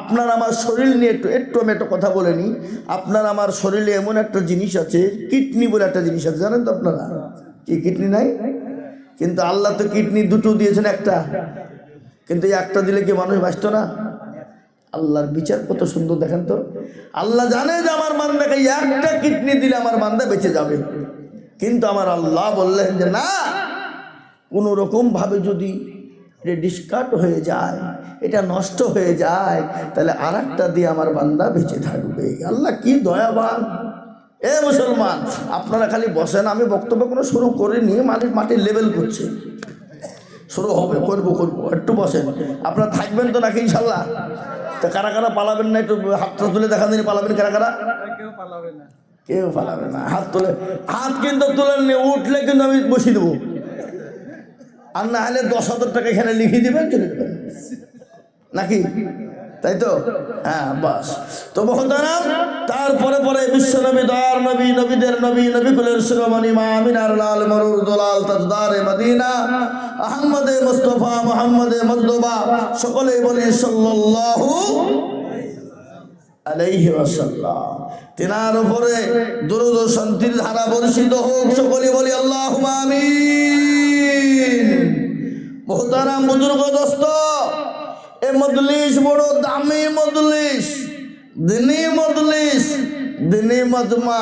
আপনার আমার শরীর নিয়ে একটু আমি একটা কথা বলে নিই। আপনার আমার শরীরে এমন একটা জিনিস আছে, কিডনি বলে একটা জিনিস আছে, জানেন তো আপনারা? কি কিডনি নাই? কিন্তু আল্লাহ তো কিডনি দুটো দিয়েছেন, একটা। কিন্তু এই একটা দিলে কি মানুষ বাঁচত না? আল্লাহর বিচার কত সুন্দর দেখেন তো। আল্লাহ জানে যে আমার বান্দাকে একটা কিডনি দিলে আমার বান্দা বেঁচে যাবে, কিন্তু আমার আল্লাহ বললেন যে না, কোনো রকম ভাবে যদি ডিসকার্ড হয়ে যায়, এটা নষ্ট হয়ে যায়, তাহলে আর একটা দিয়ে আমার বান্দা বেঁচে থাকবে। আল্লাহ কি দয়াবান। এ মুসলমান, আপনারা খালি বসেন, আমি বক্তব্য কোনো শুরু করিনি, মাটির লেভেল করছে, শুরু হবে, করবো, একটু বসেন। আপনারা থাকবেন তো নাকি ইনশাল্লাহ? তো কারা কারা পালাবেন না একটু হাতটা তুলে দেখা দিন, পালাবেন কারা কারা? কেউ পালাবে না, হাত তুলে, হাত কিন্তু তুলেন নিয়ে উঠলে কিন্তু আমি বসিয়ে দেবো, আর না হলে 10,000 টাকা এখানে লিখে দিবেন, চলে দেবেন নাকি? তাই তো? হ্যাঁ, বাস। তো মহতারাম, তারপরে পরে বিশ্ব নবী, দয়ার নবী, নবীদের নবী, নবীকুলের শিরোমণি মা আমিনার লাল মরুর দোলাল তাজদারে মদিনা আহমদে মুস্তাফা মুহাম্মদে মুজতবা, সকলেই বলি সাল্লাল্লাহু আলাইহি ওয়াসাল্লাম। তিনার উপরে দরুদ ও শান্তির ধারা বর্ষিত হোক, সকলেই বলি আল্লাহুম্মা আমিন। মুহতারাম বুজুর্গ দোস্ত, এ মজলিস বড় দামি মজলিস, দিনী মজলিস, দিনী মজমা,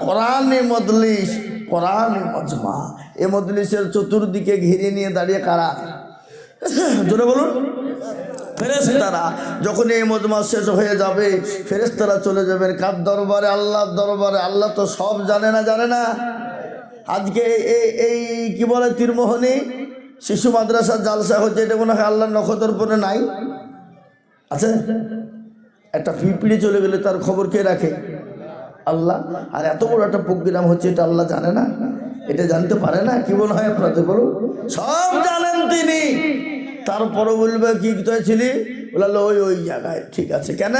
কোরআনী মজলিস, কোরআনী মজমা। এ মজলিসের চতুর্দিকে ঘিরে নিয়ে দাঁড়িয়ে কারা? জোরে বলুন। ফেরেশতারা। যখন এই মজমা শেষ হয়ে যাবে, ফেরেশতারা চলে যাবেন কার দরবারে? আল্লাহর দরবারে। আল্লাহ তো সব জানে না, জানে না? আজকে এই কি বলে তীরমোহনী শিশু মাদ্রাসা জালসা হচ্ছে, এটা মনে হয় আল্লাহর নক্ষত্রপুরে নাই? আছে? একটা পিঁপড়ি চলে গেলে তার খবর কে রাখে? আল্লাহ। আর এত বড় একটা প্রোগ্রাম হচ্ছে, এটা আল্লাহ জানে না? এটা জানতে পারে না? কি মনে হয় আপনাদের? বলুন, সব জানেন তিনি। তারপরও বলবে কি কোথায় ছিলি? বললো ওই জায়গায়। ঠিক আছে, কেন?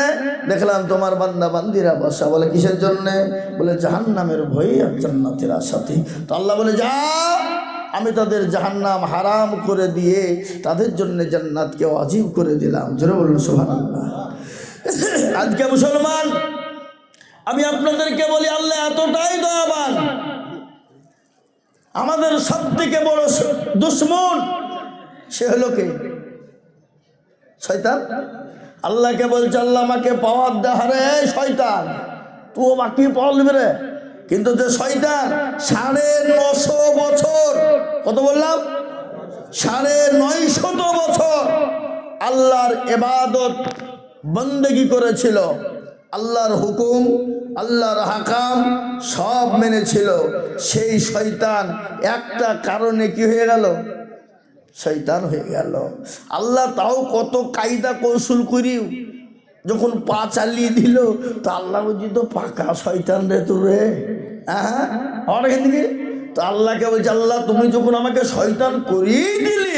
দেখলাম তোমার বান্দা বান্দিরা বসা। বলে কিসের জন্যে? বলে জাহান্নামের ভয়ে আর জান্নাতের আশাতে। তো আল্লাহ বলে যাও, আমি তাদের জাহান্নাম হারাম করে দিয়ে তাদের জন্য জান্নাতকে ওয়াজিব করে দিলাম। জোরে বলুন সুবহানাল্লাহ। আজকে মুসলমান, আমি আপনাদেরকে বলি আল্লাহ এতটাই দয়াবান, আমাদের সবথেকে বড় দুশমন সে হলো কে? শয়তান। আল্লাহকে বলছে আল্লাহ আমাকে পাওয়ার দে। হারে শয়তান, তুই বাকি পাওয়া দিবে রে। কিন্তু যে শয়তান 950 বছর, কত বললাম? 950 বছর আল্লাহর ইবাদত বন্দেগী করেছিল, আল্লাহর হুকুম, আল্লাহর হাকাম সব মেনেছিল। সেই শয়তান একটা কারণে কি হয়ে গেল? শয়তান হয়ে গেল। আল্লাহ তাও কত কায়দা কৌশল করিও যখন পা চালিয়ে দিল, তো আল্লাহ বলছি তো পাকা শয়তান রে তোর রে। হ্যাঁ, আমার এখান থেকে তো আল্লাহকে বলছে আল্লাহ তুমি যখন আমাকে শয়তান করিয়ে দিলে,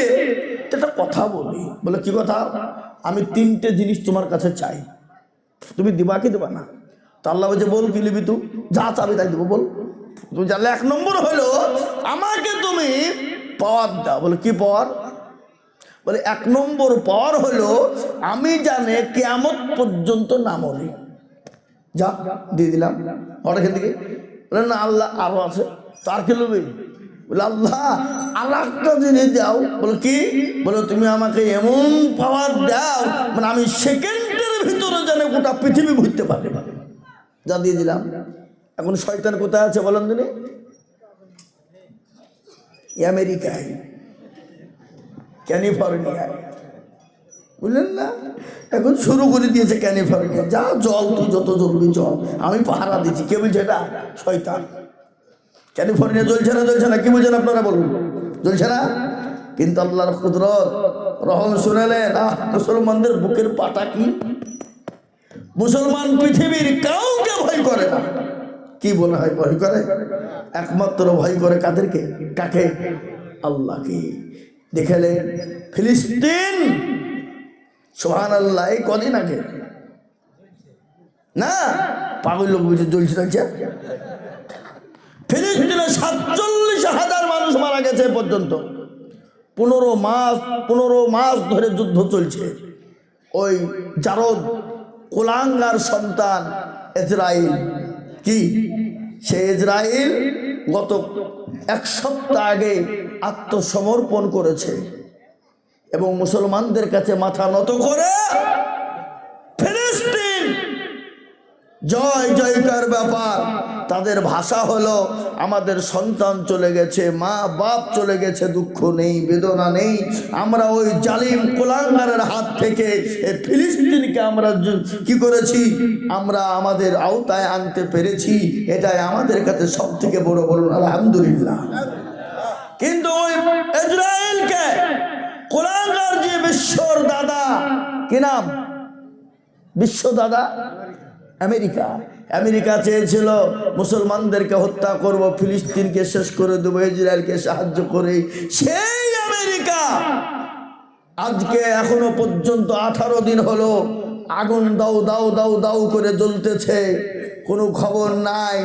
একটা কথা বলি। বলে কি কথা? আমি 3টে জিনিস তোমার কাছে চাই, তুমি দিবা কি দেবা না? তো আল্লাহ বলছে বল কি নিবি তুই? যা চাবি তাই দেবো, বল। তুমি জানলে 1 নম্বর হলো আমাকে তুমি পাওয়ার দাও। বলে কি পাওয়ার? বলে 1 নম্বর পাওয়ার হলো আমি জানে কিয়ামত পর্যন্ত না মরি। যা দিয়ে দিলাম। ওর এখান থেকে বলে না আল্লাহ আরো আছে। তার কি লবি? বলে আল্লাহ আর একটা জিনিস দাও। বলে কি? বলে তুমি আমাকে এমন পাওয়ার দাও, মানে আমি সেকেন্ডের ভিতরে জানে গোটা পৃথিবী ঘুরতে পারি। যা দিয়ে দিলাম। এখন শয়তান কোথায় আছে বলেন দিনে? আমেরিকায়, ক্যালিফোর্নিয়ায়, বুঝলেন না? এখন শুরু করে দিয়েছে ক্যালিফোর্নিয়া। যা জল তুই যত জ্বলবি জল, আমি পাহারা দিচ্ছি। কে বলছে এটা? শয়তান। ক্যালিফোর্নিয়া জ্বলছে না? জ্বলছে না? কি বলছেন আপনারা বলুন? জ্বলছে না? কিন্তু আল্লাহর কুদরত রহম শুনেলেন। মুসলমানদের বুকের পাটা কি? মুসলমান পৃথিবীর কাউকে ভয় করে না। কি বলে হয় ভয় করে? একমাত্র ভয় করে কাদেরকে? কাকে? আল্লাহকে। দেখলে ফিলিস্তিন, সুবহানাল্লাহ, এই কদিন আগে না পাগল লোক বুঝে জ্বলছে। ফিলিস্তিনে 47,000 মানুষ মারা গেছে পর্যন্ত। 15 মাস ধরে যুদ্ধ চলছে। ওই জারদ কুলাঙ্গার সন্তান ইসরাইল, কি সে ইসরাইল গত এক সপ্তাহ আগে আত্মসমর্পণ করেছে এবং মুসলমানদের কাছে মাথা নত করে ফিলিস্তিন জয় জয়কার ব্যাপার। তাদের ভাষা হলো আমাদের সন্তান চলে গেছে, মা বাপ চলে গেছে, দুঃখ নেই, বেদনা নেই। আমরা ওই জালিম কুলাঙ্গারের হাত থেকে এই ফিলিস্তিনকে আমরা কি করেছি, আমরা আমাদের আওতায় আনতে পেরেছি। এটাই আমাদের কাছে সব থেকে বড়, বলুন আলহামদুলিল্লাহ। কিন্তু ওই ইসরায়েলকে কুলাঙ্গার যে বিশ্বর দাদা, কি নাম বিশ্ব দাদা, আমেরিকা। আমেরিকা চেয়েছিল মুসলমানদেরকে হত্যা করব, ফিলিস্তিনকে শেষ করে দেবো, ইসরায়েলকে সাহায্য করে। সেই আমেরিকা আজকে এখনো পর্যন্ত 18 দিন হলো আগুন দাউ দাউ দাউ দাউ করে জ্বলতেছে, কোনো খবর নাই।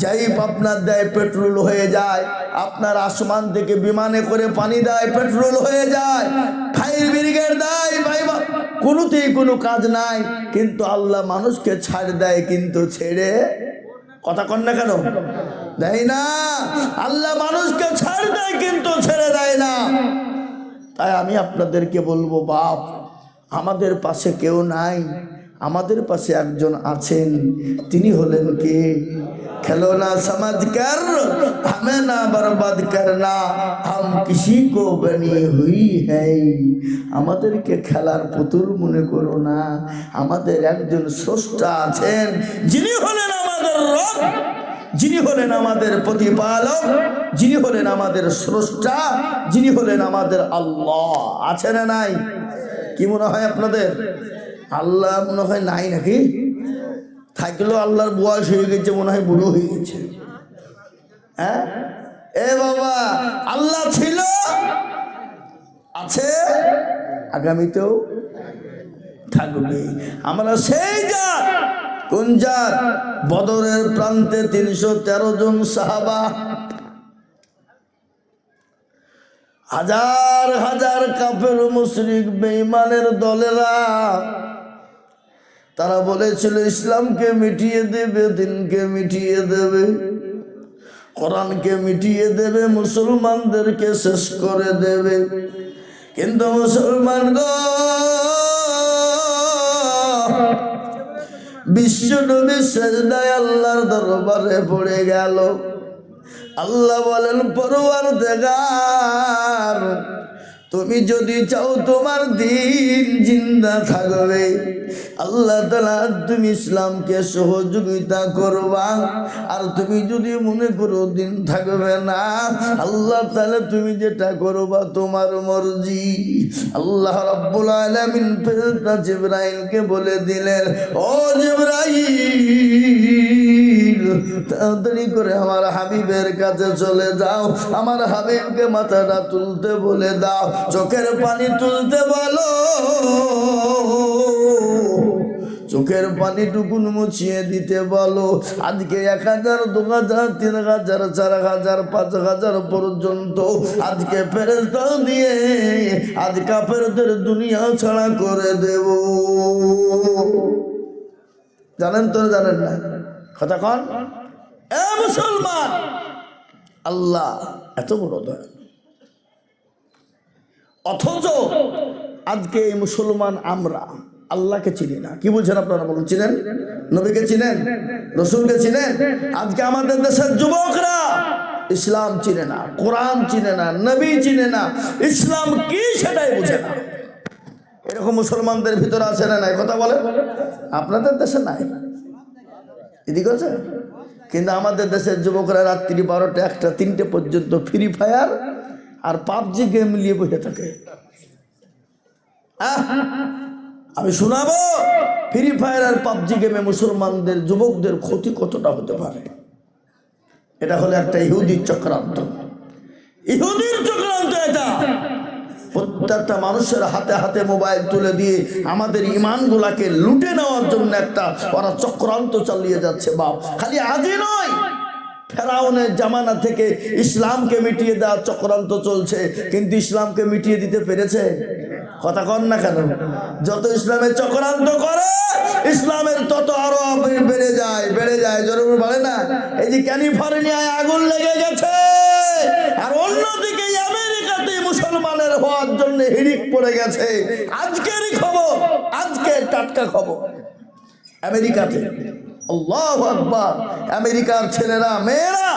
যাই আপনার দেয় পেট্রোল হয়ে যায়, আপনার আসমান থেকে বিমানে করে পানি দেয় পেট্রোল হয়ে যায়, ফায়ার ব্রিগেড দেয়, কোনোতেই কোনো কাজ নাই। কিন্তু আল্লাহ মানুষকে ছাড় দেয়, কিন্তু ছেড়ে, কথা কন না কেন, দেয় না। আল্লাহ মানুষকে ছাড় দেয় কিন্তু ছেড়ে দেয় না। তাই আমি আপনাদেরকে বলবো, বাপ আমাদের পাশে কেউ নাই, আমাদের পাশে একজন আছেন, তিনি হলেন কে? খেলো না সমাজ কর हमें ना बर्बाद करना, हम किसी को बनी हुई है। আমাদেরকে খেলার পুতুল মনে করো না, আমাদের একজন স্রষ্টা আছেন, যিনি হলেন আমাদের রব, যিনি হলেন আমাদের প্রতিপালক, যিনি হলেন আমাদের স্রষ্টা, যিনি হলেন আমাদের আল্লাহ। আছে না নাই? কি মনে হয় আপনাদের? আল্লাহ মনে হয় নাই নাকি? থাকলেও আল্লাহর বয়স হয়ে গেছে, মনে হয় বুড়ো হয়ে গেছে। হ্যাঁ এ বাবা, আল্লাহ ছিল, আছে, আগামীতেও থাকবে। আমরা সেই জাত, কোন জাত? বদরের প্রান্তে 313 জন সাহাবা, হাজার হাজার কাফের মুশরিক বেঈমানের দলেরা, তারা বলেছিল ইসলামকে মিটিয়ে দেবে, দিনকে মিটিয়ে দেবে, কোরআনকে মিটিয়ে দেবে, মুসলমানদেরকে শেষ করে দেবে। কিন্তু মুসলমান গো, বিশ্ব নবী সেজদায় আল্লাহর দরবারে পড়ে গেল। আল্লাহ বলেন, পরওয়ারদিগার, তুমি যদি চাও তোমার দিন জিন্দা থাকবে, আল্লাহ তাআলা তুমি ইসলামকে সহযোগিতা করবা। আর তুমি যদি মনে করো দিন থাকবে না, আল্লাহ তাআলা তুমি যেটা করবা তোমার মর্জি। আল্লাহ রাব্বুল আলামিন ফেরেশতা জিবরাইলকে বলে দিলেন, ও জিবরাইল, তাড়াতাড়ি করে আমার হাবিবের কাছে চলে যাও, আমার হাবিবকে মাথাটা তুলতে বলে দাও, চোখের পানি তুলতে বলো, চোখের পানি টুকুন মুছিয়ে দিতে বলো। আজকে 1000, 2000, 3000, 4000, 5000 পর্যন্ত আজকে ফেরেশতা দিয়ে আজ কাফেরদের দুনিয়া ছাড়া করে দেব। জানেন তো জানেন না? কথা কন এ মুসলমান, আল্লাহ এত বড় দয়া। অথচ আজকে এই মুসলমান আমরা আল্লাহকে চিনি না। কি বলছেন আপনারা? বলুন, চিনেন? নবীকে চিনেন? রসুলকে চিনেন? আজকে আমাদের দেশের যুবকরা ইসলাম চিনে না, কোরআন চিনে না, নবী চিনে না, ইসলাম কি সেটাই বুঝে না। এরকম মুসলমানদের ভিতরে আছে না নাই? কথা বলে। আপনাদের দেশে নাই, এদিকে আছে। কিন্তু আমাদের দেশের যুবকরা রাত্রি 12টা, 1টা, 3টে পর্যন্ত ফ্রি ফায়ার আর পাবজি গেম নিয়ে বসে থাকে। আমি শোনাবো ফ্রি ফায়ার আর পাবজি গেমে মুসলমানদের যুবকদের ক্ষতি কতটা হতে পারে। এটা হলো একটা ইহুদির চক্রান্ত, ইহুদির চক্রান্ত এটা। প্রত্যেকটা মানুষের হাতে হাতে মোবাইল তুলে দিয়ে আমাদের ইমানগুলাকে লুটে নেওয়ার জন্য একটা ওরা চক্রান্ত চালিয়ে যাচ্ছে। বাপ, খালি আজই নয়, ফেরাউনের জামানা থেকে ইসলামকে মিটিয়ে দেওয়ার চক্রান্ত চলছে, কিন্তু ইসলামকে মিটিয়ে দিতে পেরেছে? কথা কন না কেন? যত ইসলামের চক্রান্ত করে ইসলামের তত আরো বেড়ে যায়, বেড়ে যায়। জরুর বলে না, এই যে ক্যালিফোর্নিয়ায় আগুন লেগে গেছে, আর অন্যদিকে আমেরিকাতে মুসলমানের হওয়ার জন্য হিড়িক পড়ে গেছে। আজকেরই খবর, আজকের টাটকা খবর, আমেরিকাতে আল্লাহু আকবার, আমেরিকার ছেলেরা মেয়েরা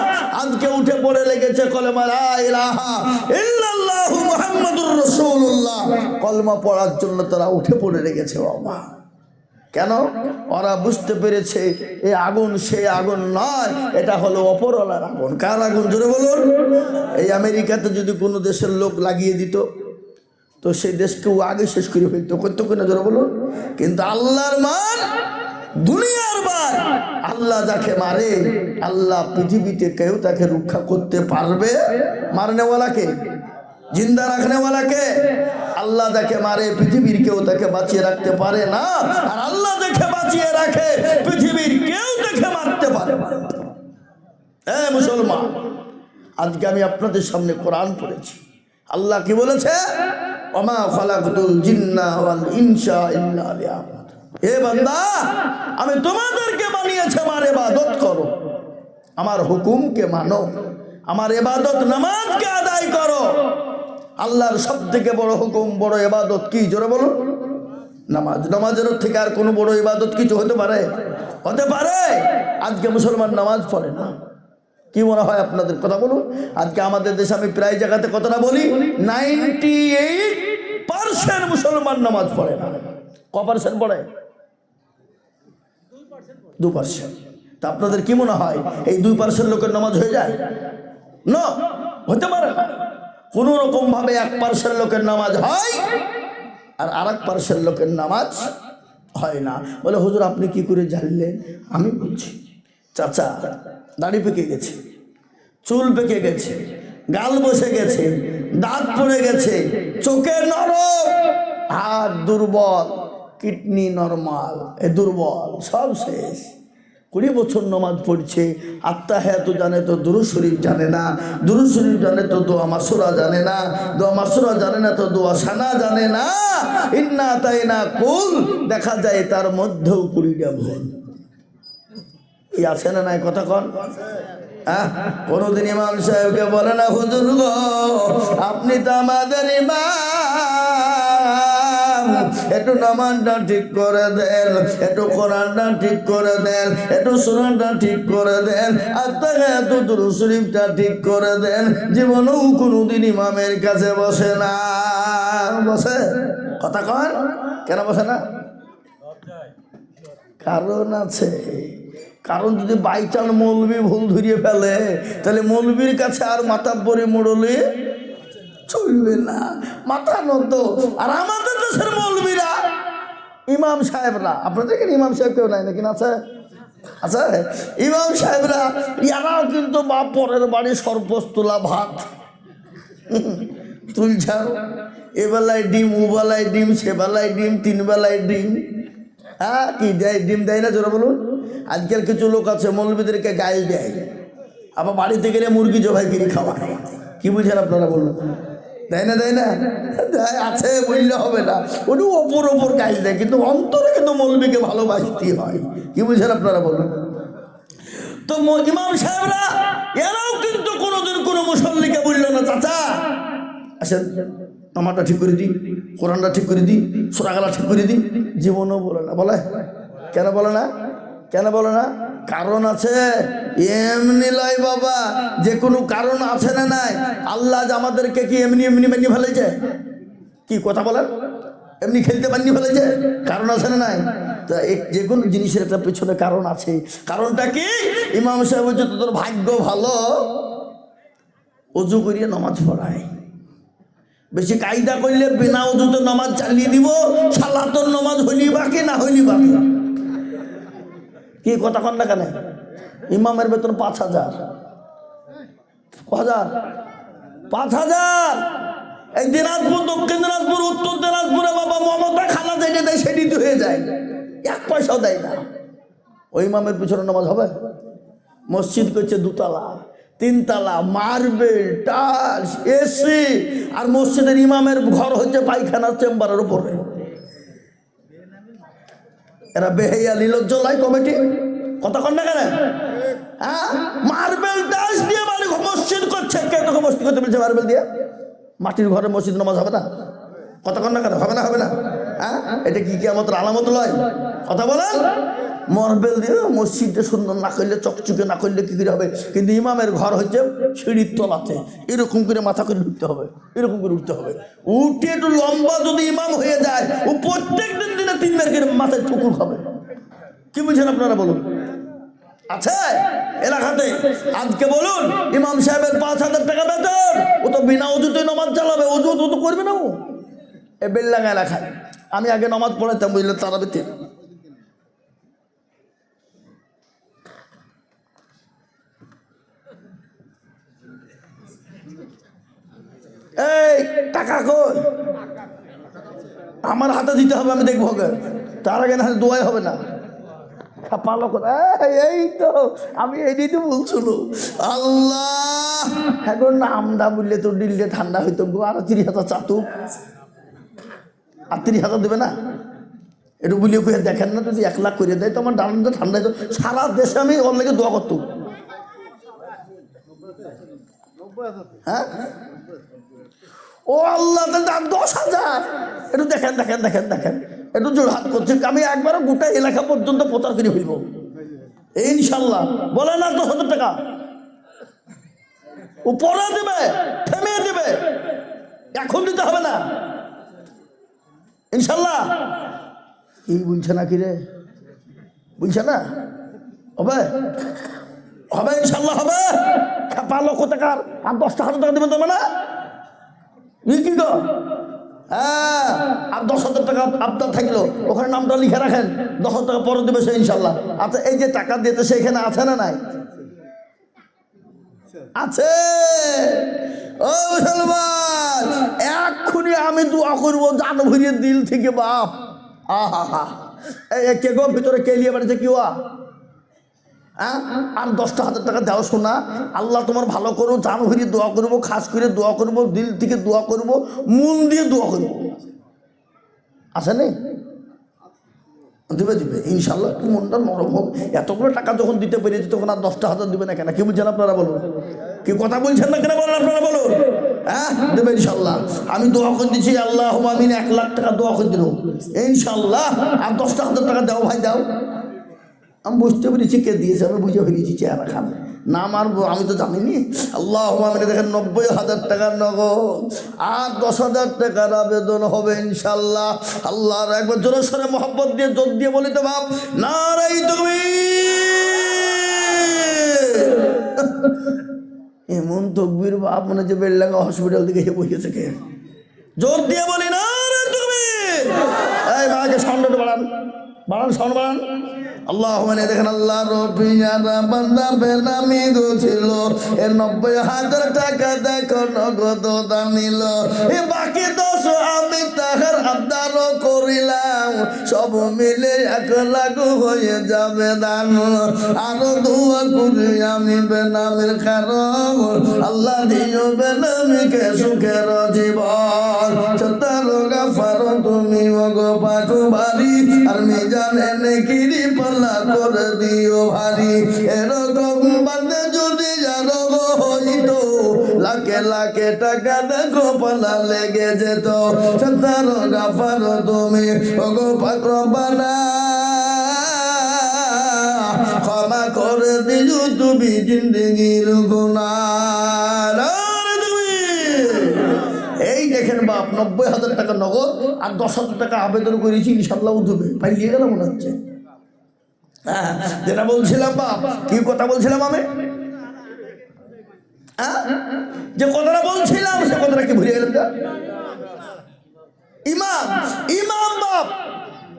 আজকে উঠে পড়ে লেগেছে কলেমা লা ইলাহা ইল্লাল্লাহু মুহাম্মাদুর রাসূলুল্লাহ, কলমা পড়ার জন্য তারা উঠে পড়ে লেগেছে। বাবা কেন? ওরা বুঝতে পেরেছে এই আগুন সেই আগুন নয়, এটা হলো অপরওয়ালার আগুন। কার আগুন? জোরে বলুন। এই আমেরিকাতে যদি কোনো দেশের লোক লাগিয়ে দিত তো সেই দেশকেও আগে শেষ করে ফেলতো, করতো কিনা? জোরে বলুন। কিন্তু আল্লাহর মান, দুনিয়ার বার, আল্লাহ যাকে মারে, আল্লাহ পৃথিবীতে কেউ তাকে রক্ষা করতে পারবে? মারনেওয়ালাকে, জিন্দা রাখনেওয়ালাকে। আল্লাহ যাকে মারে পৃথিবীর কেউ তাকে বাঁচিয়ে রাখতে পারে না, আর আল্লাহ যাকে বাঁচিয়ে রাখে পৃথিবীর কেউ তাকে মারতে পারে না। হ্যাঁ মুসলমান, আজকে আমি আপনাদের সামনে কোরআন পড়েছি। আল্লাহ কি বলেছে? ওমা খালাকতুল জিন্না ওয়াল ইনসা ইল্লা লিয়াবুদুন। হে বান্দা, আমি তোমাদেরকে বানিয়েছি আমার ইবাদত করো, আমার হুকুমকে মানো, আমার ইবাদত নামাজকে আদায় করো। আল্লাহর সবথেকে বড় হুকুম, বড় ইবাদত কি? জোরে বলুন। নামাজ। নামাজের থেকে আর কোনো বড় ইবাদত কিছু হতে পারে? হতে পারে? আজকে মুসলমান নামাজ পড়ে না। কি মনে হয় আপনাদের? কথা বলুন। আজকে আমাদের দেশে আমি প্রায় জায়গাতে কথাটা বলি, 98% মুসলমান নামাজ পড়ে না। ক পার্সেন্ট পড়ে? 2%। তা আপনাদের কি মনে হয় এই 2% লোকের নামাজ হয়ে যায়? না, হতে পারে না। কোন রকম ভাবে 1% লোকের নামাজ হয় আর 1% লোকের নামাজ হয় না। বলে হুজুর আপনি কি করে জানলেন? আমি বলছি, চাচা দাড়ি পেকে গেছে, চুল পেকে গেছে, গাল বসে গেছে, দাঁত পড়ে গেছে, চোখে নরম, হাত দুর্বল, কিডনি নরমাল, এ দুর্বল, সব শেষ। 20 বছর নামাজ পড়ছে, আত্তাহিয়াত জানে তো দুরূদ শরীফ জানে না, দুরূদ শরীফ জানে তো দোয়া মাসুরা জানে না, দোয়া মাসুরা জানে না তো দোয়া সানা জানে না, ইন্না আতাইনা কুল দেখা যায় তার মধ্যেও 20টা ভুল। এই আছে না নাই? কথা কন। কোনদিন ইমাম সাহেবকে বলে না, হুজুর গো আপনি তো আমাদের ইমাম, একটু নামাজটা ঠিক করে দেন, একটু কোরআনটা ঠিক করে দেন, একটু সুন্নাহটা ঠিক করে দেন, আত্তাহিয়াতু দুরূদ শরীফটা ঠিক করে দেন। জীবনেও কোনদিন ইমামের কাছে বসে না। বসে? কথা কন। কেন বসে না? কারণ আছে। কারণ যদি বাইচান মৌলবি ভুল ধরিয়ে ফেলে তাহলে মৌলবির কাছে আর মাতাব্বরি মোড়লে চলবে না, মাথা নত। আর আমাদের দেশের মৌলবিরা, ইমাম সাহেবরা, আপনাদের এখানে ইমাম সাহেব কেউ নাই নাকি? আছে? আচ্ছা, ইমাম সাহেবরা এরাও কিন্তু বাপ পরের বাড়ি সরপোষ তোলা ভাত তুলছাও, এবেলায় ডিম, ওবেলায় ডিম, সেবেলায় ডিম, 3 বেলায় ডিম। হ্যাঁ, কি দেয়? ডিম দেয় না? জোরে বলুন। আজকাল কিছু লোক আছে মৌলবীদেরকে গায়ে দেয়, আবার বাড়িতে গেলে মুরগি জবাই কিনে খাওয়ায়। কি বুঝেন আপনারা? বলুন। দেয় না? দেয় না? দেয়, আছে, বললে হবে না। ওটা ওপর ওপর গায়ে দেয়, কিন্তু অন্তরে কিন্তু মৌলবীকে ভালোবাসতে হয়। কি বুঝেন আপনারা? বলুন। তো ইমাম সাহেবরা এরাও কিন্তু কোনোদিন কোনো মুসল্লিকে বললো না, চাচা আসেন নামাজটা ঠিক করে দিই, কোরআনটা ঠিক করে দিই, সূরা গালা ঠিক করে দিই। জীবনও বলে না। বলে? কেন বলে না? কেন বলে না? কারণ আছে। এমনি লয় বাবা, যে কোনো কারণ আছে না নাই? আল্লাহ আমাদেরকে কি এমনি এমনি বানিয়ে ফেলেছে? কি কথা বলেন? এমনি খেলতে বানিয়ে ফেলেছে? কারণ আছে না নাই? তা যে কোনো জিনিসের একটা পেছনে কারণ আছে। কারণটা কি? ইমাম সাহেব বলছে তোর ভাগ্য ভালো, অজু করিয়ে নামাজ পড়ায়। বেশি কায়দা করলে বিনা অজুতে নামাজ চালিয়ে দিব, সালাতুন নামাজ হইলি বাকি না হইলি বাকি। কি কথা কন না কেন? ইমামের বেতন 5,000। 5,000। এই দিনাজপুর, দক্ষিণ দিনাজপুর, উত্তর দিনাজপুরে বাবা মমতা খানা যেটা দেয় সেটি তো হয়ে যায়, 1 পয়সাও দেয় না। ওই ইমামের পিছনে নামাজ হবে? মসজিদ করছে দুতলা, তিনতলা, মার্বেল, টাইলস, এসি, আর মসজিদের ইমামের ঘর হচ্ছে পায়খানার চেম্বারের উপরে। এরা বেহাইয়া নির্লজ্জ লাই কমিটি, কথা কন না কেন? হ্যাঁ, মার্বেল টাইলস দিয়ে মানে মসজিদ করছে। কে তোকে মসজিদ করতে বলছে মার্বেল দিয়ে? মাটির ঘরে মসজিদ নামাজ হবে না? কথা কন না কেন? হবে না, হবে না? হ্যাঁ, এটা কি কিয়ামতের আলামত লয়? কথা বলেন। মার্বেল দিয়ে মসজিদটা সুন্দর না করলে, চকচকে না করলে কি করে হবে? কিন্তু ইমামের ঘর হচ্ছে সিঁড়ির তলাতে, এরকম করে মাথা করে উঠতে হবে, এরকম করে উঠতে হবে। উঠে একটু লম্বা যদি ইমাম হয়ে যায়, ও প্রত্যেক দিনে 3 বার করে মাথায় ঠুকুর খাবে। কি বুঝছেন আপনারা বলুন? আছে এলাকাতে? আজকে বলুন, ইমাম সাহেবের 5,000 টাকা বেতন, ও তো বিনা অজুতে নামাজ চালাবে। অজু তো করবে না ও। এ বেলডাঙ্গা এলাকায় আমি আগে নামাজ পড়াইতাম, বুঝলেন, তারাবিতে। এই টাকা কই? আমার হাতে দিতে হবে, আমি দেখবো। তার আগে না দোয়াই হবে না। পালো করে এই তো আমি এই তো বলছিল, আল্লাহ এখন নামটা বললে তো দিল্লি ঠান্ডা হইতো। আর 30,000 চাতুক, আর 30,000 দেবে না? একটু বুলিয়ে খুঁজে দেখেন না, যদি 1 লাখ করে দেয় তো আমার ডানটা ঠান্ডা হইতো। সারা দেশে আমি ওর লেগে দোয়া করতো। হ্যাঁ, ও আল্লাহ, 10,000। একটু দেখেন দেখেন দেখেন দেখেন, একটু জোরহাত করছে। আমি একবারও গোটা এলাকা পর্যন্ত প্রচার করে ফেলবো ইনশাল্লাহ। বলে না 10,000 টাকা ও পরে দেবে, থেমে দেবে, এখন দিতে হবে না ইনশাল্লাহ। কি বলছে না? কি রে বলছে না? হবে হবে ইনশাল্লাহ হবে। 5 লক্ষ টাকার আর 10,000 টাকা দেবেন তো না? কি গো? হ্যাঁ, আর 10,000 টাকা আপনার থাকলো, ওখানে নামটা লিখে রাখেন। 10,000 টাকা পরে দেবে সে ইনশাল্লাহ। আচ্ছা, এই যে টাকা দিতে সেখানে আছে না নাই? আছে। ও মুসলমান, এক্ষুনি আমি দোয়া করবো জান ভরিয়ে দিল থেকে, বাপ আহা, এই কে গো ভিতরে কে নিয়ে বাড়িতে কি হওয়া? হ্যাঁ, আর 10,000 টাকা দেওয়া। শোনা, আল্লাহ তোমার ভালো করো, জান ভরিয়ে দোয়া করবো, খাস করে দোয়া করবো, দিল থেকে দোয়া করবো, মন দিয়ে দোয়া করবো। আছে নেই? দিবে দিবে ইনশাল্লাহ। একটু মনটা নরম হোক। এতগুলো টাকা যখন দিতে পেরেছি তখন আর 10,000 দিবে না কেন? কি বুঝছেন আপনারা বলুন? কি কথা বলছেন না কেন বলেন আপনারা বলুন? হ্যাঁ, দেবে ইনশাল্লাহ। আমি দোয়া করে দিচ্ছি, আল্লাহ আমিন, 1 লাখ টাকা দোয়া করে দিল ইনশাল্লাহ। আর 10,000 টাকা দাও ভাই, দাও। আমি বুঝতে পেরেছি কে দিয়েছে, আমি বুঝে ফেলেছি চেহারা খান না মারবো, আমি তো জানিনি। আল্লাহ আমিন। দেখেন 90,000 টাকার নগদ আর 10,000 টাকার আবেদন হবে ইনশাল্লাহ। আল্লাহর একবার জোরে সরে মহব্বত দিয়ে জোর দিয়ে বলি তো বাপ, নারাই তাকবীর। এমন তকবীর বাপ, মনে হচ্ছে বেলডাঙ্গা হসপিটাল দিকে এসে বসেছে। কে? জোর দিয়ে বলি নারাই তাকবীর। এই ভাইকে সাউন্ড বাড়ান, বাড়ান, সাউন্ড বাড়ান। আল্লাহ মানে দেখেন, আল্লাহ রবিয়ারা বান্দা বেনামি ছিল, এ 90,000 টাকা দেখো নগদ দান নিল। এ বাকি 10 আমি তাহার আবদার করিলাম, সব মিলে 1 লাখ হয়ে যাবে দান। আরো দোয়া করি আমি বেনামির কারণ, আল্লাহ দিও বেনামিকে সুখের জীবন। সত্তর গাফার তুমি ওগো পাকু বাড়ি, আর মিজান এনে কিরি পাল্লা করে দিও ভারী। এরকম বান্দে যদি জানো হইতো, লাখে লাখে টাকা দেখো পাল্লা লেগে যেত। সত্তর গাফার তুমি ওগো পাক রব্বানা, ক্ষমা করে দিও তুমি জিন্দেগির গুনাহ। এই দেখেন বাপ, 90,000 টাকা নগদ আর 10,000 টাকা আবেদন করেছি, ইনশাল্লাহ উঠবে। পাইলিয়ে গেল মনে হচ্ছে। হ্যাঁ, যেটা বলছিলাম বাপ, কি কথা বলছিলাম আমি? যে কথাটা বলছিলাম সে কথাটা কি ভুলে গেলাম? ইমাম ইমাম বাপ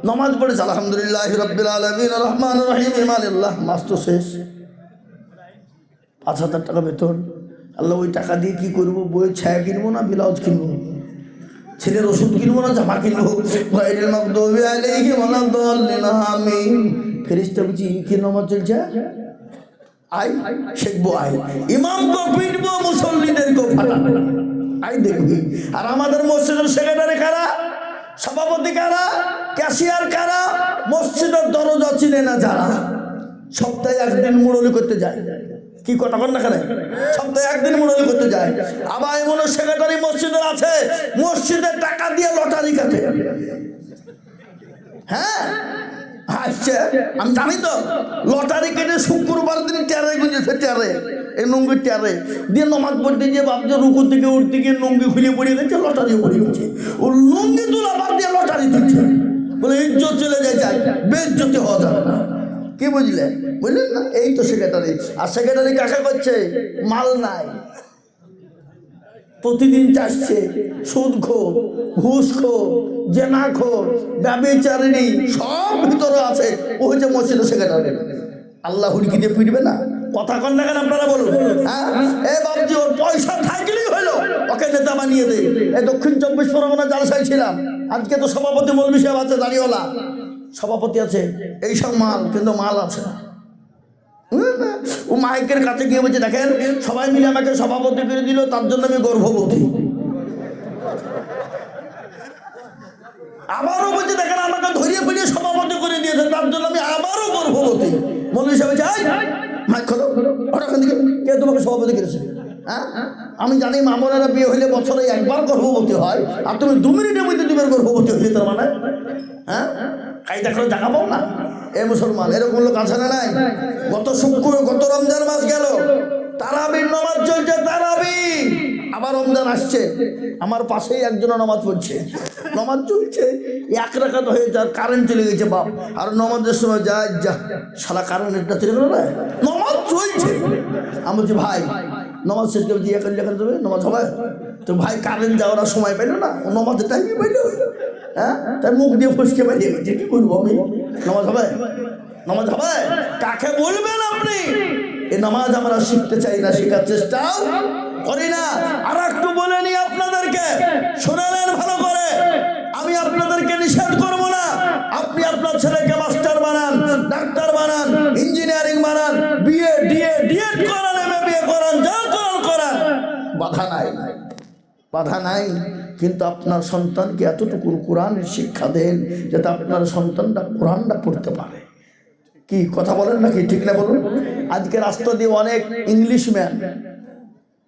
নামাজ পড়েছে, আলহামদুলিল্লাহ রাব্বিল আলামিন আর রহমানির রহিম, ইমানিল্লাহ, মাস তো শেষ। 5,000 টাকা বেতন। আল্লাহ, ওই টাকা দিয়ে কি করবো? বই ছায়া কিনবো না ব্লাউজ কিনবো? ছেলের ওষুধ কিনবো না জামা কিনবো? আমি ফেরেশতা বুঝি কি নামাজ চলছে? আই শিখবো, আই ইমামকে পিটবো, মুসল্লিদেরকেও ফাটাবো, আই দেখবি। আর আমাদের মসজিদের সেক্রেটারি কারা, সভাপতি কারা, ক্যাশিয়ার কারা, মসজিদের দরজা চিনে না যারা, সপ্তাহে একদিন মুরলি করতে যায়। কি কথা কর না কেন, সপ্তাহে একদিন মুরলি করতে যায়। আবার এমন সেক্রেটারি মসজিদের আছে, মসজিদের টাকা দিয়ে লটারি কাটে। হ্যাঁ আসছে, আমি জানি তো, লটারি কেটে শুক্রবার দিন টেরে গুঁজেছে, টেরে এই নুঙ্গির টেরে দিয়ে নমাজ পড়তে গিয়ে ভাবছে রুকু থেকে উঠতে গিয়ে নুঙ্গি খুলে পড়িয়ে দিচ্ছে, লটারি পড়ে গেছে। ও লুঙ্গি তোলা বাদ দিয়ে লটারি দিচ্ছে, বলে ইজ্জত চলে যায়, বেজ্জতি হওয়া যাবে না। কি বুঝলেন, বুঝলেন না? এই তো সেক্রেটারি। আর সেক্রেটারি কাকে করছে, মাল নাই, প্রতিদিন চাষছে, সুদখোর, ঘুষখোর, জেনাখোর, ব্যভিচারিণী সব ভিতরে আছে। ও হচ্ছে মসজিদের সেক্রেটারি। আল্লাহ হুড়কি দিয়ে পিটবে না? কথা কন না কেন আপনারা বলুন? হ্যাঁ, এ বাবজি ওর পয়সা থাকলেই হলো, ওকে নেতা বানিয়ে দেয়। এই দক্ষিণ 24 পরগনা জালসায় ছিলাম, আজকে তো সভাপতি মৌলভী সাহেব আছে, দাঁড়িয়েওয়ালা সভাপতি আছে, এইসব মাল, কিন্তু মাল আছে না। ও মাইকের কাছে গিয়ে বলছে, দেখেন সবাই মিলে আমাকে সভাপতি করে দিল, তার জন্য আমি গর্ভবতী। আবারও বলছে, দেখেন আমাকে ধরিয়ে ফিরিয়ে সভাপতি করে দিয়েছে, তার জন্য আমি আবারও গর্ভবতী। মৌলভী সাহেব বলছে, মাইক খোলো, ওখান থেকে কে তোমাকে সভাপতি করেছে? হ্যাঁ, আমি জানি মামলারা বিয়ে হইলে বছরে একবার গর্ভবতী হয়, আর তুমি 2 মিনিটের মধ্যে দুবার গর্ভবতী হইলে, তার মানে হ্যাঁ কায়দা করে দেখা পাও না? এ মুসলমান, এরকম লোক আছে না নাই? গত রমজান মাস গেল, তারাবির নামাজ চলছে, তারাবি, আবার রমজান আসছে, আমার পাশেই একজন নামাজ পড়ছে, নামাজ চলছে, 1 রাকাত হয়ে যার কারেন্ট চলে গেছে বাপ, আর নামাজের সময় যা সারা কারেন্টটা চলে গেল না, নামাজ চলছে। আমি বলছি, ভাই নামাজ শেষ করে দিয়ে লেখা দেবে, নামাজ হবে তো? ভাই কারেন্ট যাওয়ার সময় পাইল না, ও নামাজের টাইমই পাইল। হ্যাঁ, তাই মুখ দিয়ে ফসকে বেরিয়ে গেছে, কি করবো আমি? নামাজ হবে, নামাজ হবে, কাকে বলবেন আপনি? এই নামাজ আমরা শিখতে চাই না, শেখার চেষ্টাও করি না। আর একটু বলে নি আপনাদেরকে, শোনালেন ভালো করে, আমি আপনাদেরকে নিষেধ করবো না। আপনি আপনার ছেলেকে মাস্টার বানান, ডাক্তার বানান, ইঞ্জিনিয়ারিং বানান, বিএ ডিএড করান, MA করান, যা করান, বাধা নাই, বাধা নাই। কিন্তু আপনার সন্তানকে এতটুকু কোরআনের শিক্ষা দেন যাতে আপনার সন্তানটা কোরআনটা পড়তে পারে। কি কথা বলেন নাকি, ঠিক না বলুন? আজকে রাস্তা দিয়ে অনেক ইংলিশ ম্যান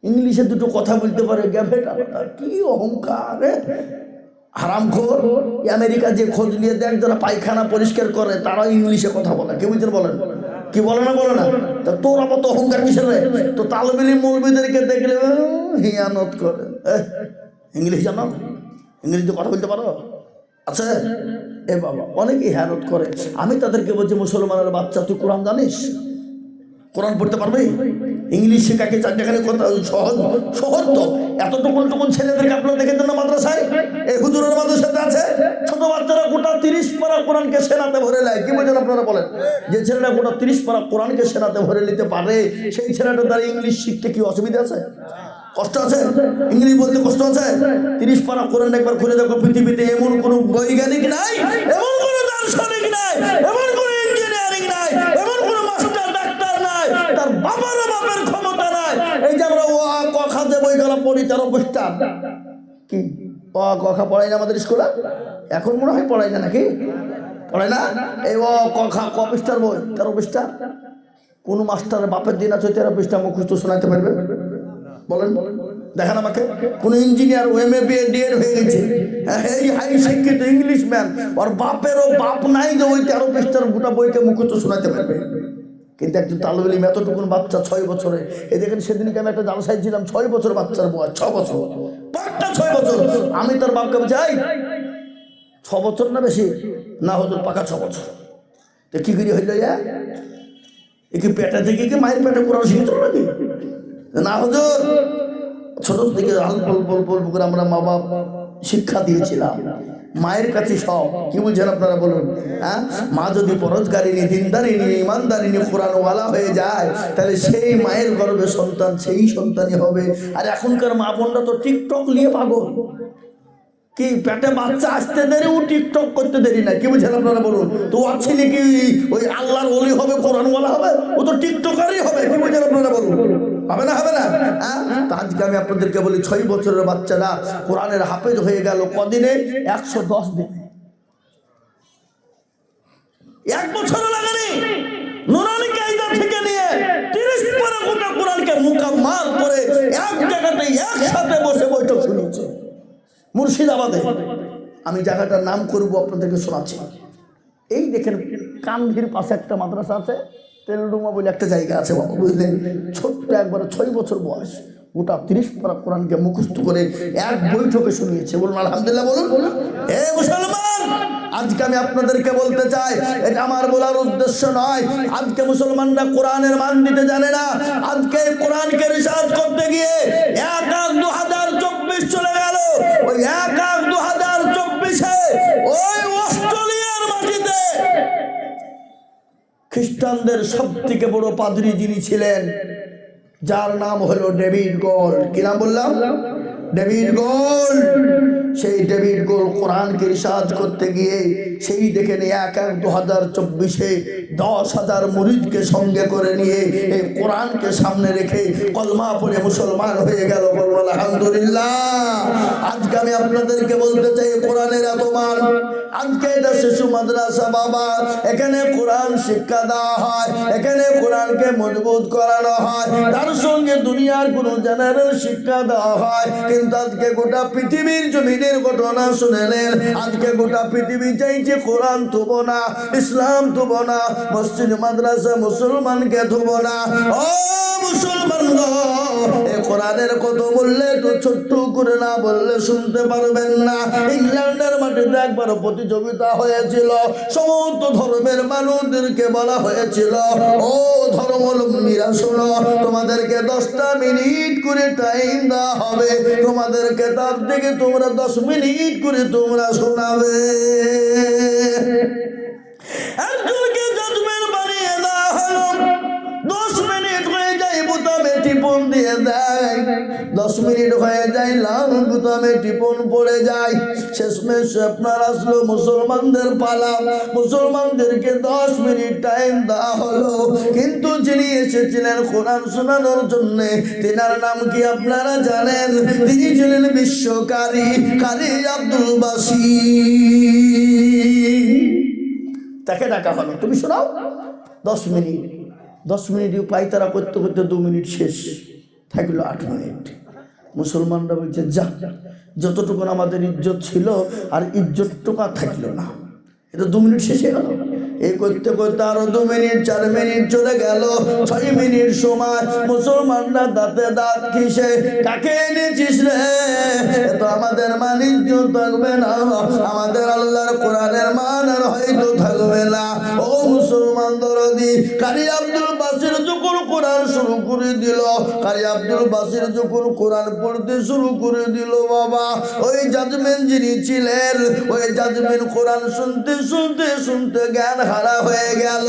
ইংলিশে দুটো কথা বলতে পারে, কি অহংকার, হারামখোর। আমেরিকা যে খোঁজ নিয়ে দেখ, যারা পায়খানা পরিষ্কার করে তারা ইংলিশে কথা বলে, কে বুঝছেন বলেন? কি বলে না, বলে না? তা তোর আবার তো অহংকার কিসের? তো তালবেলি মৌলবীদেরকে দেখলে হিয়ানত করে, ইংলিশ জানো, ইংরেজিতে কথা বলতে পারো, আচ্ছা এ বাবা, অনেকেই হিয়ানত করে। আমি তাদেরকে বলছি, মুসলমানের বাচ্চা, তুই কোরআন জানিস? কোরআন পড়তে পারবে? ইংলিশ শেখাকে চারটাখানে কথা সহজ সহজ তো। এতটুকুন ছেলেদেরকে আপনারা দেখেছেন না মাদ্রাসায়? এই হুজুরের মাদ্রাসাতে আছে ছোট বাচ্চারা গোটা 30 পারা কোরআনকে সেনাতে ভরে নেয়। কি বলছেন আপনারা বলেন? যে ছেলেটা গোটা 30 পারা কোরআনকে সেনাতে ভরে নিতে পারে, সেই ছেলেটার দ্বারা ইংলিশ শিখতে কি অসুবিধা আছে? কষ্ট আছে? ইংলিশ বলতে কষ্ট আছে? 30 পারা কোরআন একবার খুলে দেখো, পৃথিবীতে এমন কোনো বৈজ্ঞানিক নাই, এমন কোনো দার্শনিক নাই, এমন কোনো ইঞ্জিনিয়ারিং নাই, এমন কোনো মাস্টার ডাক্তার নাই, তার বাবারও বাপের ক্ষমতা নাই। এই যে আমরা ও আ ক খা যে বইগুলো পড়ি 13 পৃষ্ঠা, কি ও আ ক খা পড়াই না আমাদের স্কুলে? এখন মনে হয় পড়াই না, নাকি পড়াই না? এই ও ক খা ক পৃষ্ঠার বই 13 পৃষ্ঠা, কোন মাস্টারের বাপের দিন আছে 13 পৃষ্ঠা মুখস্থ শোনাতে পারবে? বলেন, দেখেন আমাকে। কোন ইঞ্জিনিয়ার MA BA হয়ে গেছে, এই হাই শিক্ষিত ইংলিশ ম্যান, ওর বাপেরও বাপ নাই যে ওই 13 পৃষ্ঠার গোটা বইকে মুখস্থ শোনাতে পারবে। কিন্তু একজন তালবেলি এতটুকুন বাচ্চা 6 বছরে, এই দেখেন সেদিনকে আমি একটা জালসায় ছিলাম, 6 বছর বাচ্চার বয়স, 6 বছর, পাঁচটা 6 বছর। আমি তার বাপকে বলছি, 6 বছর না বেশি না, হতো পাকা 6 বছর। তো কি করি হইল, কি পেটে থেকে কি মায়ের পেটে কোরআন শিখেছিল নাকি? না হুজুর, ছোট থেকে অল্প করে আমরা মা বাপ শিক্ষা দিয়েছিলাম, মায়ের কাছে সব। কি বলছেন আপনারা বলুন? হ্যাঁ, মা যদি পরোজগারিনী, দিনদারিনী, ইমানদারিনী, কোরআনওয়ালা হয়ে যায়, তাহলে সেই মায়ের গর্ভে সন্তান সেই সন্তানই হবে। আর এখনকার মা বোনরা তো টিকটক নিয়ে পাগল, কি পেটে বাচ্চা আসতে দেরি, ও টিকটক করতে দেরি না। কি বুঝেন আপনারা বলুন তো? ওর ছেলে কি ওই আল্লাহর ওলি হবে, কোরআনওয়ালা হবে? ও তো টিকটকারই হবে। কি বুঝেন আপনারা বলুন? হবে না? হবে না? হ্যাঁ, তো আজকে আমি আপনাদেরকে বলি 6 বছরের বাচ্চারা কোরআনের হাফেজ হয়ে গেল কদিনে? 110 দিনে। 1 বছরও লাগেনি। নুরানি কায়দা থেকে নিয়ে 30 পারা গোটা কোরআনকে মুকাম্মাল করে এক জায়গাতে একসাথে বসে বৈঠক শুনিয়েছে মুর্শিদাবাদে। আমি জায়গাটার নাম করব, আপনাদেরকে শোনাচ্ছি। এই দেখেন কান্ধির পাশে একটা মাদ্রাসা আছে, তেলডুমা বলে একটা জায়গা আছে বাবা, বুঝলেন? ছোট্ট একবারে 6 বছর বয়স, গোটা 30 পারা কোরআনকে মুখস্থ করে এক বৈঠকে শুনিয়েছে। বলুন আলহামদুলিল্লাহ বলুন। হে মুসলমান, আজকে আমি আপনাদেরকে বলতে চাই, এটা আমার বলার উদ্দেশ্য নয়। আজকে মুসলমানরা কোরআনের মান দিতে জানে না। আজকে কোরআনকে রিসার্চ করতে গিয়ে 1-2024 চলে গেল। ওই 1-2024-এ ওই অস্ট্রেলিয়ার মাটিতে খ্রিস্টানদের সব থেকে বড় পাদ্রী যিনি ছিলেন, যার নাম হলো ডেভিড গোল্ড। কি নাম বললাম? David gold. সেই ডেভিড গোল্ড কোরআনকে রিসার্চ করতে গিয়ে সেই দেখেন 1-2024-এ 10,000 মুরিদকে সঙ্গে করে নিয়ে এই কোরআনকে সামনে রেখে কলমা পড়ে মুসলমান হয়ে গেল। বলুন আলহামদুলিল্লাহ। আজকে আমি আপনাদেরকে বলতে চাই, কোরআনের এত মান। আজকে এটা শিশু মাদ্রাসা বাবা, এখানে কোরআন শিক্ষা দেওয়া হয়, এখানে কোরআনকে মজবুত করানো হয়, তার সঙ্গে দুনিয়ার কোন জেনারেল শিক্ষা দেওয়া হয়। কিন্তু আজকে গোটা পৃথিবীর জমিনের ঘটনা শুনে নেন। আজকে গোটা পৃথিবী চাইছে কোরআন থুব না, ইসলাম থুব না, মসজিদ মাদ্রাসা মুসলমানকে থুব না। ও মুসলমান গো, এই কোরআনের কত বললে তো ছোট্ট করে না বললে শুনতে পারবেন না। ইংল্যান্ডের মাটিতে একবার প্রতিযোগিতা হয়েছিল, সমস্ত ধর্মের মানুষদেরকে বলা হয়েছিল, ও ধর্মাবলম্বীরা শোনো, তোমাদেরকে 10টা মিনিট করে টাইম দেওয়া হবে, তোমাদেরকে তার থেকে তোমরা 10 মিনিট করে তোমরা শোনাবে। একজনকে জাজমেন্ট বানিয়ে দেওয়া হলো, 10 মিনিট হয়ে যায় বোতামে টিপন দিয়ে দেয়, 10 মিনিট হয়ে যায় লাল বোতামে টিপন পড়ে যায়। শেষমেশ আপনার আসলো মুসলমানদের পালা, মুসলমানদেরকে 10 মিনিট টাইম দেওয়া হলো। কিন্তু যিনি এসেছিলেন কোরআন শোনানোর জন্য, তিনার নাম কি আপনারা জানেন? তিনি ছিলেন বিশ্বকারী কারি আব্দুল বাসির। তাকে ডাকা হলো, তুমি শোনাও 10 মিনিট। 10 মিনিট পাইতারা করতে করতে 2 মিনিট শেষ, থাকলো 8 মিনিট। মুসলমানরা বলছে, যা, যতটুকু আমাদের ইজ্জত ছিল আর ইজ্জতটুকু থাকলো না, এটা 2 মিনিট শেষে গেল। এই করতে করতে আরো 2 মিনিট, 4 মিনিট চলে গেল, 6 মিনিট সময়। মুসলমানরা দাঁতে দাঁত ঘষে, কাকে এনেছিস রে? তো আমাদের মান ইজ্জত থাকবে না, আমাদের আল্লাহর কোরআনের মান আর হয়তো থাকবে না। ও মুসলমান দরদি, কারি আব্দুল বাসির যখন কোরআন শুরু করে দিল, কারি আব্দুল বাসির যখন কোরআন পড়তে শুরু করে দিল বাবা, ওই জাজমেন্ট যিনি ছিলেন, ওই জাজমেন্ট কোরআন শুনতে শুনতে শুনতে জ্ঞান হারা হয়ে গেল।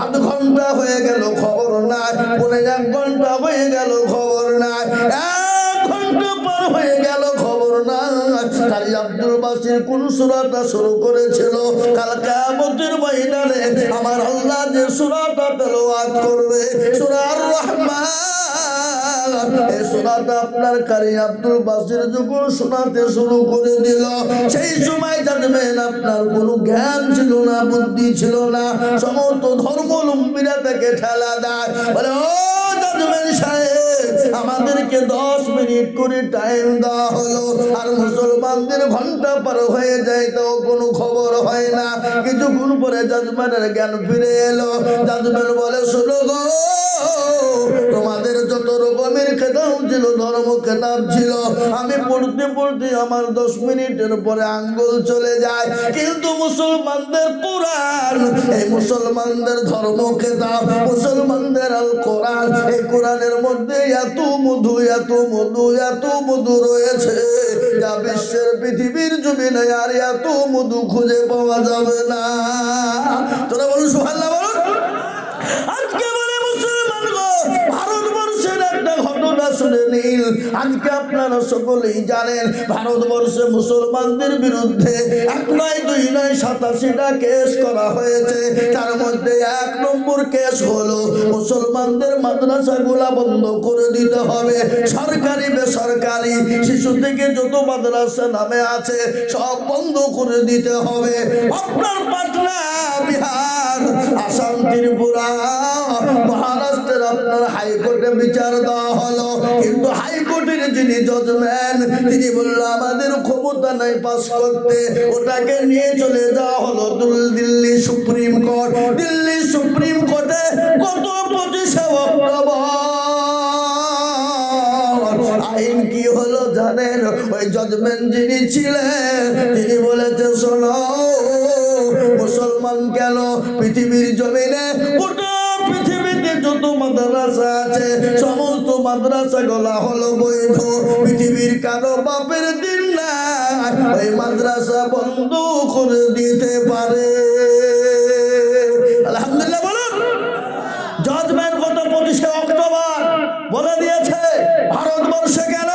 8 ঘন্টা হয়ে গেল, খবর নাই। 1 ঘন্টা হয়ে গেল, খবর নাই। 1 ঘন্টা পার হয়ে গেল, খবর নাই। কারি আব্দুল বাসির কোন সূরাটা শুরু করেছিল? কাল কিয়ামতের ময়দানে আমার আল্লাহ যে সূরাটা তেলাওয়াত করবে, সূরা আর রহমান, এই সূরাটা আপনার কারি আব্দুল বাসির যখন শোনাতে শুরু করে দিল, সেই সময় জানবেন আপনার কোনো জ্ঞান ছিল না, বুদ্ধি ছিল না। সমস্ত ধর্মাবলম্বীরা তাকে ঠেলা দেয়, বলে, ও জাজমেন সাহেব, আমাদেরকে 10 মিনিট করে টাইম দেওয়া হলো, আর মুসলমানদের ঘন্টা পার হয়ে যায় তো কোনো খবর হয় না। কিছুক্ষণ পরে জাজমেনের জ্ঞান ফিরে এলো। জাজমেন বলে, শোনো গো, তোমাদের যত রকমের খেতাব ছিল, ধর্ম খেতাব ছিল, আমি পড়তে পড়তে আমার 10 মিনিটের পরে আঙ্গুল চলে যায়। কিন্তু মুসলমানদের কোরআন, এই মুসলমানদের ধর্ম খেতাব, মুসলমানদের আল কোরআন, এই কোরআনের মধ্যে এত মধু, এত মধু, এত মধু রয়েছে, যা বিশ্বের পৃথিবীর জমিনে আর এত মধু খুঁজে পাওয়া যাবে না। তোরা বলুন সুবহানাল্লাহ বলুন। আজকে বলে মুসলমান গো, ভারতবর্ষের একটা ঘটনা শুনে নিন। আজকে আপনারা সকলেই জানেন ভারতবর্ষে মুসলমানদের বিরুদ্ধে 1 নয় 2 নয় 87টা কেস করা হয়েছে। তার মধ্যে 1 নম্বর কেস হলো মুসলমানদের মাদ্রাসাগুলা বন্ধ করে দিতে হবে। সরকারি বেসরকারি শিশু থেকে যত মাদ্রাসা নামে আছে সব বন্ধ করে দিতে হবে। আপনার পাটনা, বিহার, আসাম, ত্রিপুরা, মহারাষ্ট্রের আপনার হাইকোর্টে বিচার দেওয়া হলো, কিন্তু হাইকোর্টের যিনি জজমেন্ট তিনি বললো আমাদের ক্ষমতা নাই পাস করতে, ওটাকে নিয়ে চলে যাওয়া হলো Delhi supreme court. Delhi supreme কোর্টে গত 25শে অক্টোবর আইন কি হলো জানেন? ওই জজমেন্ট যিনি ছিলেন তিনি বলেছে শোনো, মুসলমান কেন পৃথিবীর জমিনে গোটা পৃথিবীতে যত মাদ্রাসা আছে সমস্ত মাদ্রাসা গুলা হলো বৈধ। পৃথিবীর কারো বাপের দিন না ওই মাদ্রাসা বন্ধ করে দিতে পারে। আলহামদুলিল্লাহ বলুন। জজমেন্ট গত 25শে অক্টোবর বলে দিয়েছে। ভারতবর্ষে কেন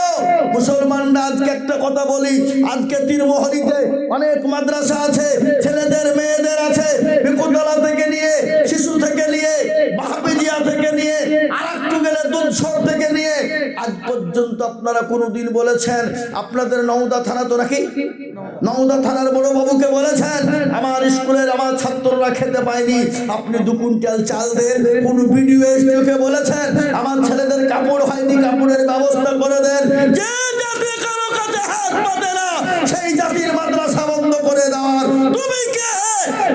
মুসলমানরা, আজকে একটা কথা বলি, আজকে তীরমোহনীতে অনেক মাদ্রাসা আছে, ছেলেদের মেয়েদের আছে, বিকুতলা থেকে নিয়ে, শিশু থেকে নিয়ে, বাহাবিজিয়া থেকে নিয়ে, আর একটু গেলে দুধসর থেকে নিয়ে, আজ পর্যন্ত আপনারা কোনোদিন বলেছেন আপনাদের নওদা থানা তো নাকি নওদা থানার বড় বাবুকে বলেছেন আমার স্কুলের আমার ছাত্ররা খেতে পায়নি, আপনি 2 কুইন্টাল চাল দেন? কোন ভিডিও এসে বলেছেন আমার ছেলেদের কাপড় হয়নি, কাপড়ের ব্যবস্থা করে দেন? যে জাতি কারো কাছে হাত পাতে না সেই জাতির মাদ্রাসা বন্ধ করে দেওয়ার তুমি কে?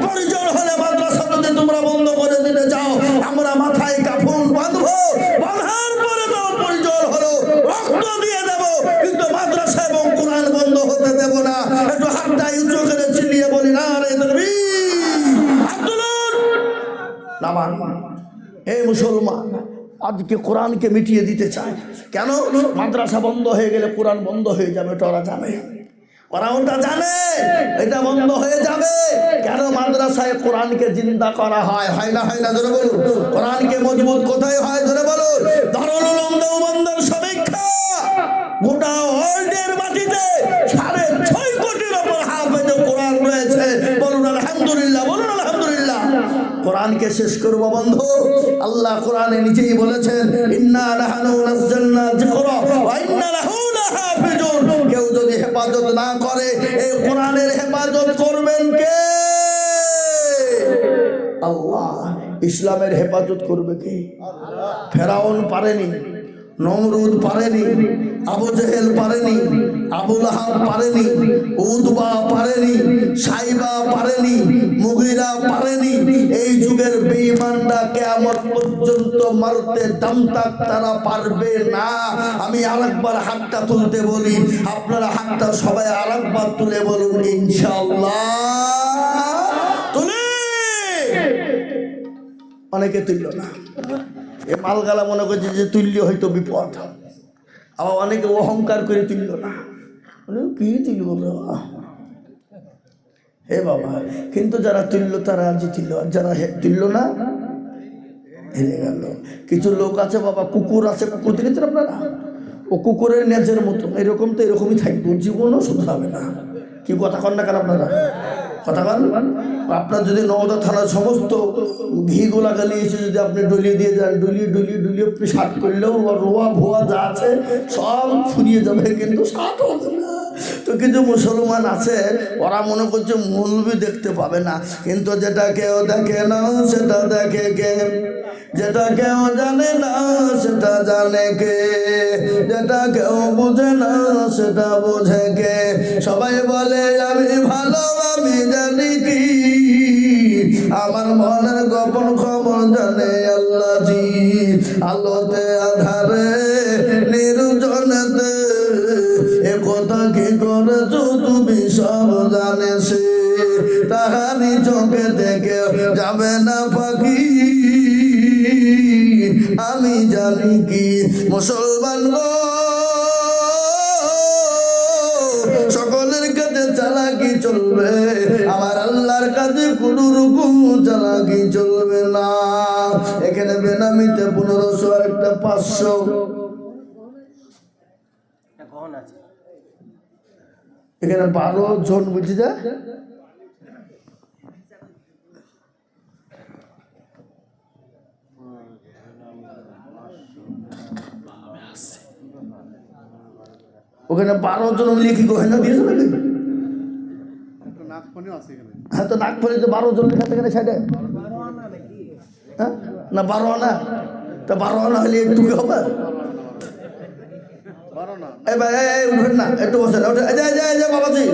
পরিজন হলে মাদ্রাসা যদি তোমরা বন্ধ করে দিতে চাও, আমরা মাথায় কাপড় বাঁধবো, বাঁধার পরে তো পরিজন হলো রক্ত দিয়ে দেব, কিন্তু মাদ্রাসা এবং কোরআন বন্ধ হতে দেব না। একটু হাতটা উঁচু করে চিল্লিয়ে বলি না রে নামান। এই মুসলমান আজকে কোরআনকে মিটিয়ে দিতে চায় কেন? মাদ্রাসা বন্ধ হয়ে গেলে কোরআন বন্ধ হয়ে যাবে, এটা ওরা জানে, ওরা ওটা জানে এটা বন্ধ হয়ে যাবে। কেন? মাদ্রাসায় কোরআনকে জিন্দা করা হয়, হয় না? হয় না? ধরে বলুন। কোরআনকে মজবুত কোথায় হয়? ধরে বলুন। দারুল উলুম দেওবন্দের সমীক্ষা গোটা ওয়ার্ল্ডের মাটিতে 6.5 কোটির উপর হাফেজ কোরআন রয়েছে। বলুন আলহামদুলিল্লাহ, বলুন আলহামদুলিল্লাহ। কোরআনকে শেষ করব বন্ধু। আল্লাহ কোরআনে নিজেই বলেছেন ইন্না নাহনু নাযালনা যিকরা ওয়া ইন্না লাহু লাহাফিজুন। কেউ যদি হেফাজত না করে এই কোরআনের হেফাজত করবেন কে? আল্লাহ। ইসলামের হেফাজত করবে কে? ফেরাউন পারেনি, নমরুদ পারেনি, আবু জেহেল পারেনি, আবু লাহাব পারেনি, উতবা পারেনি, সাইবা পারেনি, মুগিরা পারেনি। এই যুগের বেঈমানরা কিয়ামত পর্যন্ত মারতে দমতাক তারা পারবে না। আমি আরেকবার হাতটা তুলতে বলি, আপনারা হাতটা সবাই আরেকবার তুলে বলুন ইনশাআল্লাহ। তুলে অনেকে তুলল না, এ মালগালা মনে করছে যে তুল্য হয়তো বিপদ। আবার অনেকে অহংকার করে তুলল না, কি তুলব হে বাবা। কিন্তু যারা তুলল তারা আজ তুলল, আর যারা তুলল না হেরে গেল। কিছু লোক আছে বাবা, কুকুর আছে, কুকুর দেখেছেন আপনারা? ও কুকুরের নেজের মতো এরকম তো এরকমই থাকবো, জীবনও শুধরাবে না। কি কথা কন না কেন আপনারা? কথা কন। আপনার যদি নওদা থানার সমস্ত ঘিগুলা গালিয়েছে যদি আপনি ডলিয়ে দিয়ে যান, ডলিয়ে ডলিয়ে ডলিয়ে আপনি সাত করলেও রোয়া ভোয়া যা আছে সব ফুরিয়ে যাবে, কিন্তু সাত হবে না। তো কিছু মুসলমান আছে ওরা মনে করছে মৌলবি দেখতে পাবে না, কিন্তু যেটা কেউ দেখে না সেটা দেখে কে? যেটা কেউ জানে না সেটা জানে কে? যেটা কেউ বুঝে না সেটা বোঝে কে? সবাই বলে আমি ভালো, আমি জানি কি, আমার মনের গোপন খবর জানে আল্লাহ জি। আলোতে আধারে নির্জনেতে এ কথা কি করেছ তুমি সব জানে সে, তাহারি চোখে দেখে যাবে না পাখি, আমি জানি কি। মুসলমান গো সকলের কাছে চালাকি চলবে, আমার আল্লাহর কাছে কোনো রকম চালাকি চলবে না। এখানে বেনামিতে 1500 আর একটা 500 এখানে 12 জন বুঝি যা ওখানে 12 জন মিলে কি গহনা দিয়েছে নাকি? হ্যাঁ তো নাগফনি তো 12 জন লেখা থাকে না সাইডে, হ্যাঁ না 12 আনা, তা 12 আনা হলে একটু কি হবে? এই ভাই এই উঠবেন না, একটু বসেন, বাবাজি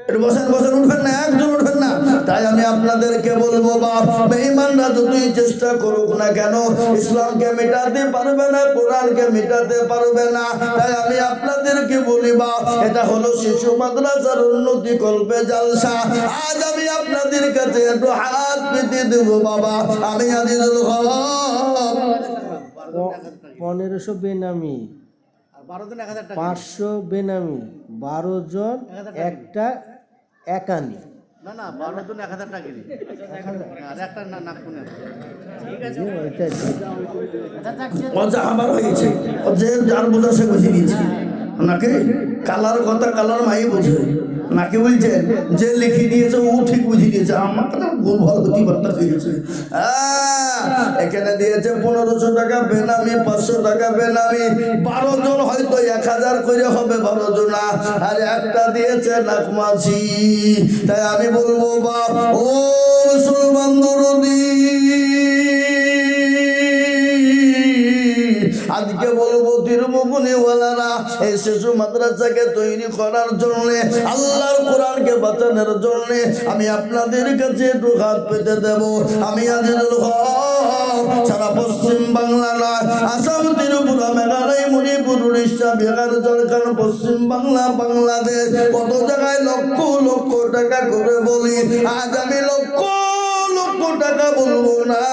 একটু বসেন, উঠবেন না, একজন উঠবেন না। তাই আমি আপনাদেরকে বলবো, বাপ বেঈমানরা যতই চেষ্টা করুক না কেন ইসলামকে মেটাতে পারবে না, কোরআনকে মেটাতে পারবে না। তাই আমি আপনাদেরকে বলি, বাপ এটা হলো শিশু মাদ্রাসার উন্নতি কল্পে জালসা। আজ আমি আপনাদের কাছে একটু হাত পেতে দেব বাবা। আমি আজিজুল হক 1500 বেনামি, 500 বেনামি, 12 জন একটা একানি, না 12 জন 1000 টাকা দিই, আর একটা নাগপুনে মজা আমার হয়েছে, যে যার বোঝা সে বুঝে নিয়েছে। নাকি কালার কথা কালার মাই বোঝে, নাকি বলছেন যে লিখে দিয়েছে ও ঠিক বুঝে দিয়েছে, আমার কথা ভুল ভাল গতিবার্তা হয়েছে। এখানে দিয়েছে 1500 টাকা বেনামি, 500 টাকা বেনামি, 12 জন হয়তো 1000 করে হবে 12 জন, আর একটা দিয়েছে নাকমাছি। তাই আমি বলবো বাপ ও মুসলমান দরদি, আজকে বলবো তিরমুকুনিওয়ালারা এই শিশু মাদ্রাসাকে তৈরি করার জন্য, আল্লাহর কোরআনকে বাঁচানোর জন্য আমি আপনাদের কাছে একটু হাত পেতে দেব। আমি আজিজুল হক সারা পশ্চিম বাংলা নয়, আসাম, ত্রিপুরা, মেঘালয়, মণিপুর, উড়িষ্যা, বিহার, ঝাড়খণ্ড, পশ্চিম বাংলা, বাংলাদেশ, কত জায়গায় লক্ষ লক্ষ টাকা করে বলি। আজ আমি লক্ষ টাকা বলবো না,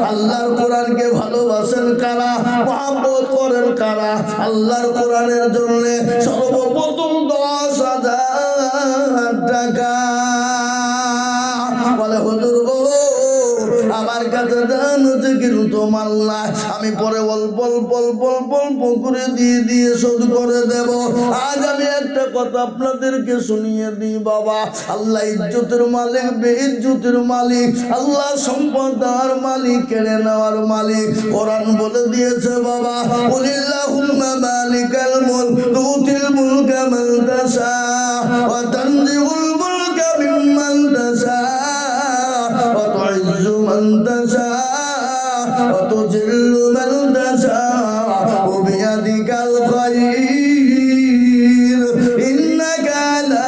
আল্লাহর কোরআনকে ভালোবাসেন কারা, মহব্বত করেন কারা, আল্লাহর কোরআনের জন্য সর্বপ্রথম 10,000 টাকা বলে হুজুর গো আমার কাছে দান হচ্ছে কিন্তু মাল নাই, আমি পরে অল্প অল্প অল্প অল্প অল্প করে দিয়ে শোধ করে দেব। আজ আমি একটা কথা আপনাদেরকে শুনিয়ে দিই বাবা, আল্লাহ ইজ্জতের মালিক, বেইজ্জতের মালিক, আল্লাহ সম্পদ দেওয়ার মালিক, কেড়ে নেওয়ার মালিক। কোরআন বলে দিয়েছে বাবা, কুলিল্লাহুম্মা মালিকাল মুলক তুতিল মুলকা মান তাশা ওয়া তানজিউল মুলকা মিম্মান তাশা ওয়া তুইজ্জু মান তাশা ওয়া তুযিল্লু মান তাশা ওয়া বিয়াদিকাল খায়র ইন্নাকা আলা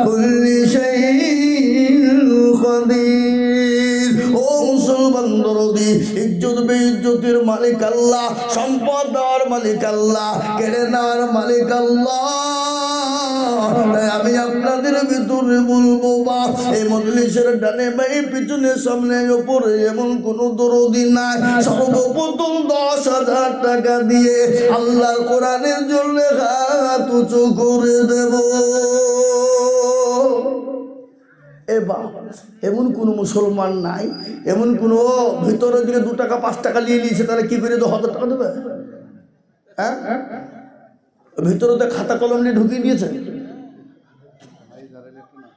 কুল্লি শাইইন কাদির। ও মুসলমান দরদি, ইজ্জত বেইজ্জতের মালিক আল্লাহ, সম্পদ দেওয়ার মালিক আল্লাহ, কেড়ে নেওয়ার মালিক আল্লাহ। তাই আমি আপনাদের ভিতরে বলবো বাপ, এই মজলিসের ডানে বাই পিছনে সামনে উপরে এমন কোন দরদি নাই, সর্বপ্রথম 10,000 টাকা দিয়ে আল্লাহর কোরআনের জন্য হাত উঁচু করে দেব। এ বাপ, এমন কোন মুসলমান নাই, এমন কোন ভিতরে দিকে 2 টাকা 5 টাকা নিয়ে নিয়েছে, তাহলে কি করে 10,000 টাকা দেবে? হ্যাঁ, ভিতরে তো খাতা কলম নিয়ে ঢুকিয়ে দিয়েছে,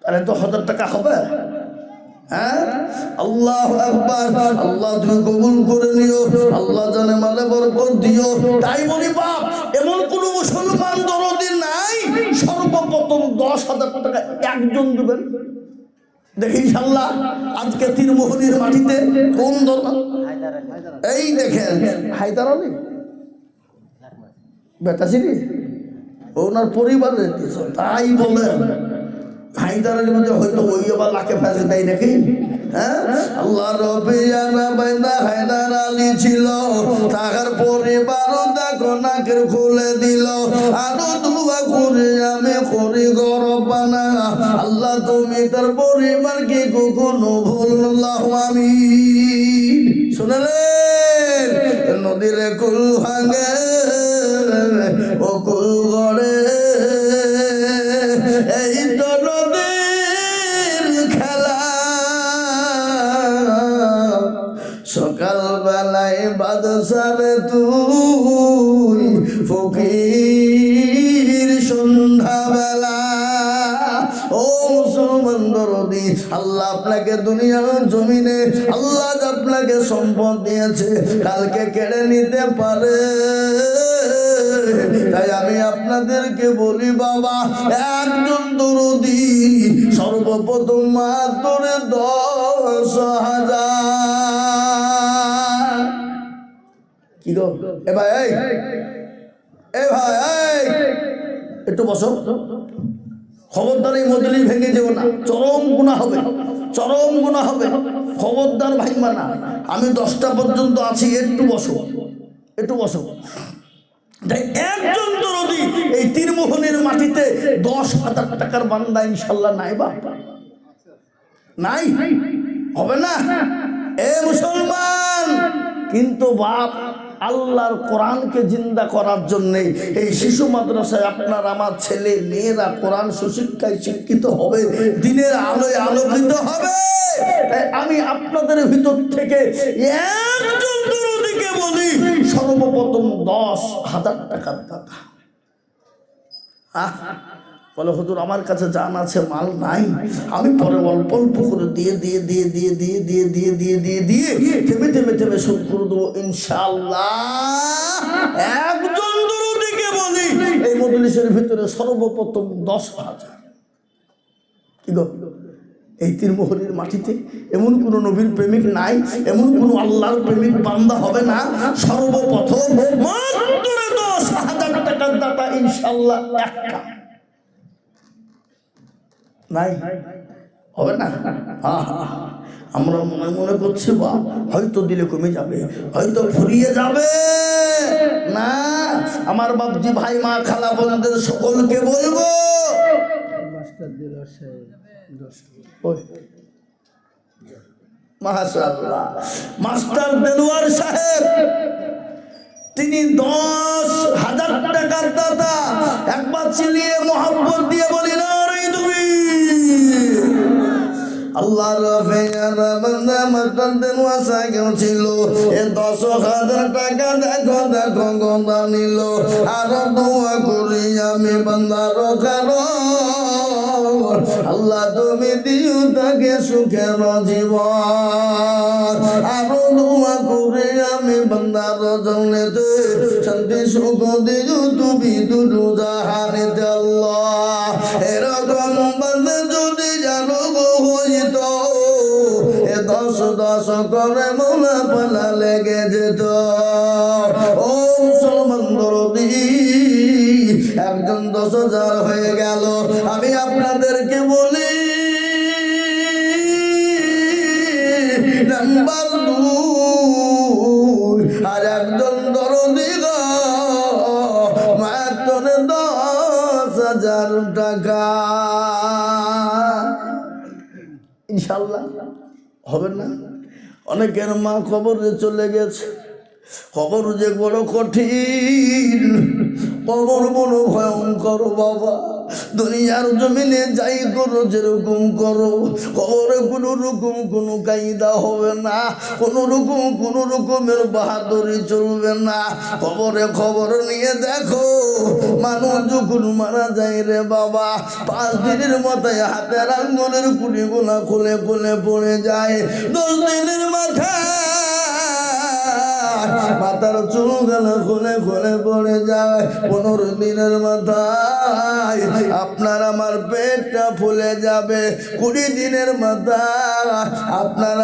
তাহলে তো 1000 টাকা হবে। হ্যাঁ, আল্লাহু আকবার, আল্লাহ তুমি কবুল করে নিও, আল্লাহ জানে মালে বরকত দিও। তাই বলি বাপ, এমন কোন মুসলমান দরদি নাই সর্বপ্রথম 10,000 টাকা একজন দেবেন। দেখি ইনশাআল্লাহ আজকে তীরমোহনীর মাটিতে কোন দল, এই দেখেন হায়দার আলী বেতাসিরি ওনার পরিবারের কিছু, তাই বলেন হায়দার আলী মধ্যে হয়তো ওই আবার লাখে ফেসে দেয় নাকি? হ্যাঁ, আল্লাহ রবিয়ানা বাইনা হায়দার আলী ছিল, তাহার পরিবার দেখো নাকের খুলে দিল। আরো দুয়া করে আমি করি গরবানা, আল্লাহ তুমি তার পরিবারকে কখনো ভুলল্লাহ আমি। শুনলেন নদীর কুল ভাঙে ও কুল গড়ে, এই তো নদীর খেলা, সকাল বেলায় বাদশারে তুই ফকির সন্ধ্যা আল্লাহ আপনাকে দুনিয়ার জমিনে আল্লাহ আপনাকে সম্পদ দিয়েছে, কালকে কেড়ে নিতে পারে। তাই আমি আপনাদেরকে বলি বাবা, একজন দরদি সর্বপ্রথম মাত্র 10,000। কি গো এ ভাই, এই ভাই, একটু বসো। খবরদার এই মজলিস ভেঙে যেও না, চরম গুনাহ হবে, চরম গুনাহ হবে। খবরদার ভাঙবা না। আমি 10টা পর্যন্ত আছি, একটু বসো, একটু বসো। একজন দরদি এই তীরমোহনের মাটিতে 10,000 টাকার বান্দা ইনশাল্লাহ নাই বা নাই, হবে না। এ মুসলমান, কিন্তু বাপ আল্লাহর কোরআনকে জিন্দা করার জন্যে এই শিশু মাদ্রাসায় আপনার আমার ছেলে মেয়েরা কোরআন সুশিক্ষায় শিক্ষিত হবে, দিনের আলোয় আলোকিত হবে। তাই আমি আপনাদের ভিতর থেকে একজন দরদিকে বলি, সর্বপ্রথম 10,000 টাকার দাতা। বলে হুজুর আমার কাছে জান আছে, মাল নাই, আমি পরে অল্প অল্প করে দিয়ে থেমে থেমে থেমে শোধ করে দেবো ইনশাআল্লাহ। একজন দরদিকে বলি এই মজলিসের ভিতরে সর্বপ্রথম 10,000। কি গো, এই তীরমোহরের মাটিতে এমন কোন নবীর প্রেমিক নাই, এমন কোন আল্লাহর প্রেমিক বান্দা হবে না, সর্বপ্রথম মাত্র 10,000 টাকার দাতা ইনশাআল্লাহ একটা নাই, হবে না। আমরা মনে মনে করছি বা হয়তো দিলে কমে যাবে, হয়তো ফুরিয়ে যাবে না। আমার বাপজি ভাই মা খালা বোনদের সকলকে বলবো, মাশাআল্লাহ মাস্টার দেলোয়ার সাহেব, তিনি 10,000 টাকার দাতা। একবার চিলিয়ে মোহাম্মত দিয়ে বলি না রে তুমি আল্লাহর রাফেয়ানা বান্দা মাস্টার দেলোয়ার সাহেব ছিল। এ 10,000 টাকা দেখো দেখো গোদা নিল। আর দোয়া করি আমি বান্দার কারো, আল্লাহ তুমি দিও তাকে সুখের জীবন। আরো দোয়া করে আমি বান্দার জন্যতে শান্তি সুখ দিও তুমি দুরু জাহানেতে আল্লাহ। এরকম বান্দা যদি জানো গো হইতো, এ 10 করে মোলা পালা লেগে যেত। ও মুসলমান দরদি, একজন 10,000 হয়ে গেল। আমি আপনাদেরকে বলি নাম্বার 2, আর একজন দরদি গো মাত্র 10,000 টাকা ইনশাল্লাহ হবে না। অনেকের মা কবরে চলে গেছে, কবর যে বড় কঠিন, কবর বড় ভয়ঙ্কর বাবা। দুনিয়ার জমিনে যাই করো যেরকম করো, কবরে কোনো রকম কোনো কায়দা হবে না, কোনো রকমের বাহাদুরি চলবে না। কবরে খবর নিয়ে দেখো, মানুষ যখন মারা যায় রে বাবা, 5 দিনের মাথায় হাতের আঙ্গুলের কুড়িগুলা খুলে খুলে পড়ে যায়। 10 দিনের মাথায় মাথার চুল গালা খুলে খুলে পড়ে যায়। 15 দিনের মাথায় আপনার আমার পেটটা ফুলে যাবে। 20 দিনের মাথায় আপনার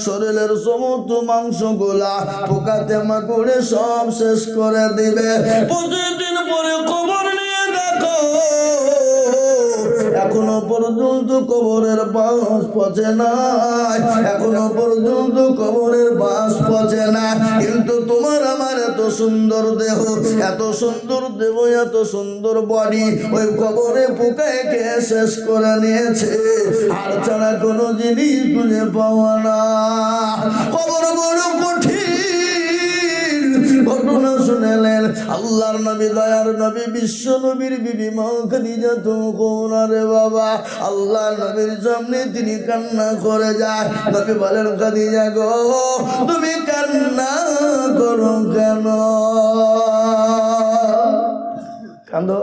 শরীরের সমস্ত মাংসগুলা পোকাতে মাকড়ে সব শেষ করে দিবে। 25 দিন পরে কবর নিয়ে দেখো, এখনো পর্যন্ত কবরের বাস পচে নাই, এখনো পর্যন্ত কবরের বাস পচে না। কিন্তু তোমার আমার এত সুন্দর দেহ, এত সুন্দর দেহ, এত সুন্দর বডি, ওই কবরে পোকায় খেয়ে শেষ করে নিয়েছে। আর ছাড়া কোনো জিনিস খুঁজে পাওয়া না। কবর বড় কঠিন। ঘটনা শুনেলেন আল্লাহর নবী, দয়ার নবী, বিশ্ব নবীর বিবি মা খাদিজা। তো কোন রে বাবা, আল্লাহর নবীর সামনে তিনি কান্না করে যায়। নবী বলেন, খাদিজা গো তুমি কান্না করো কেন? কান্দো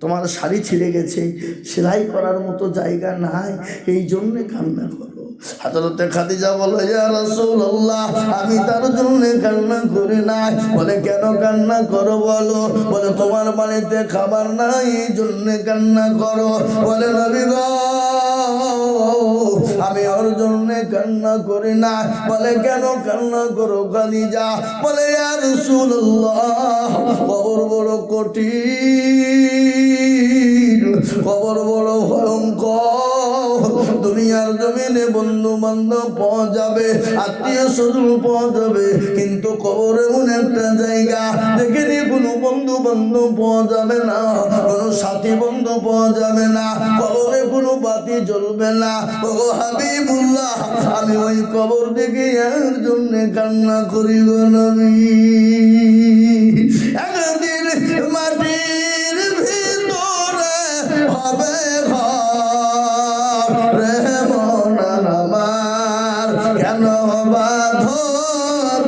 তোমার শাড়ি ছিঁড়ে গেছে, সেলাই করার মতো জায়গা নাই, এই জন্যে কান্না করো। হযরতে খাদিজা বলে, ইয়া রাসূলুল্লাহ, আমি তার জন্য কান্না করি না। বলে, কেন কান্না করো বলো? বলে, তোমার বাড়িতে খাবার নাই, এই জন্য কান্না করো। বলে, নবী গো, আমি ওর জন্য কান্না করি না। বলে, কেন কান্না করো খাদিজা? বলে, ইয়া রাসূলুল্লাহ, কবর বড় কঠিন, কবর বড় ভয়ঙ্কর। দুনিয়ার জমিনে বন্ধু বান্ধব পাওয়া যাবে, আত্মীয় স্বজন পাওয়া যাবে, কিন্তু কবর এমন একটা জায়গা যেখানে কোনো বন্ধু বান্ধব পাওয়া যাবে না, কোনো সাথী বন্ধু পাওয়া যাবে না, কবরে কোনো বাতি জ্বলবে না। ও হাবিবুল্লাহ, আমি ওই কবর দেখে এর জন্য কান্না করি গো নবী। একদিন মাটির ভিতরে হবে ঘর রে মন আমার, কেন বাঁধো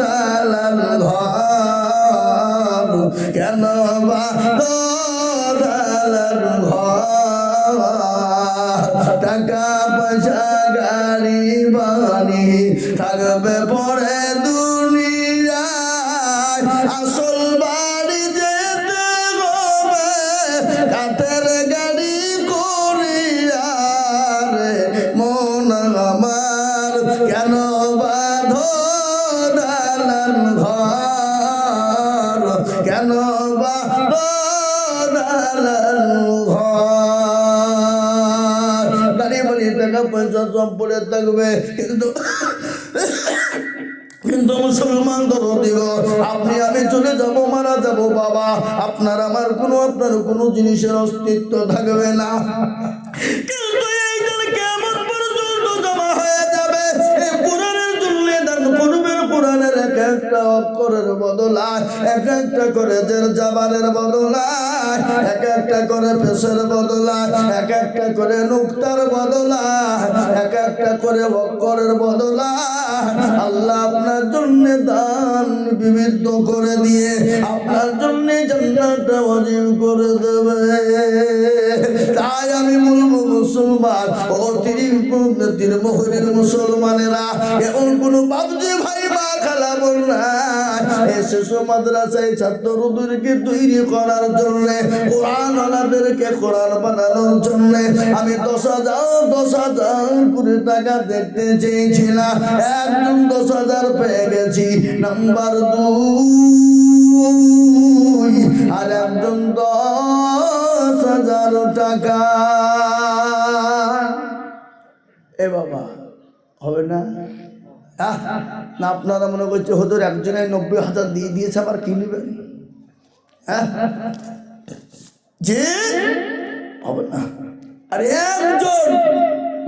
দালান ঘর, কেন বাঁধো দালান ঘর। টাকা পয়সা গাড়ি বাড়ি থাকবে পরে দুনিয়ায়, আসল বাড়ি যেতে হবে কাঠের গাড়ি করিয়া রে মন আমার, কেন বাঁধো দালান ঘর, কেন বাঁধো দালান ঘর। গাড়ি বাড়ি টাকা পয়সা সব পড়ে থাকবে, কিন্তু মুসলমান ধরো দিব, আপনি আমি চলে যাব, মারা যাব বাবা, আপনার কোনো জিনিসের অস্তিত্ব থাকবে না। কিন্তু এই দিন কিয়ামত পর্যন্ত জমা হয়ে যাবে। এই কোরআনের জন্য দান করবেন, কোরআনের এক একটা অক্ষরের বদলায়, এক একটা করে জাবারের বদলায়, এক একটা করে পেশের বদলায়, এক একটা করে নুক্তার বদলায়, এক একটা করে অক্ষরের বদলায়। আল্লাহ আপনার জন্য দান বিবিধ করে দিয়ে আপনার জন্য জান্নাতটা ওয়াজিব করে দেবে। তাই আমি বলবো মুসলমান, ও তিরমোহরের মুসলমানেরা, এমন কোন বাবজি ভাই মা খালা বোন নাই, এই শিশু মাদ্রাসায় ছাত্রদেরকে তৈরি করার জন্য, কোরআন ওয়ালাদেরকে কোরআন বানানোর জন্য আমি 10,000 কোটি টাকা দেখতে চেয়েছিলাম। একজন 10,000 পেয়ে গেছি, নাম্বার 2, আর একজন 10,000 টাকা। এ বাবা, হবে না? না আপনারা মনে করছে হুজুর একজনের 90,000 দিয়ে দিয়েছে, আবার কি নেবেন? যে হবে না। আর একজন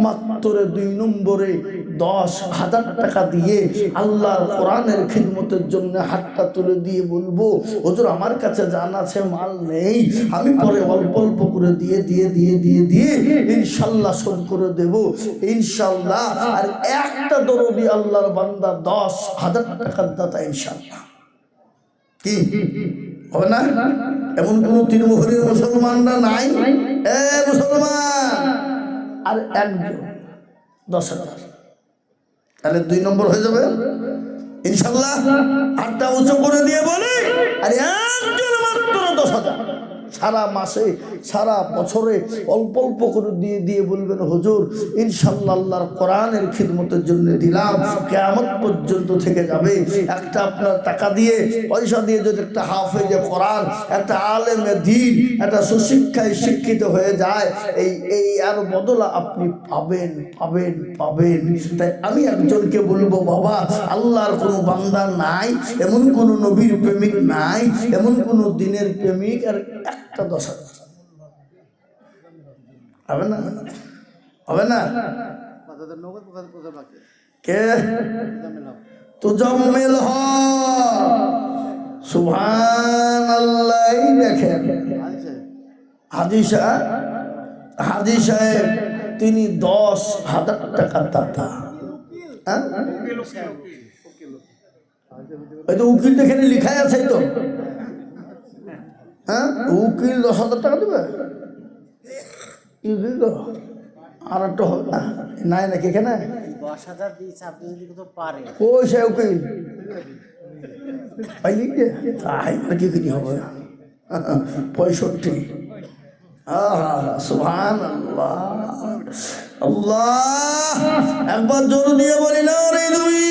মাত্র 2 নম্বরে 10,000 টাকা দিয়ে আল্লাহর কোরআনের খিদমতের জন্য হাতটা তুলে দিয়ে বলবো, হুজুর আমার কাছে জান আছে, মাল নেই, আমি পরে অল্প অল্প করে দিয়ে দিয়ে দিয়ে দিয়ে দিয়ে ইনশাল্লাহ শোধ করে দেব ইনশাল্লাহ। আর একটা দরদি আল্লাহর বান্দা 10,000 টাকার দাতা ইনশাল্লাহ। কি হবে না? এমন কোন তিরমোহরের মুসলমানরা নাই? এ মুসলমান, আর একজন 10,000, তাহলে 2 নম্বর হয়ে যাবে ইনশাল্লাহ। হাতটা উঁচু করে দিয়ে বলি, আর একজন মাত্র 10,000 সারা মাসে সারা বছরে অল্প অল্প করে দিয়ে দিয়ে বলবেন, হুজুর ইনশাল্লাহ আল্লাহর কোরআনের খিদমতের জন্য দিলাম, কিয়ামত পর্যন্ত থেকে যাবে। একটা আপনার টাকা দিয়ে পয়সা দিয়ে যদি একটা হাফেজে কোরআন, একটা আলেমে দ্বীন, একটা সুশিক্ষায় শিক্ষিত হয়ে যায়, এই আর বদলা আপনি পাবেন পাবেন পাবেন। তাই আমি একজনকে বলবো, বাবা আল্লাহর কোনো বান্দা নাই, এমন কোন নবীর প্রেমিক নাই, এমন কোন দিনের প্রেমিক, আর একটা 10,000 হবে না? হবে না? কে তুজাম্মিল হ সুবহানাল্লাহ। দেখেন হাজি সাহেব তিনি 10,000 টাকার দাতা। ওই তো উকিল এখানে লেখাই আছে, তো হ্যাঁ উকিল 10,000 টাকা দেবে উকিল তো আর একটা হবে না নাই নাকি এখানে 10,000 দিয়েছে, আপনি যদি তো পারেন। কই সে উকিল পাইলি যে তাই আর কি কি হবে 65 সুবহানাল্লাহ আল্লাহ একবার জোর দিয়ে বলি না রে তুমি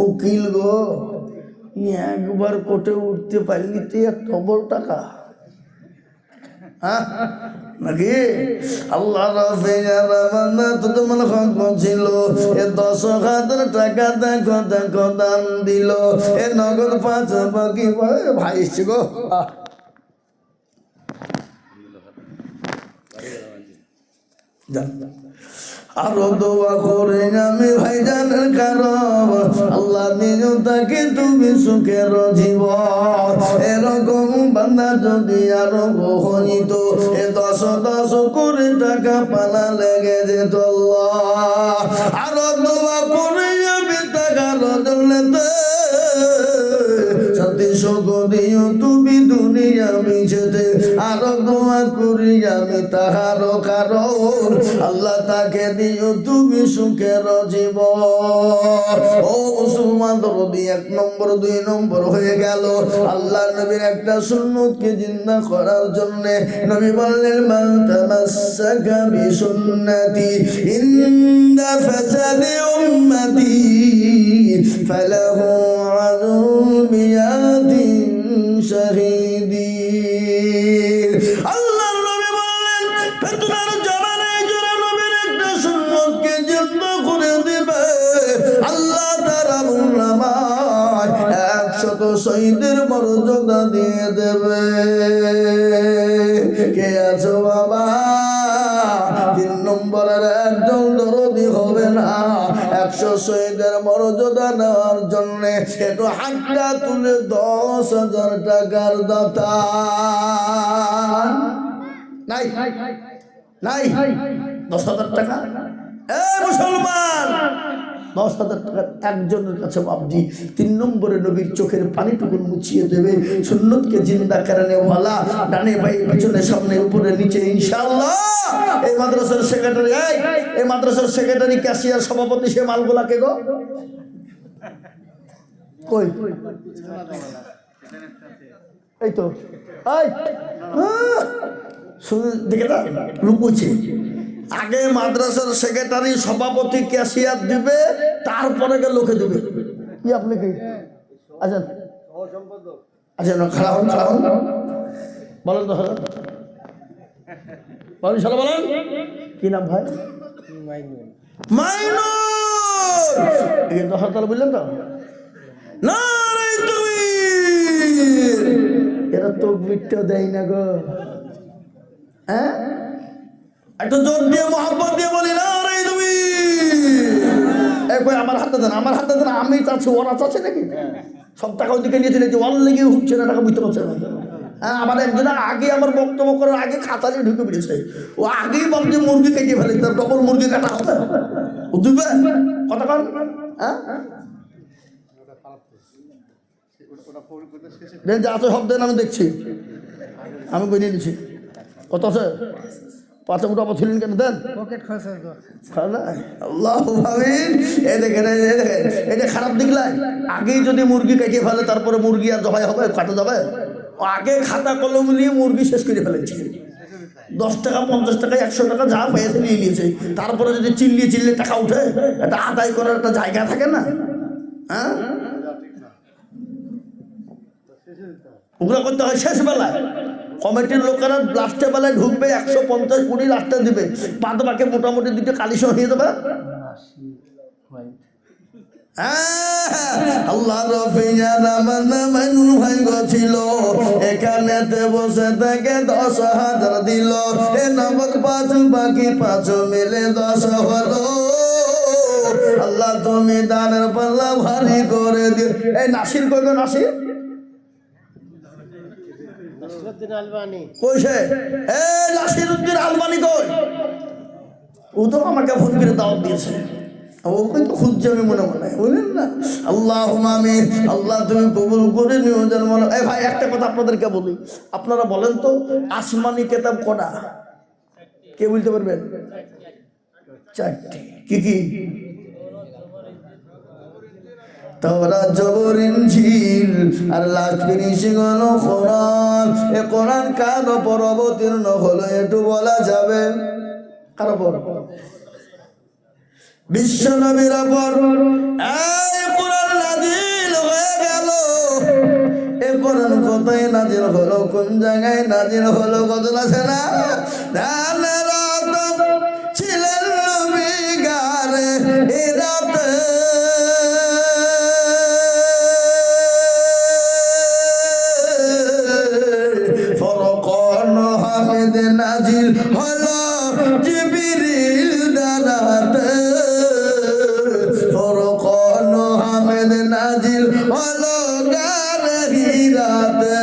উকিল গো একবার কোর্টে উঠতে পারলি তো এত বড় টাকা হ্যাঁ নাকি আল্লাহ তো মনে ছিল এ 10,000 টাকা দেখো দেখো দান দিল এ নগদ 5 বাকি ভাই এসছে গো আরো দোয়া করে আমি ভাইজানের কারণ আল্লাহ দিন তাকে তুমি সুখের জীবন এরকম বান্দা যদি আরো গহনিত এ 10 করে টাকা পালা লেগে যেত আল্লাহ আরো দোয়া করে আমি টাকার জন্যে সত্যি শোক দিও তুমি দুনিয়া মিছেতে আরো দোয়া করি আমি তাহারও কারণ আল্লাহ তাকে দিও তুমি সুখের জীবন ও মুসলমান দরদি 1 নম্বর 2 নম্বর হয়ে গেল আল্লাহ নবীর একটা সুন্নতকে জিন্দা করার জন্য নবী বললেন মান তামাসসাকা বিসুন্নতি ইনদা ফাসাদি উম্মতি ফালাহু আযরুন মিয়াতিন শাহীদিন আল্লাহর নবী বললেন ফিতনার জামানায় যারা নবীর একটা সুন্নতকে জিন্দা করে দিবে আল্লাহ তাআলা নামায় 100 শহীদের মর্যাদা দিয়ে দেবে কে আছো বাবা 3 নম্বরের একজন দরদি হবে না 100 শহীদের মর্যাদা নেওয়ার জন্য একটু হাতটা তুলে 10,000 টাকার দাতা নাই নাই 10,000 টাকা এ মুসলমান 10,000 টাকা একজনের কাছে বাবজি 3 নম্বরে নবীর চোখের পানিটুকু মুছিয়ে দেবে সুন্নতকে জিন্দা করনে ওয়ালা ডানে বাই পিছনে সামনে উপরে নিচে ইনশাআল্লাহ এই মাদ্রাসার সেক্রেটারি এই মাদ্রাসার সেক্রেটারি ক্যাশিয়ার সভাপতি সে মালগুলাকে গো কই এই তো এই শুনে দেখে না লুকুছে আগে মাদ্রাসার সেক্রেটারি সভাপতি ক্যাশিয়ার দিবে তারপরে লোকে দিবে কি আপনি কি আচ্ছা আচ্ছা খাড়া হন বলেন তো বলেন সালা বলেন কি নাম ভাই মাইনুর এই 10,000 বললেন তো না তুমি এরা তো বিটটা দেয় না গো হ্যাঁ একটু জোর দিয়ে মোহাম্মত দিয়ে বলি না রে তুমি কই আমার হাতে দেন আমি চাচ্ছি ওরা চাচ্ছে নাকি সব টাকা ওদিকে নিয়ে চলে যে ওর লেগে উঠছে না টাকা বুঝতে পারছে না হ্যাঁ আমার একজন আগে আমার বক্তব্য করার আগে খাতা নিয়ে ঢুকে পড়েছে ও আগেই ভাবছে মুরগি কেটে ফেলে তার ডবল মুরগি কাটা হবে বুঝবে কথা কন হ্যাঁ যা আছে সব দেন আমি দেখছি আমি বই নিয়ে নিচ্ছি কত আছে 5 মুঠা ছিলেন কেন দেন আল্লাহ ভাবিন এ দেখেন এটা খারাপ দিকলাই আগেই যদি মুরগি কেটে ফেলে তারপরে মুরগি আর জবাই হবে কাটা যাবে আগে খাতা কলম নিয়ে মুরগি শেষ করে ফেলেছে 10 টাকা 50 টাকা 100 টাকা যা পেয়েছে নিয়ে নিয়েছে তারপরে যদি চিল্লিয়ে টাকা উঠে এটা আদায় করার একটা জায়গা থাকে না হ্যাঁ ওগুলো করতে হয় শেষ বেলায় কমিটির লোকেরা লাস্টের বেলায় ঢুকবে 150 কোটি লাস্টে দিবে বাদ বাকি মোটামুটি 2টা কালিশ হয়ে যাবে আল্লাহ মাইনুর ভাই ছিল এখানেতে বসে থেকে 10,000 দিল এ নগদ 5 বাকি 5 মিলে 10 হলো আল্লাহ তুমি দানের পাল্লা ভারী করে দিও এই নাসির কই গো নাসির কইছে এ নাসিরউদ্দিন আলবানি কই ও তো আমাকে ফোন করে দাওয়াত দিয়েছে ওকে তো খুঁজছে আমি মনে মনে, বুঝলেন না? আল্লাহুম্মা আমিন। আল্লাহ তুমি কবুল করে নিও যেন মনে। এই ভাই একটা কথা আপনাদেরকে বলি, আপনারা বলেন তো আসমানি কিতাব কটা? কে বলতে পারবেন? 4টি। কি কি? তাওরাত, জবর, ইনজিল আর লাস্ট ফিনিশিং হলো কোরআন। এই কোরআন কার উপর অবতীর্ণ হলো একটু বলা যাবে? কার উপর? বিশ্ব নবীর উপর এই কোরআন নাজিল হয়ে গেল। এই কোরআন কোথায় নাজিল হলো, কোন জায়গায় নাজিল হলো? কত আছে না? ধানের রাত ছিলেন নবী গারে এই রাতে, ফরকান হামিদ নাজিল হলো জিবরিল দানাতে, ফরকান হামিদ নাজিল হলো গারে হিরাতে।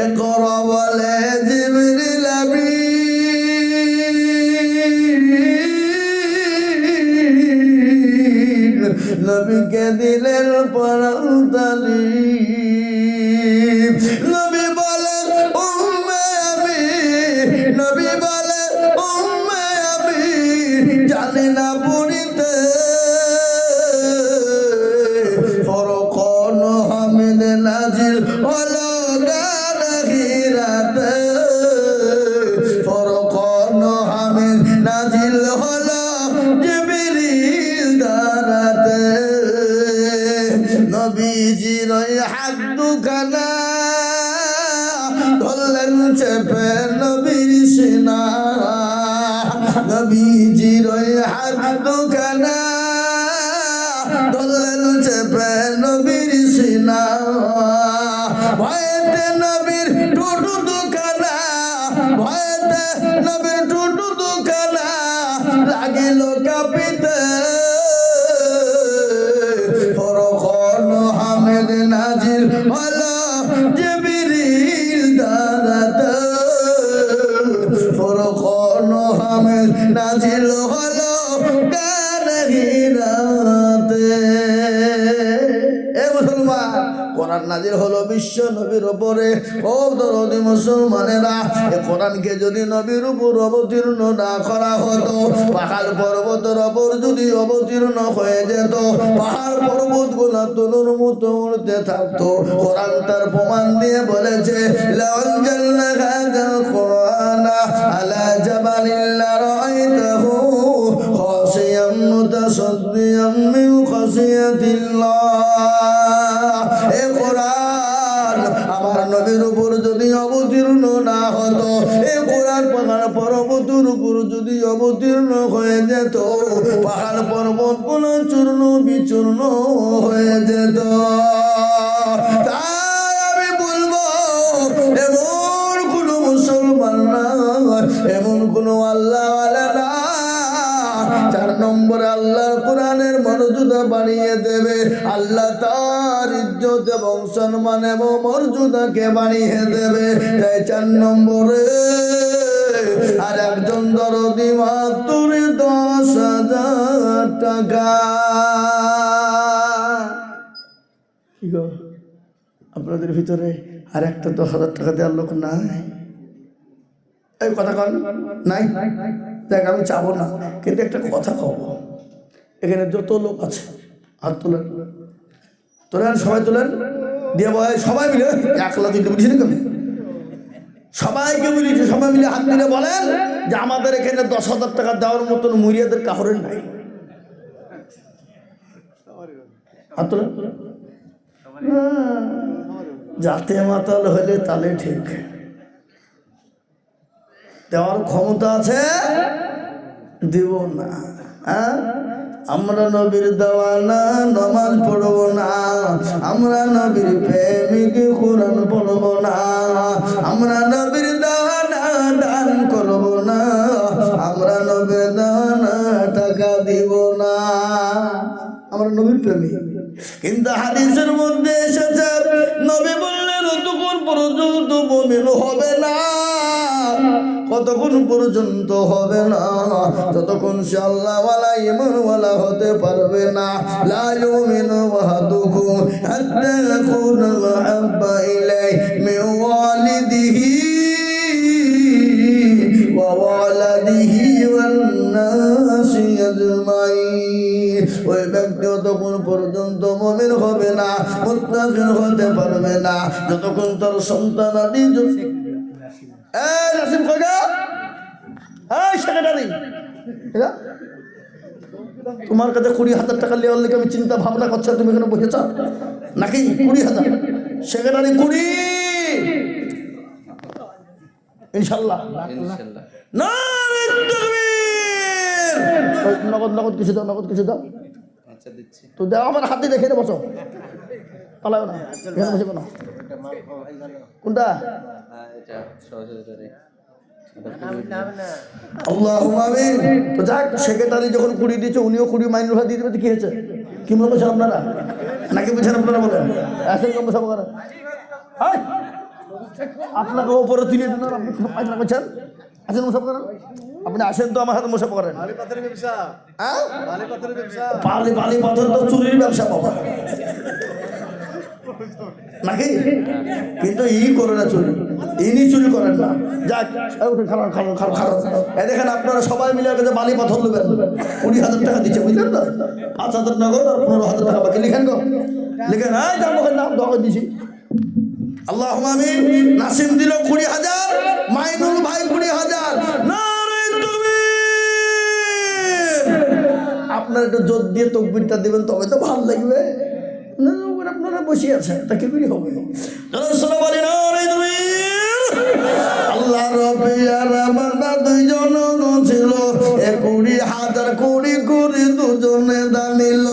ইকরা বলে জিবরিল আমিন, নবীকে দিলেন পরাণ তালিম। নবী বলে উম্মে আমি, নবী বলে উম্মে আমি জানি না পড়িতে, ফরকান হামিদ নাজিল হলো গারে হিরাতে, ফরকান হামিদ নাজিল হলো জিবরিল দানাতে। নবীজির ওই হাত দুখানা ধরলেন চেপে নবীর সিনা, নবীজির ওই হাত দুখানা ধরলেন চেপে নবীর সিনা। ভয়েতে নবীর টুটু দুখানা, ভয়েতে নবীর টুটু দুখানা লাগিল কাঁপিতে, ফরকান হামিদ নাজিল হলো জিবরিল দানাতে, ফরকান হামিদ নাজিল হলো গারে হিরাতে। এ মুসলমান, কোরআন নাজিল হলো বিশ্ব নবীর উপরে। ও দরদি মুসলমানেরা, এ কোরআনকে যদি নবীর উপর অবতীর্ণ না করা হতো, পাহাড় পর্বতের উপর যদি অবতীর্ণ হয়ে যেত, পাহাড় পর্বত গুলা তুলোর মতো উড়তে থাকতো। কোরআন তার প্রমাণ দিয়ে বলেছে, লাউ আনজালনা হাযাল কুরআনা আলা জাবালিন লারাআইতাহু খাশিয়াম মুতাসাদ্দিয়াম মিন খাশিয়াতিল্লাহ। এ কোরআন আমার নবীর উপর যদি অবতীর্ণ না হতো, এ কোরআন পাহাড় পর্বতের উপর যদি অবতীর্ণ হয়ে যেত, পাহাড় পর্বত গুলো চূর্ণ বিচূর্ণ হয়ে যেত। তাই আমি বলবো, এমন কোন মুসলমান না, এমন কোন আল্লাহওয়ালা না 4 নম্বরে আল্লাহর কোরআনের মর্যাদা বাড়িয়ে দেবে। আল্লাহ তার ইজ্জত এবং সম্মান এবং মর্যাদাকে বাড়িয়ে দেবে। তাই 4 নম্বরে আর একজন দরদি মাত্র 10,000 টাকা। কি গো, আপনাদের ভিতরে আর একটা 10,000 টাকা দেওয়ার লোক নাই? এই কথা কন নাই? দেখ, আমি চাবো না, কিন্তু একটা কথা কব, এখানে যত লোক আছে হাত তোলেন, তোলেন, সবাই তোলেন, দিয়ে বয় সবাই মিলে 1 লাখ দিতে বুঝি না কেন? সবাইকে বলেছি, সবাই মিলে হাত মিলে বলেন যে আমাদের এখানে 10,000 টাকা দেওয়ার মতন মুরিয়াদের কাহরের নাই। হাত তোলেন। যাতে মাতাল হলে তালে ঠিক, দেওয়ার ক্ষমতা আছে, দিব না। হ্যাঁ, আমরা নবীর দেওয়ানা নামাজ পড়ব না, আমরা নবীর প্রেমিক কোরআন পড়ব না, আমরা নবীর দেওয়ানা দান করব না, আমরা নবীর দেওয়ানা টাকা দিব না। আমরা নবীর প্রেমিক, কিন্তু হাদিসের মধ্যে এসেছে নবী বললেন ততক্ষণ পর্যন্ত মুমিন হবে না কতক্ষণ পর্যন্ত হবে না যতক্ষণ সে আল্লাহওয়ালা ঈমানওয়ালা হতে পারবে না। লা ইউমিনু আহাদুকুম হাত্তা ইয়াকুনা আহাব্বা ইলাইহি মিন ওয়ালিদিহি ওয়া ওয়ালাদিহি ওয়ান নাসি আজমাইন। ওই ব্যক্তি ততক্ষণ পর্যন্ত মুমিন হবে না, মুত্তাকিন হতে পারবে না যতক্ষণ তার সন্তান আদি নাসিম কইগা সেক্রেটারি তোমার কাছে 20,000 টাকা লেওয়ার লেগে আমি চিন্তা ভাবনা করছি, তুমি এখানে বসেছ নাকি? 20,000 সেক্রেটারি 20 ইনশাল্লাহ নারে তাকবীর। নগদ নগদ কিছু দাও, নগদ কিছু দাও। আচ্ছা দিচ্ছি। তো দাও, আমার হাতে দেখে রে বসো, পালাও না, এখানে বসে কোনো কোনটা এটা সহজে আল্লাহুম্মা আমিন। তো যাক, সেক্রেটারি যখন 20 দিয়েছে, উনিও 20 মাইনুল দিয়ে দেবে, তো কি হয়েছে? কি মনে করছেন আপনারা নাকি বুঝছেন আপনারা? বলেন আসেন কম সব করেন, আপনাকে ওপরে তুলে দিন, আপনি পায়খানা করছেন, আসেন মুসাফা করেন। আপনি আসেন তো আমার হাতে মুসাফা করেন। বালি বালি পাথর তো চুরির ব্যবসা বাবা নাকি? কিন্তু করে না চুরি, ইনি চুরি করেন না। যাক, খারাপ খারাপ খারাপ খারাপ। এই দেখেন আপনারা সবাই মিলে কাছে বালি পাথর নেবেন, 20,000 টাকা দিচ্ছে, বুঝলেন তো? 5,000 নগদ আর 15,000 টাকা বাকি। লিখেন গো, লিখেন। এই যাবো নাম দখল দিছি। আল্লাহুম্মা আমিন। নাসিম দিল 20,000, মাইনুল ভাই 20,000। নারে তাকবীর। আপনারা একটু জোর দিয়ে তাকবীরটা দিবেন, তবে তো ভালো লাগবে। না আপনারা বসে আছেন, তা কি করে হবে? আল্লাহ রব্বি আর বান্দা দুইজন ছিল, 20,000 20 দুজনে দানিল।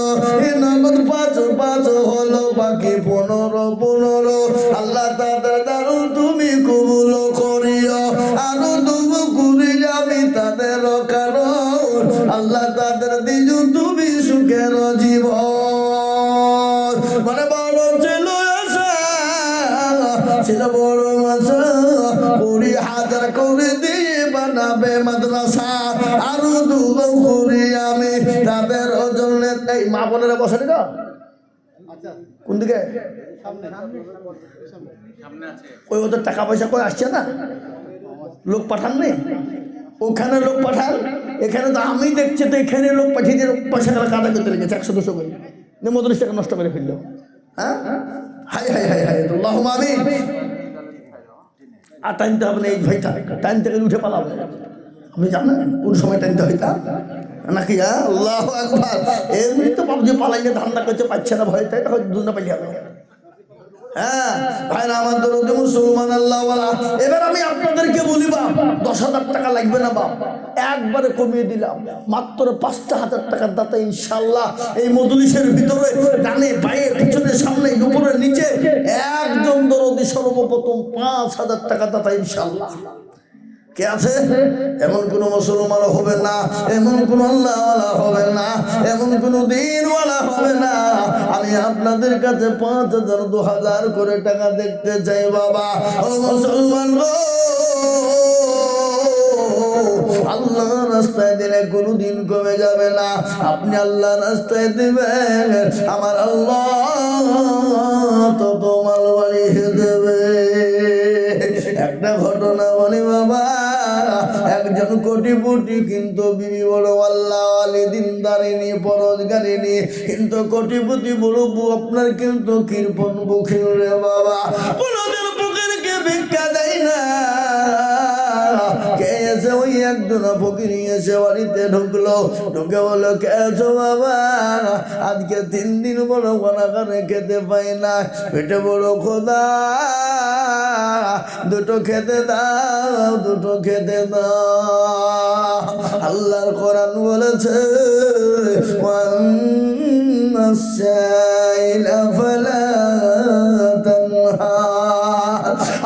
নগদ 5 হলো, বাকি 15। আল্লাহ তাদের দারুন তুমি কবুল করিও, আরো দুবু করি যাবি তাদের কারণ। আল্লাহ তাদের দিজু তুমি সুখের জীবন। মানে বড় ছিল আশা, ছিল বড় আশা, 20,000 করে দিয়ে বানাবে মাদ্রাসা, আরো দুবু করি আমি তাদের জন্য। এই মা বোনেরা বসে না কোন দিকে? ওই ওদের টাকা পয়সা করে আসছে না, লোক পাঠান নেই, ওখানে লোক পাঠান। এখানে তো আমি দেখছি, তো এখানে লোক পাঠিয়ে দিয়ে পয়সা টাকা কাদা করতে লেগেছে 100-200 করে, 35 টাকা নষ্ট করে ফেললো। হ্যাঁ, হাই হাই হাই হাই, আল্লাহুম্মা আমিন। আর টাইমটা হবে না, এই ভাইটা টাইম থেকে উঠে পালাবে। আপনি জানেন কোন সময় টাইমটা হইতা নাকি? হ্যাঁ, আল্লাহু আকবার। এমনি তো বাবু যে পালাইলে ধান্দা করতে পারছে না, ভয় তাই হয়তো দুনা পাইলে হবে। হ্যাঁ ভাইরা আমার দরদি মুসলমান আল্লাহওয়ালা, এবার আমি আপনাদেরকে বলি বাপ, 10,000 টাকা লাগবে না বাপ, একবারে কমিয়ে দিলাম, মাত্র 5,000 টাকার দাতা ইনশাল্লাহ এই মজলিসের ভিতরে ডানে বাঁয়ে পিছনে সামনে উপরে নিচে একজন দরদি সর্বপ্রথম 5,000 টাকা দাতা ইনশাল্লাহ। কে আছে? এমন কোন মুসলমান হবে না, এমন কোন আল্লাহওয়ালা হবে না, এমন কোন দিনওয়ালা হবে না। আমি আপনাদের কাছে 5,000 2,000 করে টাকা দেখতে চাই বাবা। ও মুসলমান গো, আল্লাহ রাস্তায় দিলে কোনদিন কমে যাবে না। আপনি আল্লাহ রাস্তায় দিবেন, আমার আল্লাহ তত মাল বাড়িয়ে দেবে। একটা ঘটনা বলি বাবা, একজন কোটিপতি কিন্তু বিবি বড় আল্লাহ আলী দিনদারিনী পরোজগারিনী, কিন্তু কোটিপতি বড় আপনার কিন্তু কৃপণ বুখিল রে বাবা। কোনদিন বুকের কে ভিক্ষা দেয় না। কে এসে ওই একজন ফকির এসে বাড়িতে ঢুকলো, ঢুকে বললো কে আছো বাবা? আজকে 3 দিন বড় ঘনাকারে খেতে পাই না, পেটে বড় খোদা, দুটো খেতে দাও, দুটো খেতে দাও। আল্লাহর কোরআন বলেছে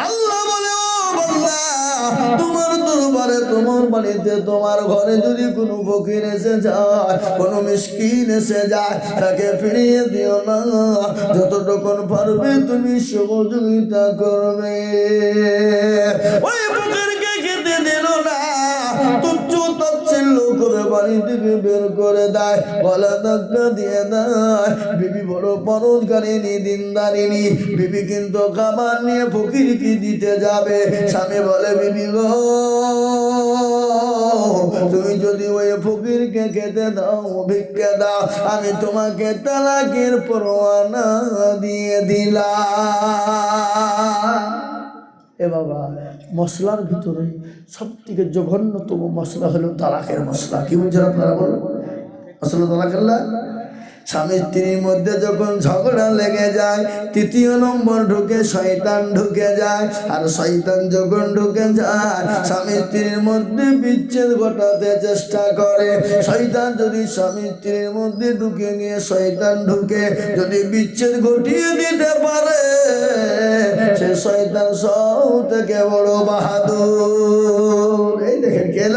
আল্লাহ বলে ও বান্দা, তোমার দরবারে তোমার বাড়িতে তোমার ঘরে যদি কোনো ফকির এসে যায়, কোনো মিসকিন এসে যায়, তাকে ফিরিয়ে দিও না, যতটুকুন পারবে তুমি সহযোগিতা করবে। ওই ফকিরকে খেতে বাড়ি থেকে বের করে দেয়, গলা ধাক্কা দিয়ে দেয়। বিবি বড় পরোধকারিনী, দিনদারিনী। বিবি কিন্তু খাবার নিয়ে ফকিরকে দিতে যাবে। স্বামী বলে, বিবি গো, তুমি যদি ওই ফকিরকে খেতে দাও, ভিক্ষা দাও, আমি তোমাকে তালাকের পরোয়ানা দিয়ে দিলাম। এ বাবা, মশলার ভিতরে সব থেকে জঘন্যতম মশলা হলো তালাকের মশলা। কি বুঝছেন আপনারা? বলুন, মশলা তালাকের না? স্বামী স্ত্রীর মধ্যে যখন ঝগড়া লেগে যায়, তৃতীয় নম্বর ঢুকে শয়তান ঢুকে যায়। আর শয়তান যখন ঢুকে যায়, স্বামী স্ত্রীর মধ্যে বিচ্ছেদ ঘটাতে চেষ্টা করে। শয়তান যদি স্বামী স্ত্রীর মধ্যে ঢুকে গিয়ে শয়তান ঢুকে যদি বিচ্ছেদ ঘটিয়ে দিতে পারে, সে শয়তান সব থেকে বড় বাহাদুর। এই দেখেন কেন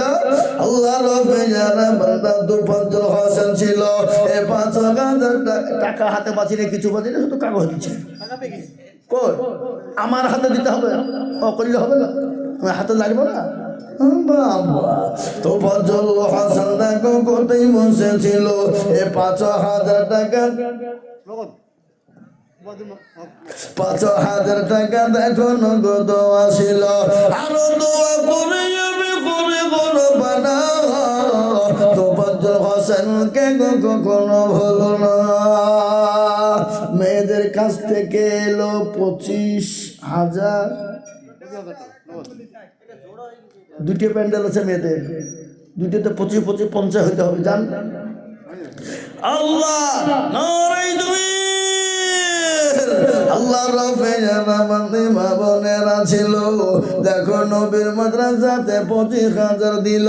আল্লাহ রবে যারা বান্দা দুর্ফজল হোসেন ছিল, এ 5,000 টাকা হাতে পাচ্ছি না, কিছু পাচ্ছি না, শুধু কাগজ দিচ্ছে। কই আমার হাতে দিতে হবে? ও করলে হবে না, আমার হাতে লাগবে না। তো ফজল হাসান দেখো কোথায় বসেছিল, এ 5,000 টাকা, 5,000 টাকা দেখো নগদ আসিল। আরো দোয়া করে আমি করে কোনো বানা, তো ফজল হাসানকে কখনো ভুলো না। মেয়েদের কাছ থেকে এলো 25,000। দুটি প্যান্ডেল আছে মেয়েদের, দুটিতে 25-25 50 হইতে হবে। জান আল্লাহ নারাই তুমি আল্লাহ রফে জানামানি মা বোনেরা ছিল, দেখো নবীর মাদ্রাসাতে 25,000 দিল।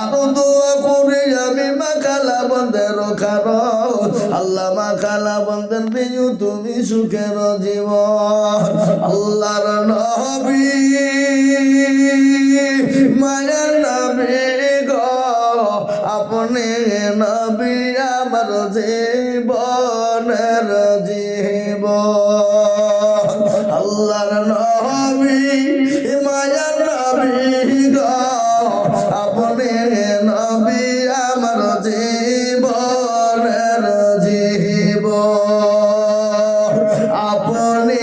আরো দোয়া করি আমি মাকালা বন্ধের কারো, আল্লাহ মাকালা বন্ধের দিও তুমি সুখের জীবন। আল্লাহর নবী মায়ের নবী গো, আপনি নবী আমার জীবনের জীবন। আল্লাহর নবী মায়ার নবী গো, আপনি নবী আমার জীবনের জীবন। আপনি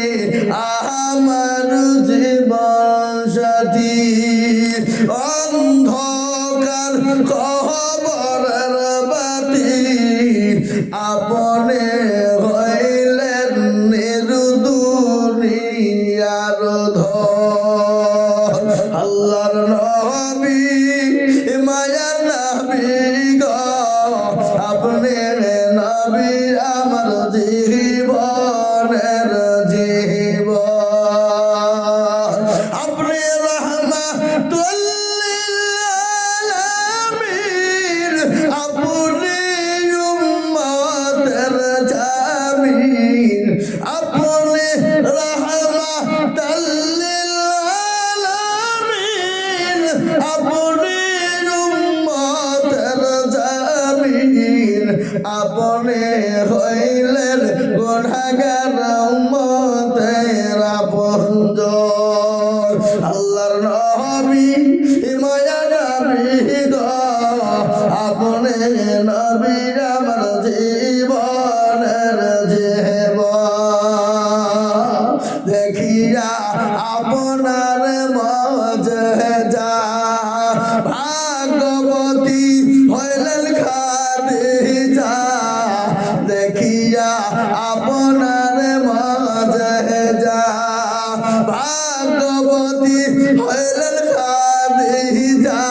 আমার জীবন সাথী, অন্ধকার কবরের বাতি, আপনি হইলেন নির্দুনিয়ার ধন। আল্লাহর নবী মায়ার নবী গো, আপনি নবী আমার জীবনের জীবন। আপনি রহমাতুল লিল আলামিন, আপনি উম্মতের জামিন, আপনি রহমাতুল লিল আলামিন, আপনি উম্মতের জামিন, আপনি হইলেন গুনাহগার উম্মতের আপনজন। আল্লাহর নবী মায়ার নবী গো, আপনি নবী আমার জীবনের জীবন। দেখিয়া আপনার মজেজা, ভাগবতী হইলেন খাদিজা। দেখিয়া আপনার মজেজা, ভাগবতী হইলেন খাদিজা।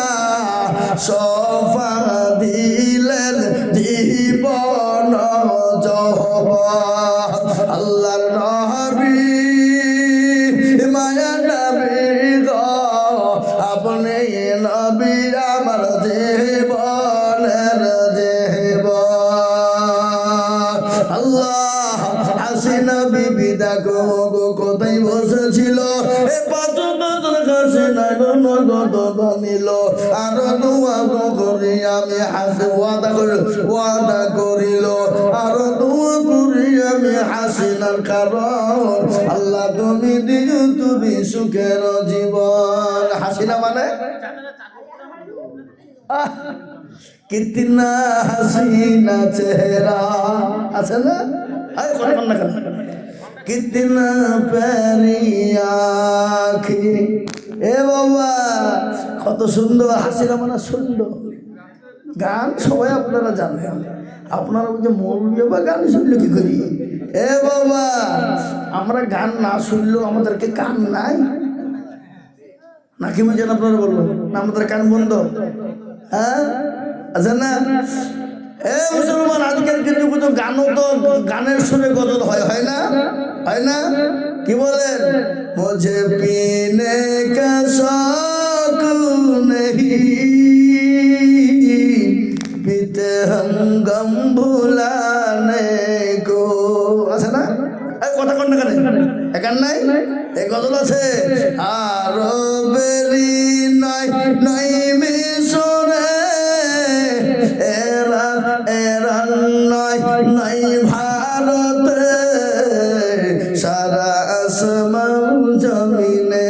সফা দিলেন জীবন যৌবন। আল্লাহর নবী মায়া নবী গো, আপনি নবী আমার জীবনের জীবন। আল্লাহ হাসিনা বিবি দেখো গো কোথায় বসেছিল, এ 5,000 হাসিনা গো নগদ নিল। আরো দোয়া করি আমি হাসি ওয়াদা করিল, আরো দোয়া করি আমি হাসিনার কারণ, আল্লাহ তুমি দিও তুমি সুখের জীবন। হাসিনা মানে কিতনা হাসিনা চেহারা আছে না? আরে কথা না কেন? কিতনা প্যারি আঁখি, এ বাবা কত সুন্দর হাসিনা, মানে সুন্দর গান সবাই আপনারা জানেন। আপনারা যে মৌলবি বা গান শুনলে কি করি? এ বাবা আমরা গান না শুনলেও আমাদেরকে কান নাই নাকি বুঝেন? আপনারা বলবেন না আমাদের কান বন্ধ? হ্যাঁ আছে না? এ মুসলমান, আজকের কিন্তু কিছু গানও তো গানের সুরে গজল হয় না? হয় না? কি বলেন? মুঝে পীনে কা শৌক নেহি, পীতে হম গম ভুলানে কো, আছে না? এই কথা কোন না কেন? একান নাই? এই গজল আছে। আরো বেরি নাই নাই মিশরে, এরা এরা নাই নাই ভারতে, সারা আসমান জমিনে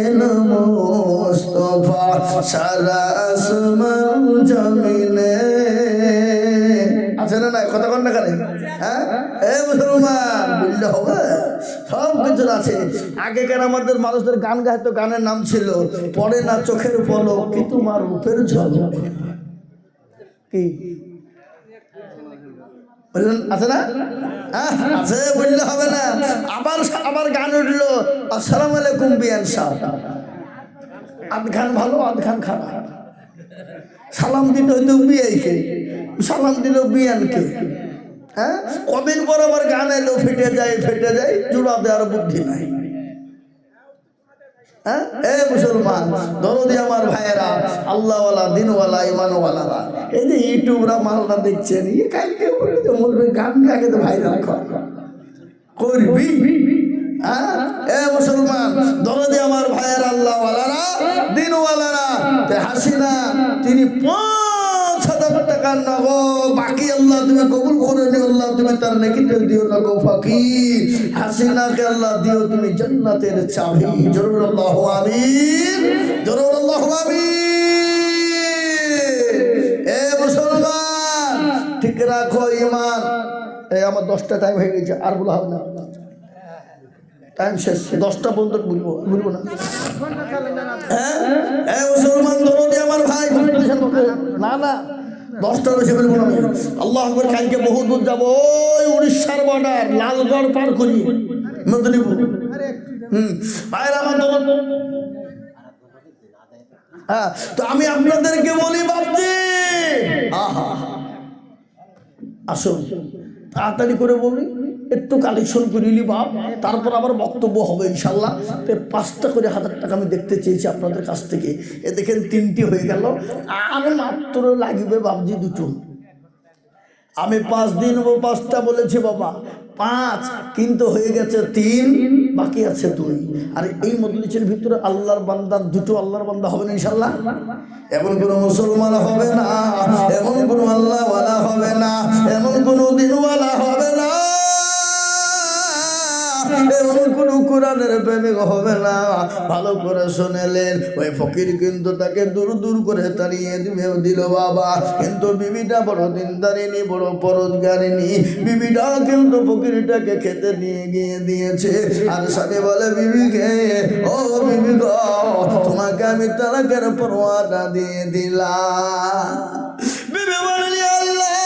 এলো মুস্তফা, সারা আসমান জমিনে, আছে না? নাই কথা কন না কেন? হ্যাঁ এ মুসলমান বুঝলে হবে, সব কিছু আছে। আগেকার আমাদের মানুষদের গান গাইতো, গানের নাম ছিল পড়ে না চোখের পলক কি তোমার রূপের ঝলক, কি বললেন? আছে না? হ্যাঁ আছে, বললে হবে না। আবার আবার গান উঠলো আসসালামু আলাইকুম বিয়ান সাহেব, আধ খান ভালো আধ খান খারাপ, সালাম দিল হয়তো বিয়াইকে, সালাম দিল বিয়ানকে। হ্যাঁ কদিন পর আবার গান এলো ফেটে যায় জোড়া দেওয়ার বুদ্ধি নাই। হ্যাঁ এ মুসলমান দরদি আমার ভাইয়েরা, আল্লাহওয়ালা দিনওয়ালা ইমানওয়ালারা, এই যে ইউটিউবরা মালটা দেখছেন, ইয়ে কালকে বলবে গান গাকে তো ভাইরাল করবি। হ্যাঁ এ মুসলমান দরদি আমার ভাইয়েরা, আল্লাহওয়ালারা দিনওয়ালারা, হাসিনা তিনি 5,000 টাকার নগদ বাকি আল্লাহ তুমি কবুল করে নিও, আল্লাহ তুমি তার নেকিতে দিও না গো ফকির। হাসিনাকে আল্লাহ দিও তুমি জান্নাতের চাবি। জরুর আল্লাহু আমিন, জরুর আল্লাহু আমিন। এ মুসলমান ঠিক রাখো ঈমান। এই আমার 10টা টাইম হয়ে গেছে, আর বলা হবে না, টাইম শেষ, 10টা পর্যন্ত বলবো না। হ্যাঁ মুসলমান দরদি আমার ভাই, না না 10টার বেশি বলবো না। আল্লাহ আকবার, কালকে বহু দূর যাবো, ওই উড়িষ্যার বর্ডার লালগড় পার করি মেদিনীপুর। ভাইরা আমার দরদ, হ্যাঁ তো আমি আপনাদেরকে বলি বাপজি, আহা আসুন তাড়াতাড়ি করে বলি, একটু কালেকশন করিলি বাপ, তারপর আবার বক্তব্য হবে ইনশাল্লাহ। 5টা করে 1000 টাকা আমি দেখতে চেয়েছি আপনাদের কাছ থেকে। এ দেখেন 3টি হয়ে গেল, আর মাত্র লাগবে বাবজি 2টো। আমি 5 দিন 5টা বলেছি বাবা, 5 কিন্তু হয়ে গেছে 3, বাকি আছে 2। আর এই মজলিসের ভিতরে আল্লাহর বান্দা 2টো আল্লাহর বান্দা হবে না ইনশাল্লাহ। এমন কোনো মুসলমান হবে না, এমন কোনো আল্লাহওয়ালা হবে না, এমন কোনো দিনওয়ালা হবে না, এমন কোন কোরআনের প্রেমিক হবে না। ভালো করে শুনেলেন, ওই ফকির কিন্তু তাকে দূর দূর করে তাড়িয়ে দিল বাবা, কিন্তু বিবিটা বড় দিনদারিনী, বড় পরোজগারিনী। বিবিটা কিন্তু ফকিরটাকে খেতে নিয়ে গিয়ে দিয়েছে, আর সাথে বলে বিবিকে, ও বিবি গো, তোমাকে আমি তালাকের পরোয়ানা দিয়ে দিলাম। বিবি বললি আল্লাহ,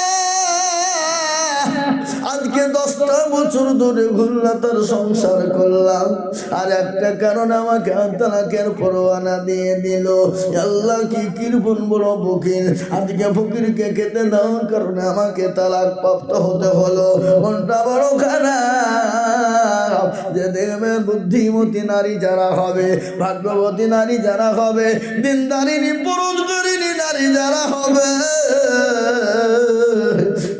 আজকে 10টা বছর ধরে ঘুরলাতার সংসার করলাম, আর একটা কারণ আমাকে তালাকের পরোয়ানা দিয়ে দিল। আল্লাহ কি কিরকম বড় ফকির, আজকে ফকিরকে খেতে দেওয়ার কারণে আমাকে তালাক প্রাপ্ত হতে হলো। মনটা বড় খারাপ। যে দেখবেন বুদ্ধিমতী নারী যারা হবে, ভাগ্যবতী নারী যারা হবে, দিনদারিনী পুরুষকারিনী নারী যারা হবে,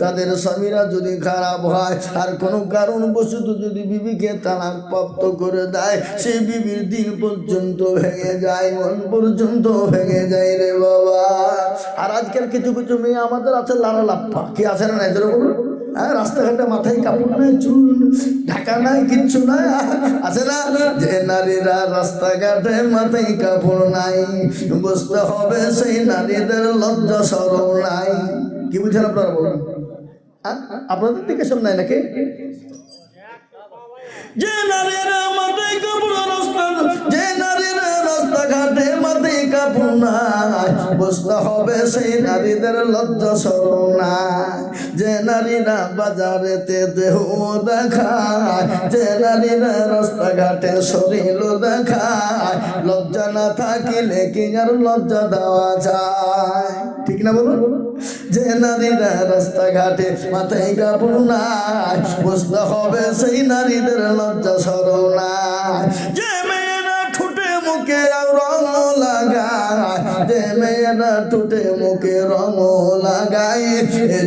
তাদের স্বামীরা যদি খারাপ হয় আর কোনো কারণবশত যদি বিবিকে তালাক প্রাপ্ত করে দেয়, সেই বিবির দিল পর্যন্ত ভেঙে যায়, মন পর্যন্ত ভেঙে যায় রে বাবা। আর আজকাল কিছু কিছু মেয়ে আমাদের আছে লালা লাপ্পা, কি আছে না? এদের হ্যাঁ, রাস্তাঘাটে মাথায় কাপড় নাই, চুল ঢাকা নাই, কিচ্ছু নাই, আছে না? যে নারীরা রাস্তাঘাটে মাথায় কাপড় নাই, বুঝতে হবে সেই নারীদের লজ্জা শরম নাই। কি বুঝেন আপনারা বলুন? আপনাদের দিকে সব নাই নাকি? যে নারীরা মাথায় কাপড় যে নারীরা রাস্তাঘাটে মাথায় কাপড় নাই, বুঝতে হবে সেই নারীদের লজ্জা শরম নাই। যে নারীরা বাজারেতে দেহ দেখায়, যে নারীরা রাস্তাঘাটে শরীর দেখায়, লজ্জা না থাকিলে কি আর লজ্জা দেওয়া যায়? ঠিক না বলুন? যে নারীরা রাস্তাঘাটে মাথায় কাপড় নাই, বুঝতে হবে সেই নারীদের লজ্জা শরম নাই। যে মেয়েরা ঠোঁটে মুখে রং লাগায়, যে মেয়েরা ঠোঁটে মুখে রং লাগায়,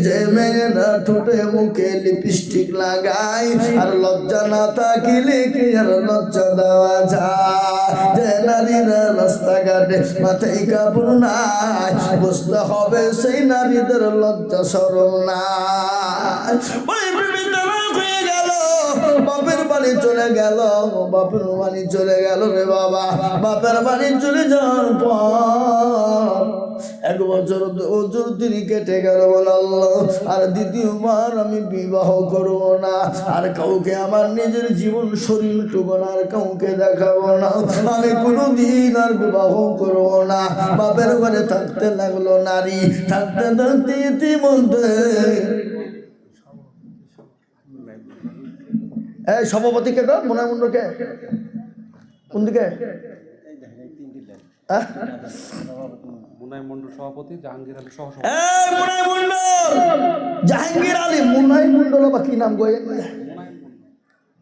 যে মেয়েরা ঠোঁটে মুখে লিপস্টিক লাগায়, আর লজ্জা না থাকিলে কি আর লজ্জা দেওয়া যায়? যে নারীরা রাস্তাঘাটে মাথায় কাপড় নাই, বুঝতে হবে সেই নারীদের লজ্জা শরম নাই। ওই বিবিধারা হয়ে গেল, বাপের বাড়ি চলে গেল, বাপের বাড়ি চলে গেল রে বাবা। বাপের বাড়ি চলে যাওয়ার পর 1 বছর 2 বছর তিনি কেটে গেল। বল আল্লাহ, আর দ্বিতীয়বার আমি বিবাহ করব না, আর কাউকে আমার নিজের জীবন শরীরটুকু আর কাউকে দেখাবো না, আমি কোনোদিন আর বিবাহ করব না। বাপের ঘরে থাকতে লাগলো নারী, থাকতে থাকতে ইতিমধ্যে এই সভাপতিকে তো মনায় মন্ডলকে কোন দিকে? মুনাই মন্ডল সভাপতি, জাহাঙ্গীর আলী সহ মুনাই মন্ডল, জাহাঙ্গীর আলী, মুনাই মন্ডল বা কি নাম গো?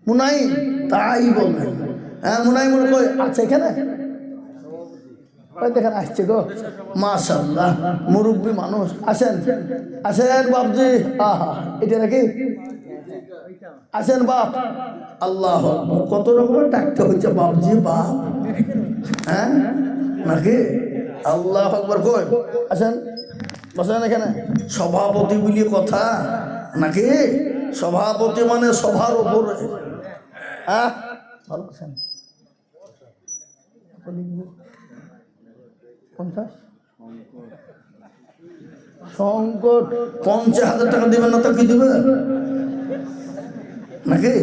মুনাই, তাই বলবেন। হ্যাঁ, মুনাই মন্ডল কই আছে এখানে? দেখেন আসছে গো, মাশাআল্লাহ, মুরব্বী মানুষ। আসেন আসেন বাপজি, আহা, এটা নাকি? আসেন বাপ। আল্লাহ আকবার, কত রকমের ডাকতে হচ্ছে বাপজি, বাপ। হ্যাঁ নাকি? আল্লাহ আকবার। কই আসেন, বসেন এখানে। সভাপতি বলি কথা নাকি? সভাপতি মানে সভার উপরে। হ্যাঁ, ভালো আছেন? 50 সংকট 50,000 টাকা দিবেন না তো কি দিবেন নাকি?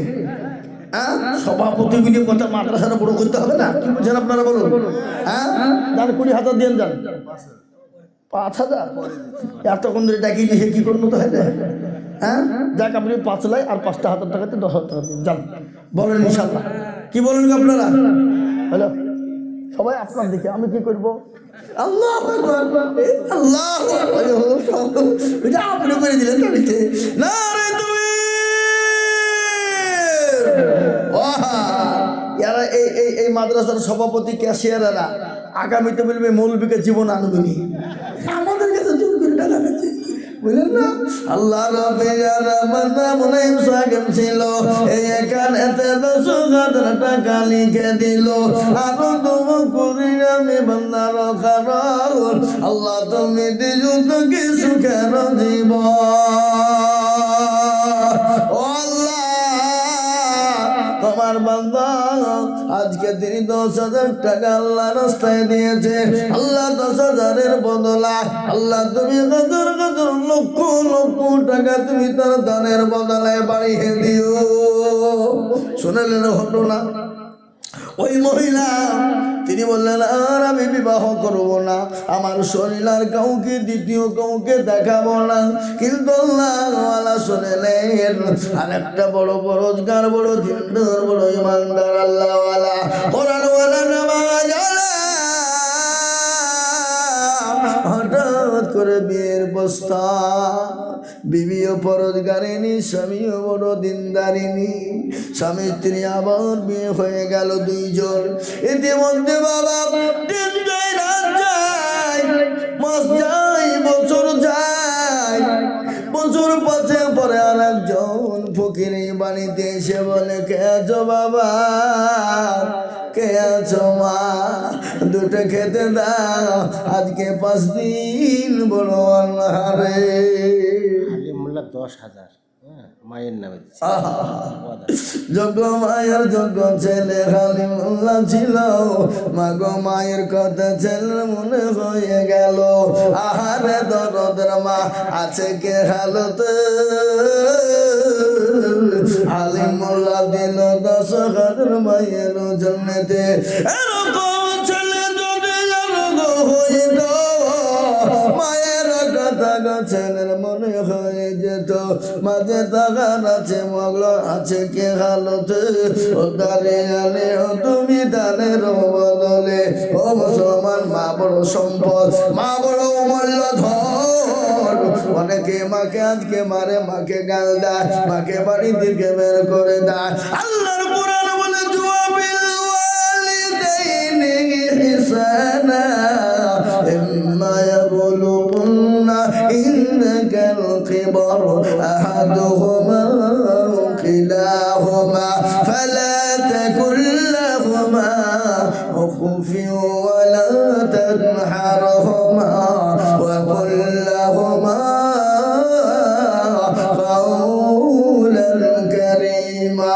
হ্যাঁ, সভাপতি বলি কথা মাদ্রাসাটা বড় করতে হবে না? কি বুঝছেন আপনারা বলুন? হ্যাঁ, যান 20,000 দিয়ে যান। 5,000 এতক্ষণ ধরে ডাকি লিখে কি করবো তো? হ্যাঁ, যাক, আপনি 5 লাই আর 5,000 টাকাতে 10,000 টাকা দিন যান। বলেন ইনশাল্লাহ। কি বলেন আপনারা? হ্যালো, সবাই আপনার দিকে, আমি কি করবো? আল্লাহ আল্লাহ, আপনি করে দিলেন না রে তুমি। এরা এই মাদ্রাসার সভাপতি, ক্যাশিয়ারেরা আগামীতে বলবে মৌলবীকে জীবন আনবেনি, আমাদের কাছে জোর করে টাকা নিচ্ছে, বুঝলেন না? আল্লাহ মনে ছিল এই এখানেতে 10,000 টাকা লিখে দিল, আরো তুমি করি আমি বান্দার কারণ। আল্লাহ তুমি দিল তো কিছু কেন দিব? তোমার বান্দা আজকে তিনি 10,000 টাকা আল্লাহ রাস্তায় দিয়েছে। আল্লাহ 10,000-এর বদলা আল্লাহ তুমি কদর লক্ষ লক্ষ টাকা তুমি তার দানের বদলায় বাড়িয়ে দিও। শুনলেন ঘটনা? ওই মহিলা তিনি বললেন, আর আমি বিবাহ করব না, আমার শরীর আর কাউকে দ্বিতীয় কাউকে দেখাবো না। কিন্তু আল্লাহওয়ালা শুনলেন, আর একটা বড় রোজগার, বড় দিনদার, বড় ইমানদার আল্লাহওয়ালা, কোরআনওয়ালা নামাজ হঠাৎ করে বিয়ের প্রস্তাব। বিবিও পরোজগারিনী, স্বামীও বড় দিনদারিনী। স্বামী স্ত্রী আবার বিয়ে হয়ে গেল 2 জন। ইতিমধ্যে বাবা দিন যায়, রাত যায়, মাস যায়, বছর যায়। বছর 5 পরে আর একজন ফকির বাড়িতে এসে বলে, কে আছো বাবা, কে আছো মা, 2টা খেতে দাও, আজকে 5 দিন বড় আল্লাহ রে। মোল্লা 10,000 হ্যাঁ, মায়ের নামে দিচ্ছে। যোগ্য মায়ের যোগ্য ছেলে হালিমুল্লাহ ছিল, মাগো মায়ের কথা ছেলের মনে হয়ে গেল। আহারে দরদের মা আছে কে হালতে, হালিমুল্লাহ দিল 10,000 মায়ের জন্যতে। এরকম ছেলে যদি হইত, মায়ের কথা ছেলের মনে হয়ে যেত। মাঝে তাগান আছে মগল আছে কে হালতে, ও দাঁড়িয়ে ও তুমি দানের বদলে। ও মুসলমান, মা বড় সম্পদ, মা বড় অমূল্য ধন। অনেকে মাকে আজকে মারে, মাকে গাল দেয়, মাকে বাড়ি থেকে বের করে দেয়। আল্লাহর কোরআন বলে জুয়াবিল ওয়ালিদাইনি ইহসানা ইম্মা ইয়াবলুগুন্না ইনদাকাল কিবার আহাদুহুমা আও কিলাহুমা ফালা তাকুল লাহুমা উফিন ওয়ালা তানহারহুমা ওয়া কুল লাহুমা কাওলান কারীমা।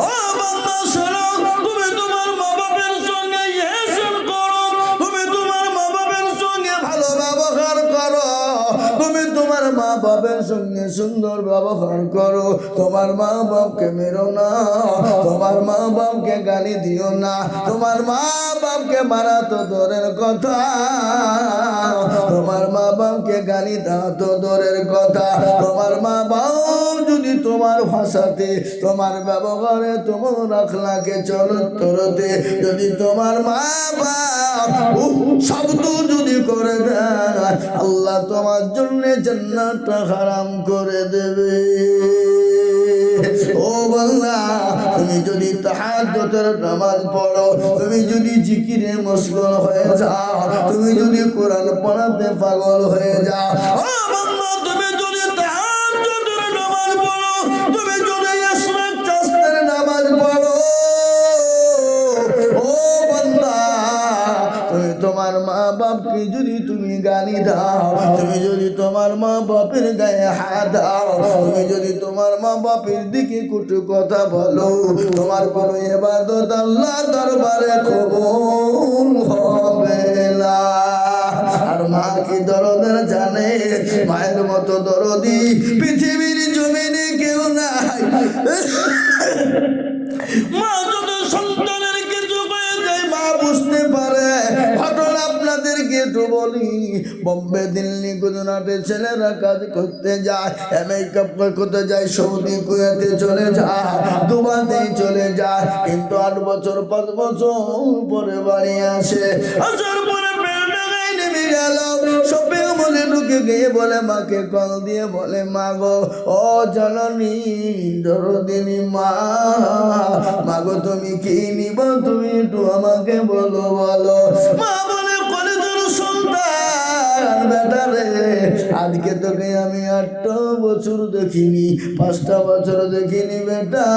ও বান্দা শোনো, তুমি তোমার মা বাবার সঙ্গে ইহসান করো, তুমি তোমার মা বাবার সঙ্গে ভালো ব্যবহার করো, তুমি তোমার মা বাবার সঙ্গে সুন্দর ব্যবহার করো। তোমার মা বাপকে মেরো না, তোমার মা বাপকে গালি দিও না, তোমার মা বাপকে মারা তো দূরের কথা, তোমার মা বাপকে গালি দাও তো দূরের কথা। তোমার মা বাপ যদি তোমার ভাষাতে, তোমার ব্যবহারে, তোমার আখলাকে চরিত্রতে যদি তোমার মা বাপ শব্দ যদি করে দেয়, আল্লাহ তোমার জন্য জান্নাতটা হারাম করে দেবে। ও বান্দা, তুমি যদি তাহাজ্জুদের নামাজ পড়ো, তুমি যদি জিকিরে মশগুল হয়ে যাও, তুমি যদি কোরআন পড়াতে পাগল হয়ে যাও, ও বান্দা, তুমি যদি তাহাজ্জুদের নামাজ পড়ো, তুমি যদি ইসরাত চাষের নামাজ পড়ো, ও বান্দা, তুমি তোমার মা বাপকে যদি তুমি গালি দাও, তুমি যদি তোমার মা বাপের গায়ে হাত দাও, তুমি যদি তোমার মা বাপের দিকে কটু কথা বলো, তোমার কোনো ইবাদত আল্লাহ দরবারে কবুল হবে না। আর মা কি দরদের জানে, মায়ের মতো দরদি পৃথিবীর জমিনে কেউ নাই। মা যত সন্তানের কিছু হয়ে যায়, মা বুঝতে পারে। ঘটনা আপনাদেরকে একটু বলি, বোম্বে, দিল্লি, গুজরাটে ছেলেরা কাজ করতে যায়, মেকআপ করতে যায়, সৌদি, কুয়েতে চলে যায়, দুবাইতে চলে যায়, কিন্তু 8 বছর 5 বছর পরে বাড়ি আসে। আসার পরে নেমে গেল, শপিং মলে ঢুকে গিয়ে বলে মাকে কল দিয়ে বলে, মা গো, ও জননী দরদিনী মা, মাগো তুমি কি নিব, তুমি একটু আমাকে বলো বলো। মা বলে, বলে তোর সন্তান বেটা রে, আজকে তোকে আমি 8টা বছর দেখিনি, 5টা বছর দেখিনি বেটা,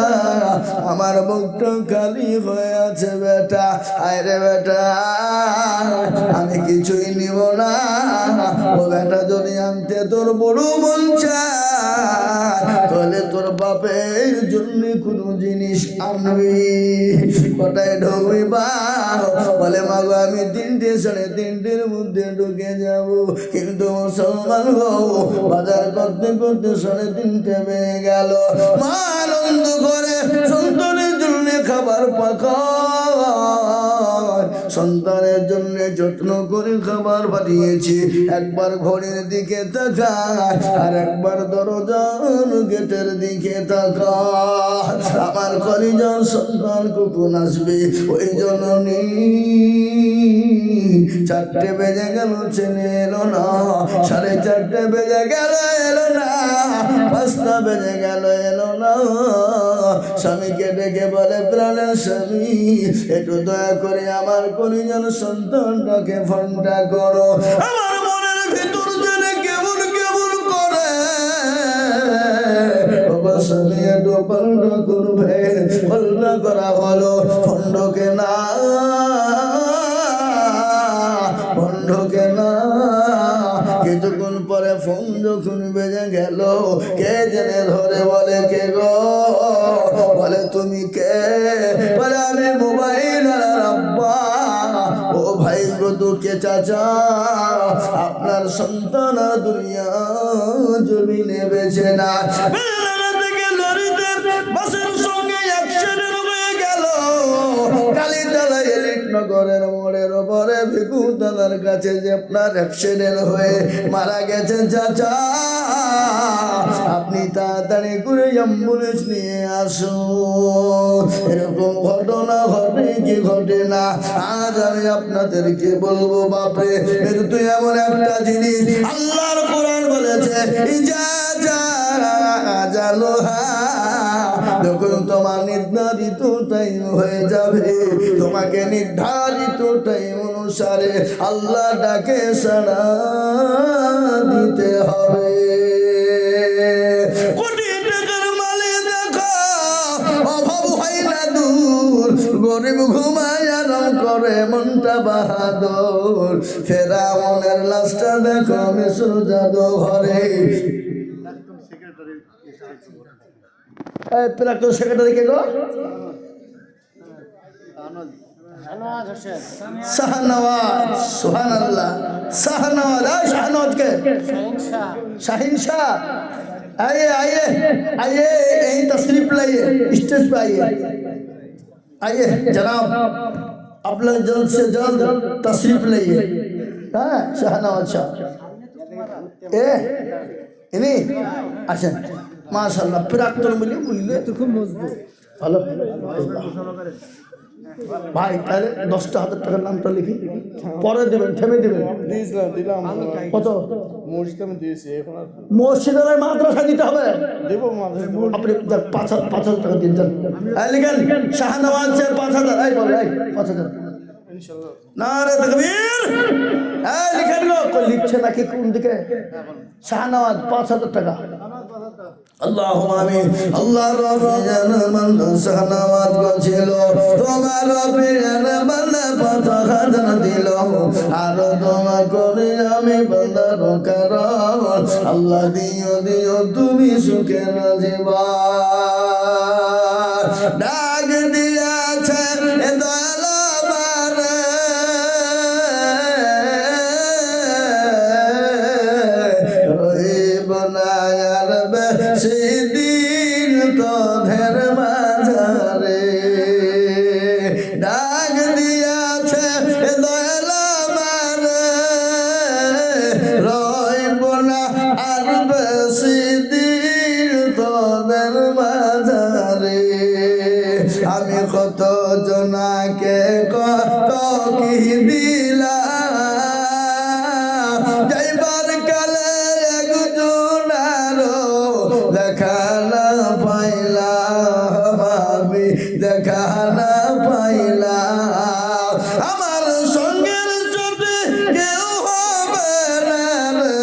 আমার মুখটা খালি হয়ে আছে বেটা। আরে বেটা, আমি কিছুই নিব না। ও বেটা, যদি আনতে তোর বড় মন চায়, তাহলে তোর বাপের জন্য কোনো জিনিস আনবি। কোথায় ঢুকবি বা? বলে, মা গো, আমি 3টে 3:30-এর মধ্যে ঢুকে যাব। কিন্তু মুসলমান গো, বাজার করতে করতে 3:30 বেজে গেল। মা আনন্দ করে সন্তানের জন্য খাবার পাকায়, সন্তানের জন্য যত্ন করে খাবার পাঠিয়েছি। একবার ঘড়ির দিকে তাকায়, আর একবার দরজার গেটের দিকে তাকায়। আমার কলিজার সন্তান কখন আসবে? ওই জননী 4টে বেজে গেল, ছেলে এলো না। 4:30 বেজে গেল, এলো না। 5টা বেজে গেল, এলো না। স্বামীকে ডেকে বলে, প্রাণের স্বামী, একটু দয়া করে আমার কলিজার সন্তানটাকে ফোনটা করো। আমার মনের ভিতর জেনে কেমন কেমন করে। বাবা স্বামী একটু ফোনটা করবে। ফোনটা করা হলো, ফোনটাকে না, ফোনটাকে না। কে কিছুক্ষণ পরে ফোন যখন বেজে গেল, কে জেনে ধরে বলে, কে গো? বলে তুমি কে? বলে আমি মোবাইল আব্বা। ও ভাই গো দুঃখে চাচা, আপনার সন্তান দুনিয়া জমিনে বেছে না। থেকে লরিতে বাসের সঙ্গে অ্যাক্সিডেন্ট হয়ে গেল কালীতলা এলিট নগরের মোড়ের ওপরে ভিকু দাদার কাছে, যে আপনার অ্যাক্সিডেন্ট হয়ে মারা গেছেন চাচা, আপনি তাড়াতাড়ি করে অ্যাম্বুলেন্স নিয়ে আসুন। এরকম ঘটনা ঘটে কি ঘটে না আজ আমি আপনাদেরকে বলবো। বাপরে, কিন্তু এমন একটা জিনিস আল্লাহর কোরআন বলেছে, যখন তোমার নির্ধারিত টাইম হয়ে যাবে, তোমাকে নির্ধারিত টাইম অনুসারে আল্লাহ ডাকে সাড়া দিতে হবে। কোটি টাকার মালিক দেখো অভাব হয় না দূর, গরিব ঘুমায় আরাম করে মনটা বাহাদুর। ফেরাউনের লাশটা দেখো মিশর জাদু ঘরে। প্রাক্তন সেক্রেটারি কে গো? শাহনওয়াজ হোসেন, শাহনওয়াজ। সুবহানাল্লাহ। শাহনওয়াজ। শাহনওয়াজ কে? শাহিন শাহ। शाहीन शाह, आइए आइए आइए, यही तशरीफ लाइए, स्टेज पे आइए। आइए जनाब, आप लोग जल्द से जल्द तशरीफ लाइए। हाँ, शाहनवाज शाह ए इन्हीं अच्छा माशाल्लाह প্রাক্তন মিলে বুঝলে তো খুব মজবুত। ভালো ভাই, তাহলে 10,000 টাকার নামটা লিখি, পরে দেবেন, থেমে দেবেন। দিলাম কত? মসজিদে আমি দিয়েছি, এখন আর মসজিদ আর মাদ্রাসা দিতে হবে। দেবো মাঝে আপনি 5,000 টাকা দিন। লিখেন শাহনওয়াজ 5,000। এই বল, এই 5,000 ইনশাল্লাহ। নারে তাকবীর। এই লিখেন গো, কই লিখছে নাকি কোন দিকে? শাহনওয়াজ 5,000 টাকা। আল্লাহুম্মা আমিন। আল্লাহর রাব্বি জানামান শাহনওয়াজ গো ছিল, তোমার রাব্বি জানামান 5,000 দিল। আর দোয়া করি আমি বান্দার কারণ, আল্লাহ দিও দিও তুমি সুখের জীবন। ডাক দিয়াছে দয়াল আমারে, রইব না আর বেশি দিন তোদের মাঝারে। ডাক দিয়াছে দয়াল আমারে, রইব না আর বেশি দিন তোদের মাঝারে। আমি কত জনাকে কত কি দিলাম, যাইবার কালে একজনারও দেখা না পাইলাম, আমি দেখা না পাইলাম। আমার সঙ্গের চোটে কেউ হবে না রে,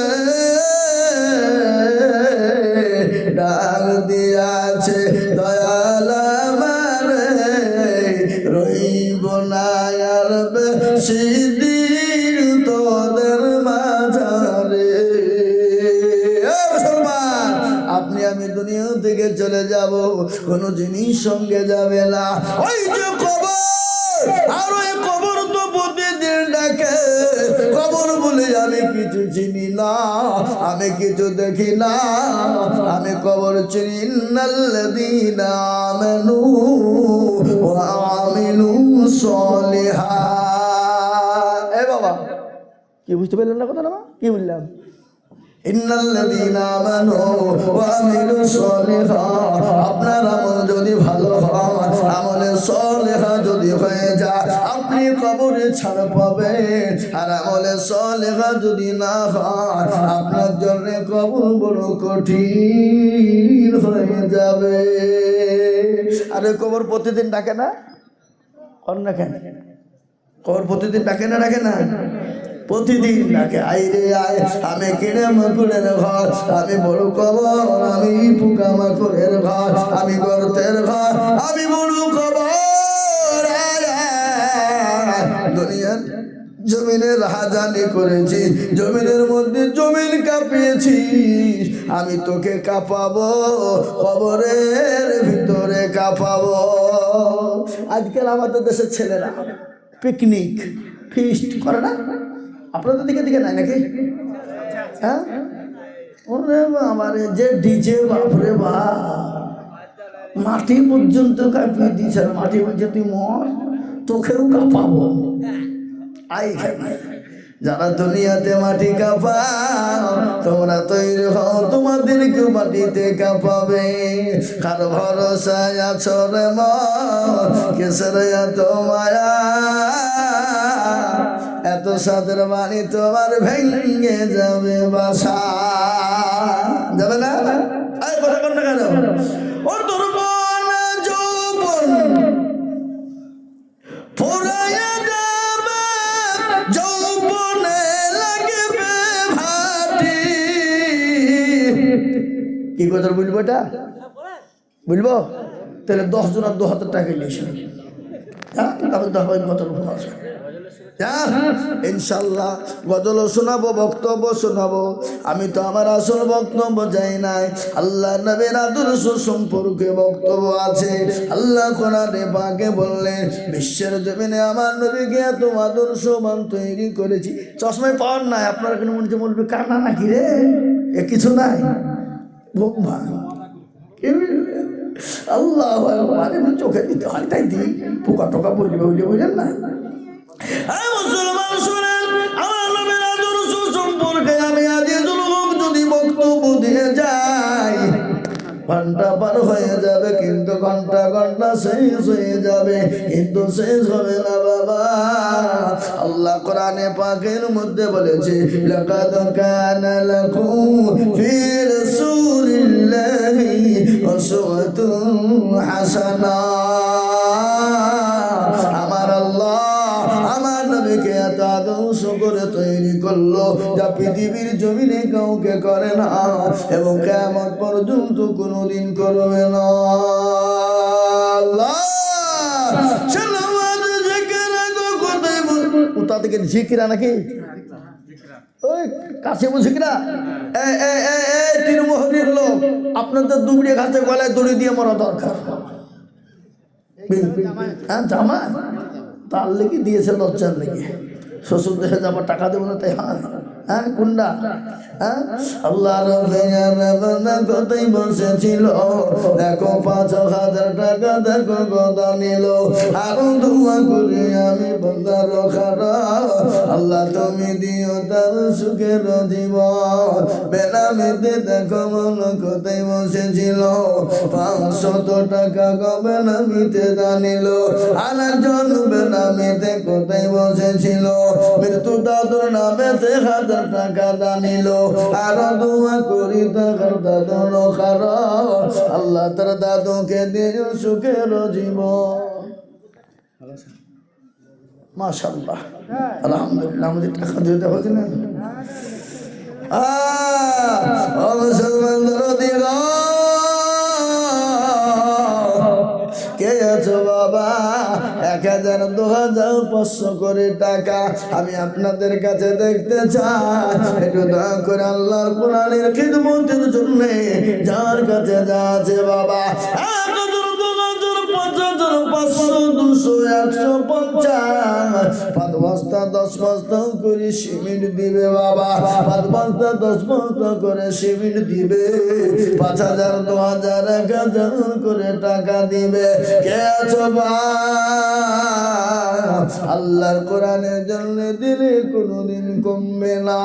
ডাক দিয়াছে দয়াল আমারে, রইব না আর বেশি দিন তোদের মাঝারে। মুসলমান, আপনি আমি দুনিয়া থেকে চলে যাব, কোনো জিনিস সঙ্গে যাবে না। ওই যে কবর, আর ওই কবর তো প্রতিদিন ডাকে। কবর বলে আমি কিছু চিনি না, আমি কিছু দেখি না, আমি কবর চিনি। ইন্নাল্লাযীনা আমানু ওয়া আমিলু সলিহাত। এ বাবা, কি বুঝতে পারলেন না কথা? না কি বললাম? ইন্নাল্লাযীনা আমানু ওয়া আমিলু সলিহাত। আপনার আমল যদি ভালো হয়, আমলে সলিহা যদি হয়ে যায়, আপনি কবরে ছাড় পাবেন। আর আমলে সলিহা যদি না হয়, আপনার জন্য কবর বড় কঠিন হয়ে যাবে। আরে কবর প্রতিদিন ডাকে না? কর না কেন? কবর প্রতিদিন ডাকে না? ডাকে না? প্রতিদিন ডাকে। আই রে আয়, আমি কিনে মাকুরের ঘর, আমি বড় কবর, আমি পোকা মাকুরের ঘর, আমি গর্তের ঘর, আমি বড় কবর। দুনিয়ার জমিনের রাহাজানি করেছি, জমিনের মধ্যে জমিন কাঁপিয়েছিস, আমি তোকে কাঁপাবো, কবরের ভিতরে কাঁপাবো। আজকাল আমাদের দেশের ছেলেরা পিকনিক ফিস্ট করে না? আপনাদের দিকে দিকে নাই নাকি? হ্যাঁ, ওরে আমার যে ডিজে, বাপরে বাপ, মাটি পর্যন্ত কাঁপিয়ে দিয়েছে। মাটি বলছে তুই মর, তোকেও কাঁপাবো। আই যারা দুনিয়াতে মাটি কাঁপাও, তোমরা তৈরি হও, তোমাদেরকেও মাটিতে কাঁপাবে। কার ভরসায় আছো রে মন, কিসের এত মায়া, এত সাদের বাণী তোমার ভেঙে যাবে বাসা। যাবে না? আরে কথা কর না কেন? ও দুর্বল যৌবন ফুরাইয়া যাবে, যৌবনে লাগবে ভাটি। কি কথা বলবো এটা? বলবো তাহলে 10 জন আর 2000 টাকা নিয়েছে। হ্যাঁ, তাহলে কথা ইনশাল্লাহ গজলও শোনাবো, বক্তব্য শোনাবো। আমি তো আমার আসল বক্তব্য যাই নাই, আল্লাহ নবীর আদর্শ সম্পর্কে বক্তব্য আছে। আল্লাহ কোরআনে পাকে বললেন, বিশ্বের জমিনে আমার নবীকে এত আদর্শবান তৈরি করেছি। চশমায় পাওয়ার নাই, আপনারা কেন মনে হচ্ছে বলবে কানা নাকি রে, এ কিছু নাই, ভগবান আল্লাহ চোখে দিতে হয়, তাই দিই পোকা টোকা বলবে বুঝলেন না? মুসলমান শুনেন, আমার নবীর আদর্শ সম্পর্কে আমি আজিজুল হক যদি বক্তব্য দিয়ে যাই, ঘন্টা পার হয়ে যাবে, কিন্তু ঘন্টা ঘন্টা শেষ হয়ে যাবে, কিন্তু শেষ হবে না বাবা। আল্লাহ কোরআনে পাকের মধ্যে বলেছে, লাকাদ কানা লাকুম ফি রাসূলিল্লাহি উসওয়াতুন হাসানা। আমার আল্লাহ আমার নবীকে এত আদর্শ করে তৈরি করলো, যা পৃথিবীর জমিনে কাউকে করে না এবং কিয়ামত পর্যন্ত কোনোদিন করবে না। আল্লাহ কোথা থেকে ঝিকিরা নাকি? ওই কাছে ঝিকিরা, তিরমোহরের লোক, আপনাদের দুবড়িয়া ঘাসে গলায় দড়ি দিয়ে মরা দরকার। হ্যাঁ, জামা তার লেগে দিয়েছে, লজ্জার লেগে। শ্বশুর দেশে যাবার টাকা দেবো না তাই? হ্যাঁ, কুন্ডা। হ্যাঁ, আল্লাহ কোথায় বসেছিল, দেখো 5,000 টাকা, দেখো কথা নিল। আরো দোয়া করি আমি বন্দার খারাপ, আল্লাহ তুমি দিও তার সুখের জীবন। বেনামিতে দেখো মন কোথায় বসেছিল, 500 টাকা বেনামিতে দানিল। আরেকজন বেনামিতে কোথায় বসেছিল, মৃত্যু দাদুর নামেতে 1000 টাকা দানিল। আরো দোয়া করি তার দাদুর খারাপ, আল্লাহ তার দাদুকে দিও সুখের জীবন। মাশাআল্লাহ, আলহামদুলিল্লাহ। আমাদের টাকা দিতে হবে না? কে আছো বাবা? 1000, 2000, 500 করে টাকা আমি আপনাদের কাছে দেখতে চাই। একটু দয়া করে আল্লাহর কোরআনের খিদমতের জন্য যার কাছে যা আছে বাবা, 5 বস্তা 10 বস্তা করে সিমেন্ট দিবে বাবা, 5 বস্তা 10 বস্তা করে সিমেন্ট দিবে, 5000, 2000, 1000 করে টাকা দিবে। কে আছো আল্লাহর কোরআনের জন্য দিলে কোনোদিন কমবে না।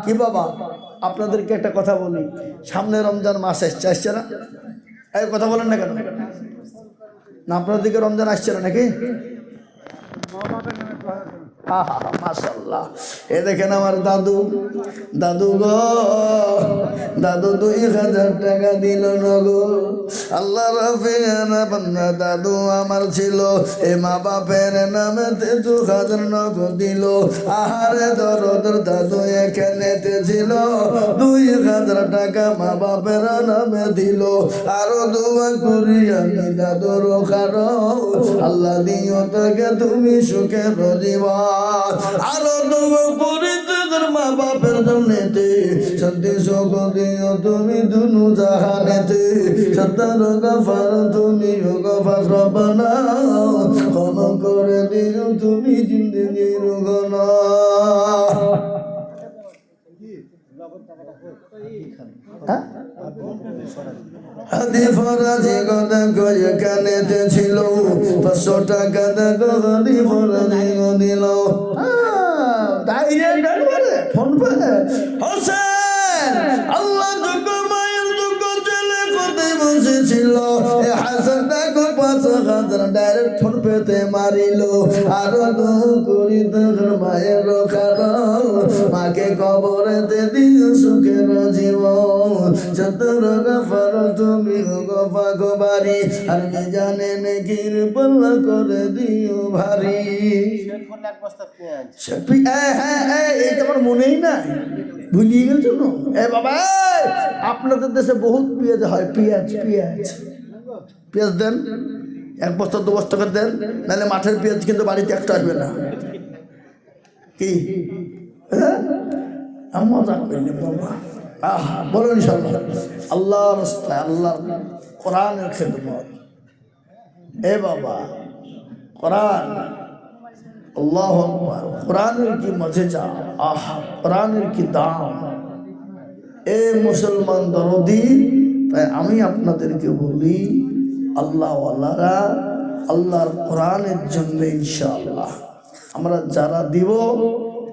কি বাবা, আপনাদেরকে একটা কথা বলি, সামনে রমজান মাস আসছে না? এই কথা বলেন না কেন? না আপনার দিকে রমজান আসছে না নাকি? মাশাআল্লাহ। এ দেখেন আমার দাদু, দাদু গো, দাদু 2000 টাকা দিল নগো। আল্লাহ রাফিয়ানা বান্দা দাদু আমার ছিল, এ মা বাপের নামেতে 2000 নগদ দিল। আহারে দরদ দাদু এখানেতে ছিল, দিল, 2000 টাকা মা বাপের নামে দিল। আরো দোয়া করি আমি দাদুর কারো, আল্লাহ দিও তোকে তুমি সুখের জীবন। আরো দোয়া করি তোদের মা বাপের জন্যে, শান্তি সুখ দিও তুমি দুনু জাহানেতে। সত্তর গফার তুমি গফার রব্বানা, ক্ষমা করে দিও তুমি জিন্দেগির গুনাহ। হাদি ফরাজি কথা কয়ে কানেতে ছিল, 500 টাকা দেখো হাদি ফরাজি দিল। ফোন পে হোসেন আল্লাহ যোগ্য মায়ের যোগ্য ছেলে কোথায় বসেছিল, হাসান দেখো 5,000 ডাইরেক্ট ফোন পেতে মারিল। আরো করি তোর মায়ের কারো, মাকে কবরেতে দিও সুখের জীবন। চতুর গফার তুমি গফা গোবারি, আর মিজানে নেকির পাল্লা করে দিও ভারী। এক বস্তা পেঁয়াজ। এইটা আমার মনেই নাই, ভুলিয়ে গেল জন্য। বাবা আপনাদের দেশে বহুত পেঁয়াজ হয়, পেঁয়াজ পেঁয়াজ পেঁয়াজ দেন, 1 বস্তা 2 বস্তা করে দেন, নাহলে মাঠের পেঁয়াজ কিন্তু বাড়িতে একটা আসবে না। কি মজা করলেন বাবা, বলুন ইনশাল্লাহ। আল্লাহ রাস্তায়, আল্লাহ কোরআনের খেদমত। বাবা কোরআন, আল্লাহু আকবার, কোরআনের কি মজেজা, কোরআনের কি দাম। মুসলমান দরদি, তাই আমি আপনাদেরকে বলি, আল্লাহওয়ালারা আল্লাহর কোরআনের জন্য ইনশাআল্লাহ আমরা যারা দিব,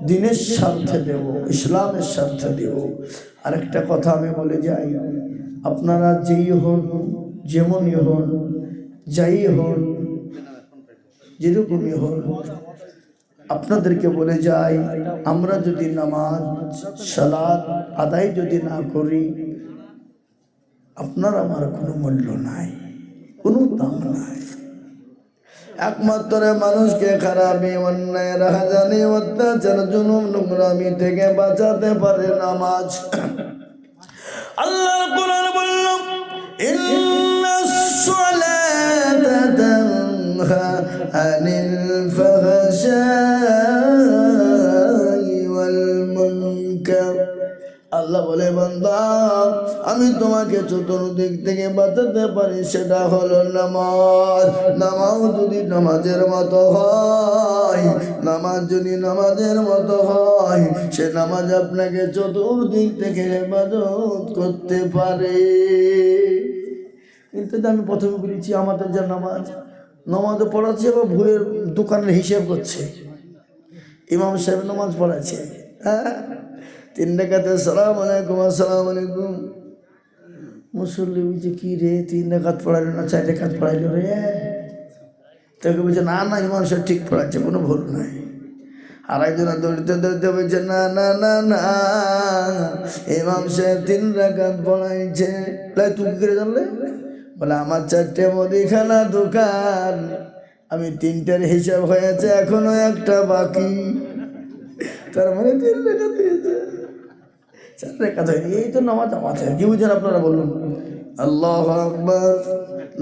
দিনের স্বার্থে দেব, ইসলামের স্বার্থে দেব। আরেকটা কথা আমি বলে যাই, আপনারা যেই হন, যেমনই হন, যাই হন, যেরকমই হন, আপনাদেরকে বলে যাই, আমরা যদি নামাজ সালাত আদায় যদি না করি, আপনার আমার কোনো মূল্য নাই, কোনো দাম নাই। একমাত্র মানুষকে খারাপি, অন্যায়, রাহাজানি, অত্যাচার, জুলুম, নোংরামি থেকে বাঁচাতে পারে নামাজ। আল্লাহর কোরআন বলল, ইন্নাস সালাতা তানহা আনিল ফাহশাই ওয়াল মুনকার। আল্লাহ বলে, বান্দা আমি তোমাকে চতুর্দিক থেকে বাঁচাতে পারি, সেটা হলো নামাজ। নামাজ যদি নামাজের মতো হয়, নামাজ যদি নামাজের মতো হয়, সে নামাজ আপনাকে চতুর্দিক থেকে হেফাজত করতে পারে। কিন্তু আমি প্রথমে বলেছি, আমাদের যা নামাজ পড়াচ্ছে, বা ভুলের দোকানের হিসেব করছে। ইমাম সাহেব নামাজ পড়াচ্ছে, 3 রাকাতে সালাম আলাইকুম, আসসালামু আলাইকুম। মুসল্লি বলছে, কি রে 3 রাকাত পড়াইল না 4 রাকাত পড়াইল রে? তাকে বলছে, না না ইমাম সাহেব ঠিক পড়াচ্ছে, কোনো ভুল নাই। আর একজনে দৌড়িতে দৌড়িতে বলছে, না না না না, ইমাম সাহেব 3 রাকাত পড়াইছে। তুই কি করে জানলে? বলে, আমার 4টে মুদিখানা দোকান, আমি 3টার হিসাব হয়েছে, এখনো একটা বাকি। তার মানে 3 রাকাত দিয়েছে, 4 রাকাত হয়নি। এই তো নামাজ আছে। কি বুঝছেন আপনারা বলুন? আল্লাহু আকবার।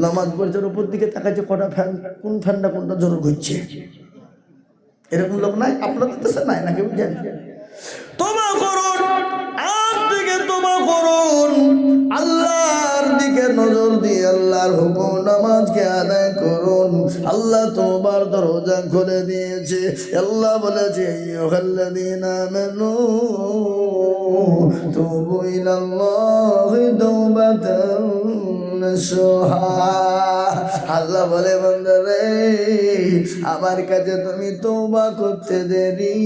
নামাজ পড়ছে, উপর দিকে তাকাচ্ছে, কটা ফ্যান, কোন ফ্যানটা কোনটা জোর ঘুরছে, এরকম লোক নাই আপনাদের দেশে? নাই নাকি? বুঝছেন? তওবা করুন, আর দিকে তওবা করুন, আল্লাহর দিকে নজর দিয়ে আল্লাহর হুকুম নামাজকে আদায় করুন। আল্লাহ তওবার দরজা খুলে দিয়েছে। আল্লাহ বলেছে, আইয়ুহাল্লাযীনা আমানু তুবু ইলাল্লাহি তাওবাতান নাসুহা। আল্লাহ বলে, বান্দারে আমার কাছে তুমি তওবা করতে দেরি,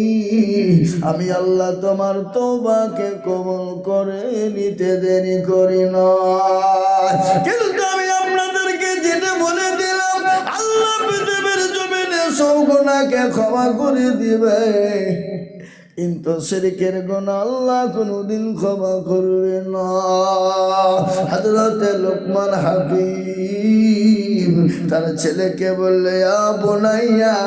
আমি আল্লাহ তোমার তওবাকে কবুল করে নিতে দেরি করি না। কিন্তু আমি আপনাদেরকে যেটা বলে দিলাম, আল্লাহ পৃথিবীর জমিনে সব গুনাহকে ক্ষমা করে দিবে, কিন্তু শিরকের গুনাহ আল্লাহ কোনোদিন ক্ষমা করবে না। হযরত লুকমান হাকিম তার ছেলেকে বললে ইয়া বুনাইয়া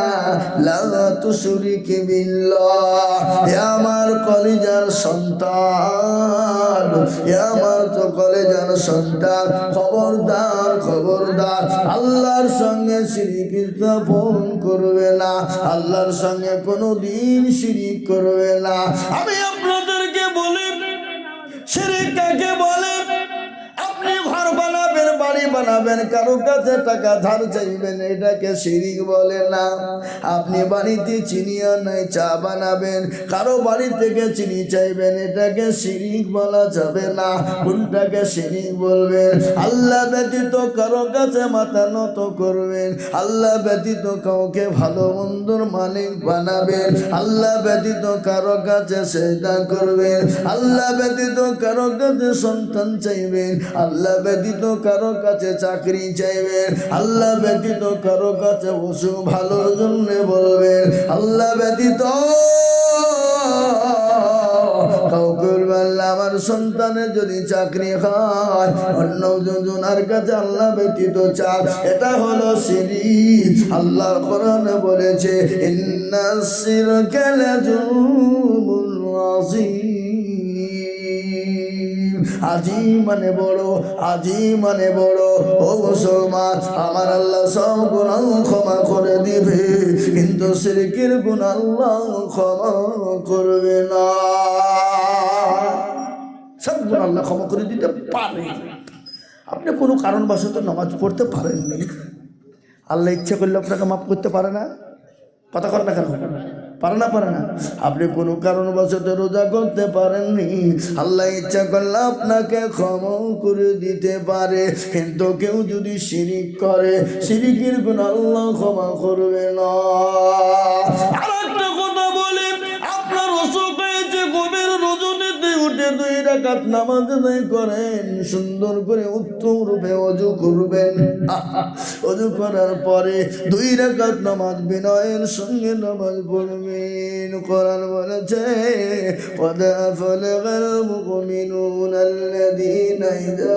লা তুশরিক বিল্লাহ, হে আমার কলিজার সন্তান, হে আমার তো কলিজার সন্তান, খবরদার খবরদার আল্লাহর সঙ্গে শিরিক স্থাপন করবে না, আল্লাহর সঙ্গে কোনোদিন শিরিক করবে না। আমি আপনাদেরকে বলি শিরিক কাকে বলে? আপনি ঘর বানাবেন, বাড়ি বানাবেন, কারো কাছে টাকা ধার চাইবেন, এটাকে শিরিক বলে না। আপনি বাড়িতে চিনি আর নাই চা বানাবেন, কারো বাড়ি থেকে চিনি চাইবেন, এটাকে শিরিক বলা যাবে না। কোনটাকে শিরিক বলবেন? আল্লাহ ব্যতীত কারো কাছে মাথা নত করবেন, আল্লাহ ব্যতীত কাউকে ভালো মন্দর মালিক বানাবেন, আল্লাহ ব্যতীত কারো কাছে সেজদা করবেন, আল্লাহ ব্যতীত কারো কাছে সন্তান চাইবেন, আল্লাহ ব্যতীত কারো কাছে চাকরি চাইবেন, আল্লাহ ব্যতীত কারো কাছে অসুখ ভালোর জন্য বলবেন, আল্লাহ ব্যতীত কাউকে বলবেন আমার সন্তানের যদি চাকরি হয় অন্য জনের কাছে আল্লাহ ব্যতীত চাক, এটা হলো শিরিক। আল্লাহ কোরআনে বলেছে ইন্নাস শিরকা লাযুলমুন আযীম, আজিম মানে বড়, আজিম মানে বড়। ও মুসলমান, আমার আল্লাহ সব গুনাহ ক্ষমা করে দিবে, কিন্তু শিরকের গুনাহ আল্লাহ ক্ষমা করবে না। সব গুনাহ আল্লাহ ক্ষমা করে দিতে পারে। আপনি কোনো কারণবশত নামাজ পড়তে পারেননি, আল্লাহ ইচ্ছা করলে আপনাকে মাফ করতে পারে না? কথা কর না কেন? পারে না? পারে না? আপনি কোনো কারণবশত রোজা করতে পারেননি, আল্লাহ ইচ্ছা করলে আপনাকে ক্ষমা করে দিতে পারে। কিন্তু কেউ যদি শিরিক করে, শিরিকের গুনাহ আল্লাহ ক্ষমা করবে না। আর একটা কথা বলি, আপনার অসুখ হয়েছে, গভীর রজনীতে উঠে 2 রাকাত নামাজ আদায় করেন, সুন্দর করে উত্তম রূপে ওযু করবেন। ওযু করার পরে 2 রাকাত নামাজ বিনয়ের সঙ্গে নামাজ পড়বেন। কোরআন বলেছে قد أفلح المؤمنون الذين إذا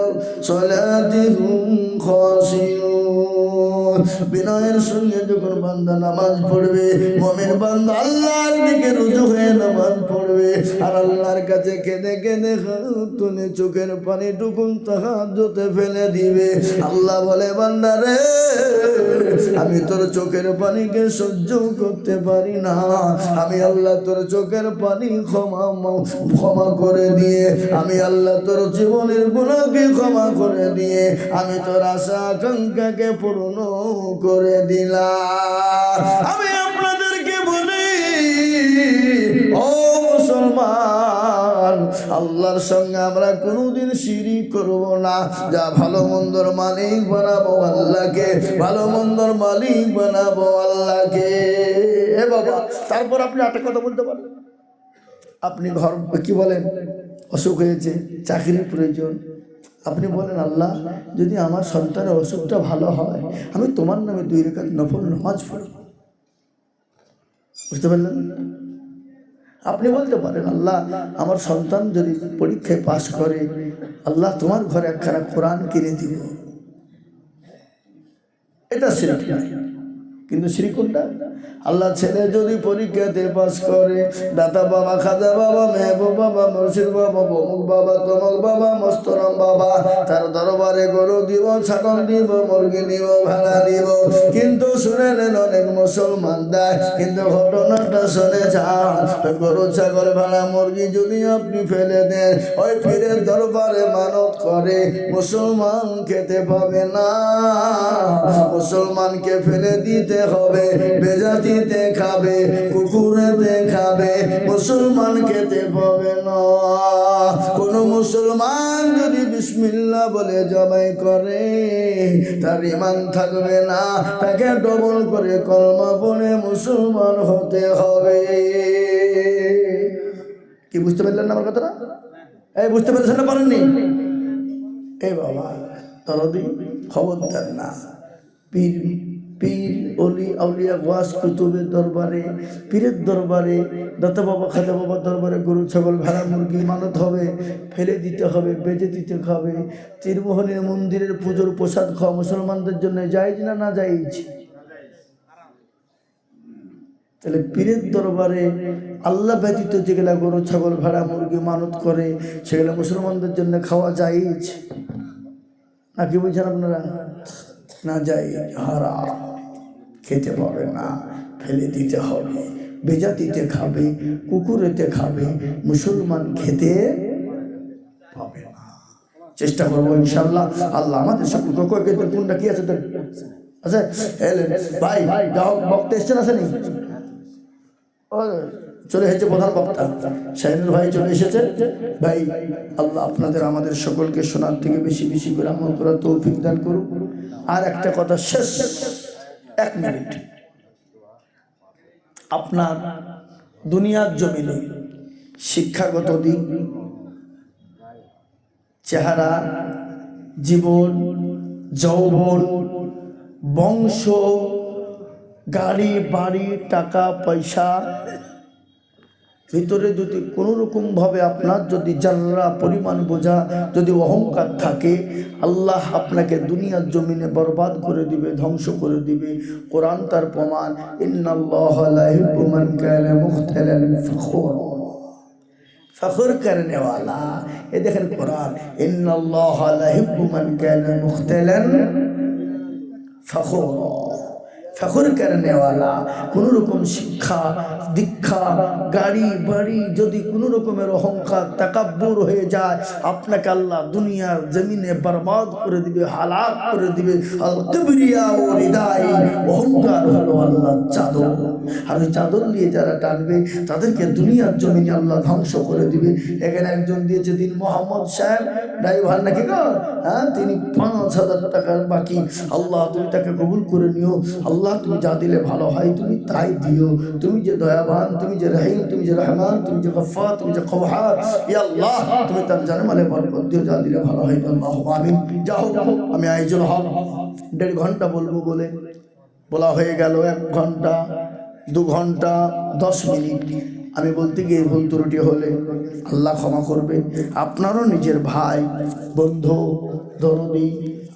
صلاتهم خاشعون। বিনয়ের সঙ্গে যখন বান্দা নামাজ পড়বে, মুমিন বান্দা আল্লাহর দিকে রুজু হয়ে নামাজ পড়বে, আর আল্লাহর কাছে কেঁদে কেঁদে তুলে চোখের পানি টুকুন তাহাজ্জুদে ফেলে দিবে। আল্লাহ বলে বান্দা রে, আমি তোর চোখের পানিকে সহ্য করতে পারি না, আমি আল্লাহ তোর চোখের পানি ক্ষমা করে দিয়ে, আমি আল্লাহ তোর জীবনের গুনাহকে ক্ষমা করে দিয়ে, আমি তোর আশা আকাঙ্ক্ষাকে পূর্ণ করে দিলাম। আমি আপনাদেরকে বলি ও মুসলমান, আল্লাহর সঙ্গে আমরা কোনোদিন শিরিক করব না। যা ভালো মন্দর মালিক বানাবো আল্লাহকে, ভালো মন্দর মালিক বানাবো আল্লাহকে। এ বাবা, তারপর আপনি একটা কথা বলতে পারেন, আপনি ঘর কি বলেন অসুখ হয়েছে, চাকরির প্রয়োজন, আপনি বলেন আল্লাহ যদি আমার সন্তানের অসুখটা ভালো হয়, আমি তোমার নামে 2 রাকাত নফল নামাজ পড়ব। বুঝতে পারলেন? আপনি বলতে পারেন আল্লাহ আমার সন্তান যদি পরীক্ষায় পাশ করে, আল্লাহ তোমার ঘরে একখানা কোরআন কিনে দিব। এটা শিরক না, কিন্তু শিরক কোনটা? আল্লাহ ছেলে যদি পরীক্ষাতে পাস করে, দাতা বাবা, খাজা বাবা, মেহবুব বাবা, মুর্শিদ বাবা, অমুক বাবা, তমুক বাবা, মস্তরম বাবা, তার দরবারে গরু দিব, ছাগল দিব, মুরগি দিব, ভেড়া দিব। কিন্তু শুনে নেন অনেক মুসলমান দেয়, কিন্তু ঘটনাটা শুনে যান, গরু ছাগল ভেড়া মুরগি যদি আপনি ফেলে দেন, ওই পীরের দরবারে মানত করে, মুসলমান খেতে পাবে না, মুসলমানকে ফেলে দিতে হবে, বেজাতি খাবে, কুকুরেতে খাবে, মুসলমান খেতে পাবে না। কোন মুসলমান যদি বিসমিল্লাহ বলে জবাই করে, তার ঈমান থাকবে না, তাকে ডবল করে কলমা পড়ে মুসলমান হতে হবে। কি বুঝতে পারলেন না আমার কথাটা? এই বুঝতে পেরেছেন না? পারেননি? এই বাবা দরদি খবরদার না, পীর অলি আউলিয়া ওয়াজ কুতুবের দরবারে, পীরের দরবারে, দাতা বাবা খাদা বাবার দরবারে গরু ছাগল ভেড়া মুরগি মানত হবে, ফেলে দিতে হবে, বেজে দিতে হবে। তীরমোহনের মন্দিরের পুজোর প্রসাদ খাওয়া মুসলমানদের জন্য জায়েজ না না জায়েজ? তাহলে পীরের দরবারে আল্লাহ ব্যতীত যেগুলা গরু ছাগল ভেড়া মুরগি মানত করে সেগুলা মুসলমানদের জন্য খাওয়া জায়েজ না? কি বলছেন আপনারা? না জায়েজ, হারাম, খেতে পাবে না, ফেলে দিতে হবে, বেজাতিতে খাবে, কুকুরেতে খাবে, মুসলমান খেতে পাবে না। চেষ্টা করবো ইনশাল্লাহ। আল্লাহ আমাদের সকলকে কোনটা কি আছে আচ্ছা ভাই যাও, বক্তা এসছেন আসেনি? চলে এসেছে প্রধান বক্তা শাহিনুর ভাই চলে এসেছে। ভাই আল্লাহ আপনাদের আমাদের সকলকে শোনার থেকে বেশি বেশি করে আমল করার তৌফিক দান করুন। আর একটা কথা শেষ, 1 মিনিট। আপনার দুনিয়ার জমিনে শিক্ষাগত দিক, চেহারা, জীবন, যৌবন, বংশ, গাড়ি বাড়ি, টাকা পয়সা ভিতরে যদি কোনো রকমভাবে আপনার যদি জাররা পরিমাণ বোঝা যদি অহংকার থাকে, আল্লাহ আপনাকে দুনিয়ার জমিনে বরবাদ করে দিবে, ধ্বংস করে দিবে। কোরআন তার প্রমাণ, ইন্নাল্লাহা লা ইউহিব্বু মান কানা মুখতালান ফখুরা, ফখর করনে वाला। ये देखें कुरान, इन्नल्लाहा ला युहिब्बु मान काना मुख्तालान फखूरा, ফখর করনে वाला। কোনো রকম শিক্ষা দীক্ষা গাড়ি বাড়ি যদি কোনো রকমের অহংকার তাকাব্বুর হয়ে যায়, আপনাকে আল্লাহ দুনিয়ার জমিনে বরবাদ করে দিবে, হালাক করে দিবে। আল কিবরিয়া ও রিদাই, অহংকার হলো আল্লাহর চাদর, আর ওই চাদর নিয়ে যারা টানবে তাদেরকে দুনিয়ার জমিনে আল্লাহ ধ্বংস করে দিবে। এখানে একজন দিয়েছে দিন মোহাম্মদ সাহেব ড্রাইভার নাকি গো, হ্যাঁ, তিনি 5,000 টাকার বাকি। আল্লাহ তুমি তাকে কবুল করে নিও। আল্লাহ তুমি যা দিলে ভালো হয় তুমি তাই দিও। তুমি যে দয়াবান, তুমি যে রহিম, তুমি যে রহমান, তুমি যে গফফার, তুমি যে কওহার, ইয়া আল্লাহ তুমি তার জানে মালে বরকত দিও, যা দিলে ভালো হয়। আল্লাহুম্মা আমিন। যাও আমি আইজুল হক 1.5 ঘন্টা বলবো বলে বলা হয়ে গেল 1 ঘন্টা 2 ঘন্টা 10 মিনিট। আমি বলতে গিয়ে ভুল ত্রুটি হলে আল্লাহ ক্ষমা করবে। আপনারও নিজের ভাই বন্ধু দরদি,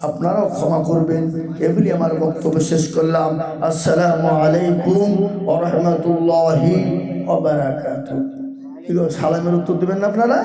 আপনারাও ক্ষমা করবেন। এগুলি আমার বক্তব্য শেষ করলাম। আসসালামু আলাইকুম ওয়া রাহমাতুল্লাহি ওয়া বারাকাতুহু। সালামের উত্তর দেবেন না আপনারা?